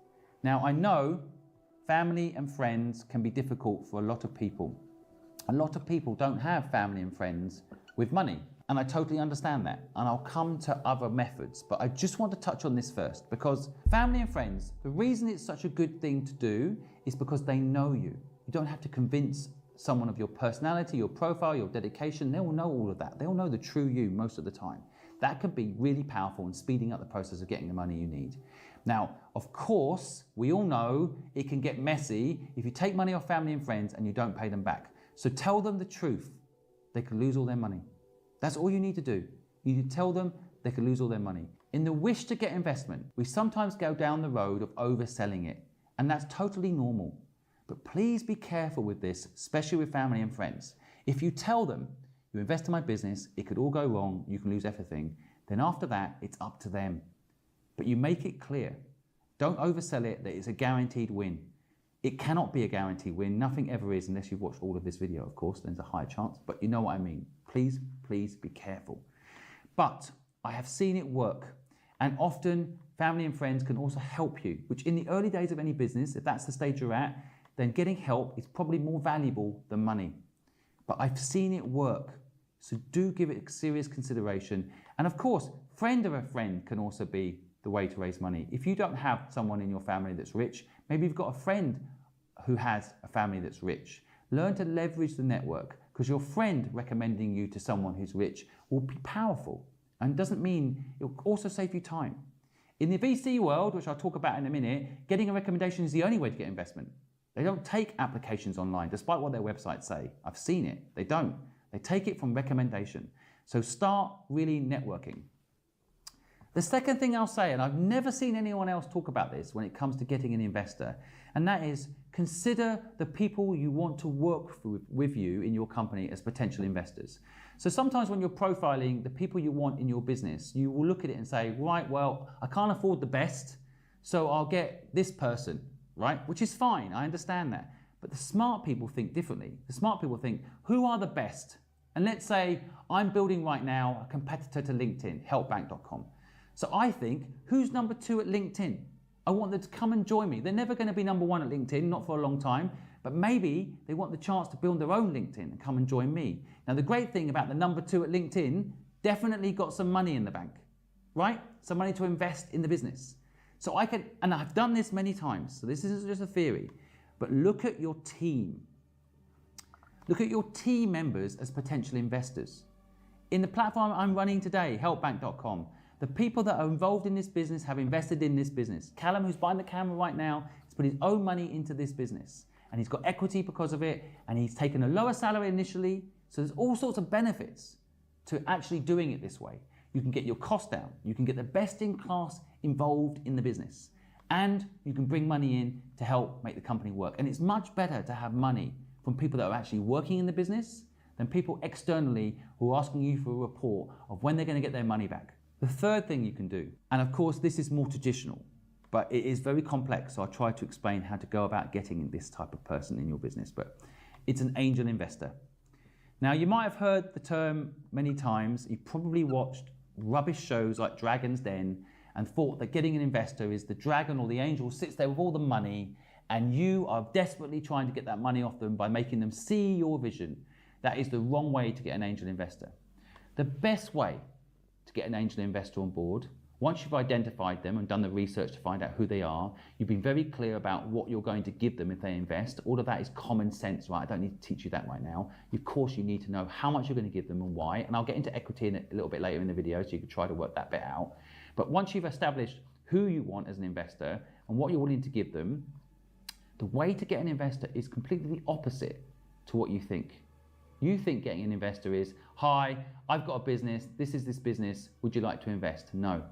Now, I know family and friends can be difficult for a lot of people. A lot of people don't have family and friends with money. And I totally understand that. And I'll come to other methods. But I just want to touch on this first, because family and friends, the reason it's such a good thing to do is because they know you. You don't have to convince someone of your personality, your profile, your dedication. They will know all of that. They'll know the true you most of the time. That can be really powerful in speeding up the process of getting the money you need. Now, of course, we all know it can get messy if you take money off family and friends and you don't pay them back. So tell them the truth. They could lose all their money. That's all you need to do. You need to tell them they could lose all their money. In the wish to get investment, we sometimes go down the road of overselling it, and that's totally normal. But please be careful with this, especially with family and friends. If you tell them, you invest in my business, it could all go wrong, you can lose everything, then after that, it's up to them. But you make it clear. Don't oversell it that it's a guaranteed win. It cannot be a guaranteed win. Nothing ever is, unless you've watched all of this video, of course, there's a high chance, but you know what I mean. Please, please be careful. But I have seen it work. And often family and friends can also help you, which in the early days of any business, if that's the stage you're at, then getting help is probably more valuable than money. But I've seen it work. So do give it serious consideration. And of course, friend of a friend can also be the way to raise money. If you don't have someone in your family that's rich, maybe you've got a friend who has a family that's rich. Learn to leverage the network, because your friend recommending you to someone who's rich will be powerful, and doesn't mean it will also save you time. In the VC world, which I'll talk about in a minute, getting a recommendation is the only way to get investment. They don't take applications online, despite what their websites say. I've seen it. They don't. They take it from recommendation. So start really networking. The second thing I'll say, and I've never seen anyone else talk about this when it comes to getting an investor, and that is consider the people you want to work with you in your company as potential investors. So sometimes when you're profiling the people you want in your business, you will look at it and say, right, well, I can't afford the best, so I'll get this person, right? Which is fine, I understand that. But the smart people think differently. The smart people think, who are the best? And let's say I'm building right now a competitor to LinkedIn, helpbank.com. So I think, who's number 2 at LinkedIn? I want them to come and join me. They're never going to be number 1 at LinkedIn, not for a long time, but maybe they want the chance to build their own LinkedIn and come and join me. Now, the great thing about the number 2 at LinkedIn, definitely got some money in the bank, right? Some money to invest in the business. So I can, and I've done this many times, so this isn't just a theory, but look at your team. Look at your team members as potential investors. In the platform I'm running today, helpbank.com, the people that are involved in this business have invested in this business. Callum, who's behind the camera right now, has put his own money into this business. And he's got equity because of it, and he's taken a lower salary initially. So there's all sorts of benefits to actually doing it this way. You can get your cost down. You can get the best in class involved in the business. And you can bring money in to help make the company work. And it's much better to have money from people that are actually working in the business than people externally who are asking you for a report of when they're going to get their money back. The third thing you can do, and of course this is more traditional, but it is very complex, so I'll try to explain how to go about getting this type of person in your business, but it's an angel investor. Now, you might have heard the term many times. You've probably watched rubbish shows like Dragon's Den and thought that getting an investor is the dragon or the angel sits there with all the money and you are desperately trying to get that money off them by making them see your vision. That is the wrong way to get an angel investor. The best way to get an angel investor on board, once you've identified them and done the research to find out who they are, you've been very clear about what you're going to give them if they invest. All of that is common sense, right? I don't need to teach you that right now. Of course, you need to know how much you're going to give them and why. And I'll get into equity in a little bit later in the video, so you can try to work that bit out. But once you've established who you want as an investor and what you're willing to give them, the way to get an investor is completely the opposite to what you think. You think getting an investor is, hi, I've got a business, this is this business, would you like to invest? No.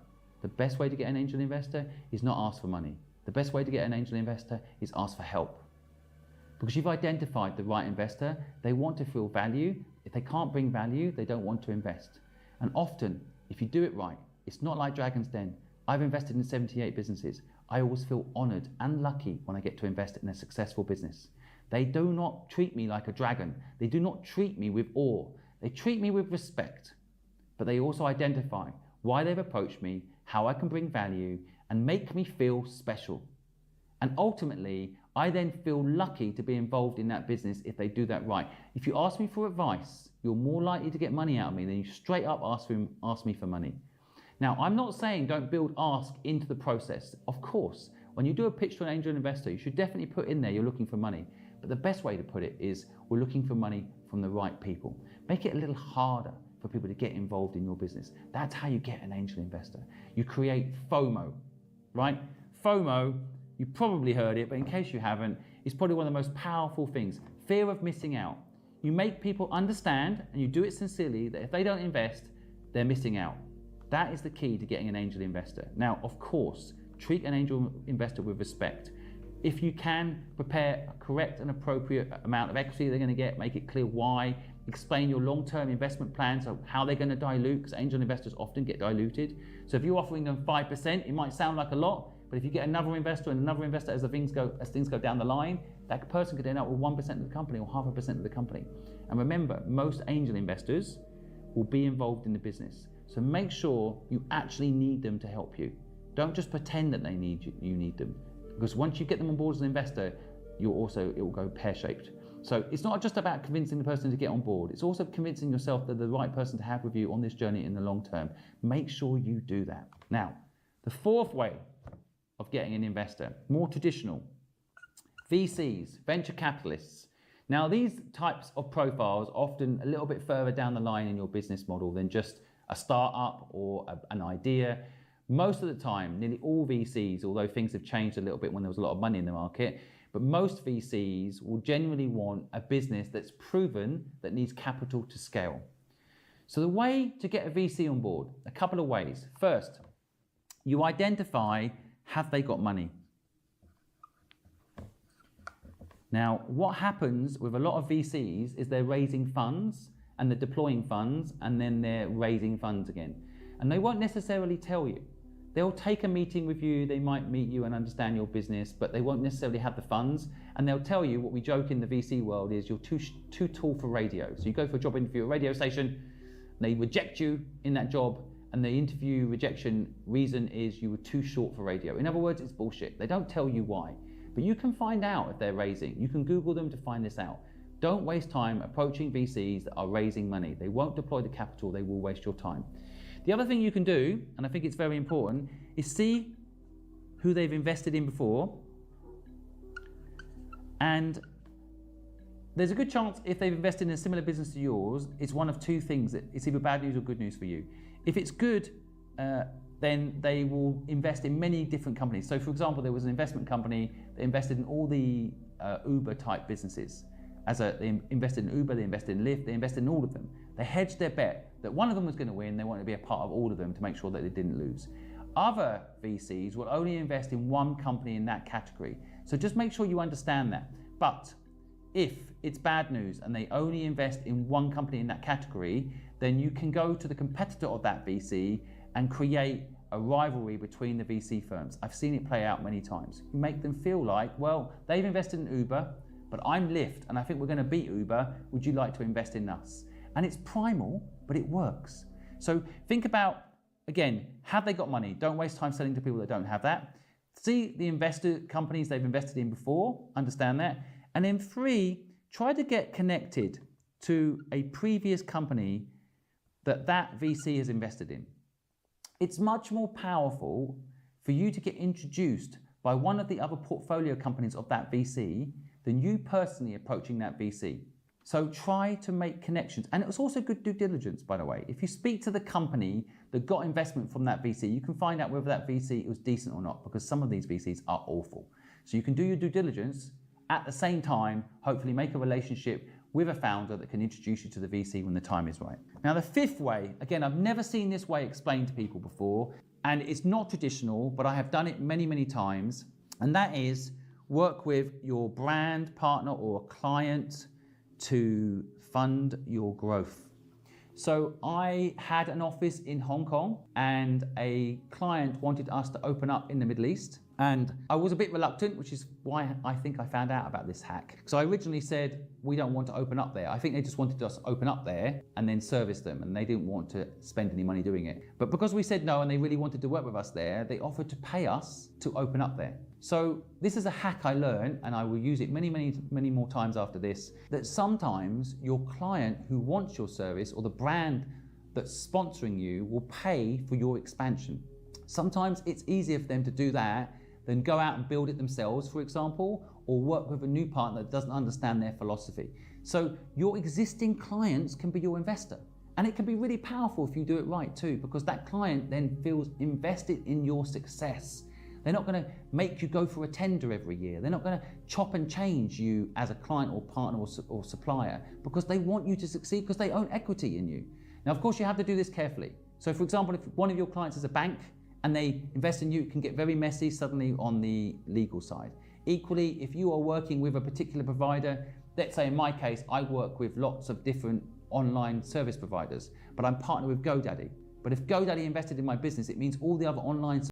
The best way to get an angel investor is not ask for money. The best way to get an angel investor is ask for help. Because you've identified the right investor, they want to feel value. If they can't bring value, they don't want to invest. And often, if you do it right, it's not like Dragon's Den. I've invested in 78 businesses. I always feel honored and lucky when I get to invest in a successful business. They do not treat me like a dragon. They do not treat me with awe. They treat me with respect. But they also identify why they've approached me, how I can bring value, and make me feel special. And ultimately, I then feel lucky to be involved in that business if they do that right. If you ask me for advice, you're more likely to get money out of me than you straight up ask me for money. Now, I'm not saying don't build ask into the process. Of course, when you do a pitch to an angel investor, you should definitely put in there you're looking for money. But the best way to put it is we're looking for money from the right people. Make it a little harder for people to get involved in your business. That's how you get an angel investor. You create FOMO, right? FOMO, you probably heard it, but in case you haven't, it's probably one of the most powerful things. Fear of missing out. You make people understand, and you do it sincerely, that if they don't invest, they're missing out. That is the key to getting an angel investor. Now, of course, treat an angel investor with respect. If you can prepare a correct and appropriate amount of equity they're going to get, make it clear why, explain your long-term investment plans, so how they're going to dilute, because angel investors often get diluted. So if you're offering them 5%, it might sound like a lot, but if you get another investor and another investor as things go down the line, that person could end up with 1% of the company or 0.5% of the company. And remember, most angel investors will be involved in the business. So make sure you actually need them to help you. Don't just pretend that they need you need them. Because once you get them on board as an investor, it will go pear-shaped. So it's not just about convincing the person to get on board. It's also convincing yourself they're the right person to have with you on this journey in the long term. Make sure you do that. Now, the fourth way of getting an investor, more traditional, VCs, venture capitalists. Now, these types of profiles are often a little bit further down the line in your business model than just a startup or an idea. Most of the time, nearly all VCs, although things have changed a little bit when there was a lot of money in the market, but most VCs will generally want a business that's proven that needs capital to scale. So the way to get a VC on board, a couple of ways. First, you identify, have they got money? Now, what happens with a lot of VCs is they're raising funds and they're deploying funds and then they're raising funds again. And they won't necessarily tell you. They'll take a meeting with you, they might meet you and understand your business, but they won't necessarily have the funds. And they'll tell you, what we joke in the VC world is you're too tall for radio. So you go for a job interview at a radio station, they reject you in that job, and the interview rejection reason is you were too short for radio. In other words, it's bullshit. They don't tell you why. But you can find out if they're raising. You can Google them to find this out. Don't waste time approaching VCs that are raising money. They won't deploy the capital, they will waste your time. The other thing you can do, and I think it's very important, is see who they've invested in before. And there's a good chance if they've invested in a similar business to yours, it's one of two things. That it's either bad news or good news for you. If it's good, then they will invest in many different companies. So for example, there was an investment company that invested in all the Uber type businesses. They invested in Uber, they invested in Lyft, they invested in all of them. They hedged their bet that one of them was going to win, they wanted to be a part of all of them to make sure that they didn't lose. Other VCs will only invest in one company in that category. So just make sure you understand that. But if it's bad news and they only invest in one company in that category, then you can go to the competitor of that VC and create a rivalry between the VC firms. I've seen it play out many times. You make them feel like, well, they've invested in Uber, but I'm Lyft and I think we're going to beat Uber. Would you like to invest in us? And it's primal, but it works. So think about, again, have they got money? Don't waste time selling to people that don't have that. See the investor companies they've invested in before, understand that. And then 3, try to get connected to a previous company that VC has invested in. It's much more powerful for you to get introduced by one of the other portfolio companies of that VC than you personally approaching that VC. So try to make connections. And it was also good due diligence, by the way. If you speak to the company that got investment from that VC, you can find out whether that VC was decent or not, because some of these VCs are awful. So you can do your due diligence, at the same time, hopefully make a relationship with a founder that can introduce you to the VC when the time is right. Now the 5th way, again, I've never seen this way explained to people before, and it's not traditional, but I have done it many, many times, and that is work with your brand partner or client to fund your growth. So I had an office in Hong Kong and a client wanted us to open up in the Middle East. And I was a bit reluctant, which is why I think I found out about this hack. So I originally said, we don't want to open up there. I think they just wanted us to open up there and then service them, and they didn't want to spend any money doing it. But because we said no and they really wanted to work with us there, they offered to pay us to open up there. So this is a hack I learned, and I will use it many, many, many more times after this, that sometimes your client who wants your service or the brand that's sponsoring you will pay for your expansion. Sometimes it's easier for them to do that than go out and build it themselves, for example, or work with a new partner that doesn't understand their philosophy. So your existing clients can be your investor. And it can be really powerful if you do it right too, because that client then feels invested in your success. They're not going to make you go for a tender every year. They're not going to chop and change you as a client or partner or supplier, because they want you to succeed because they own equity in you. Now, of course, you have to do this carefully. So for example, if one of your clients is a bank and they invest in you, it can get very messy suddenly on the legal side. Equally, if you are working with a particular provider, let's say in my case, I work with lots of different online service providers, but I'm partnered with GoDaddy. But if GoDaddy invested in my business, it means all the other online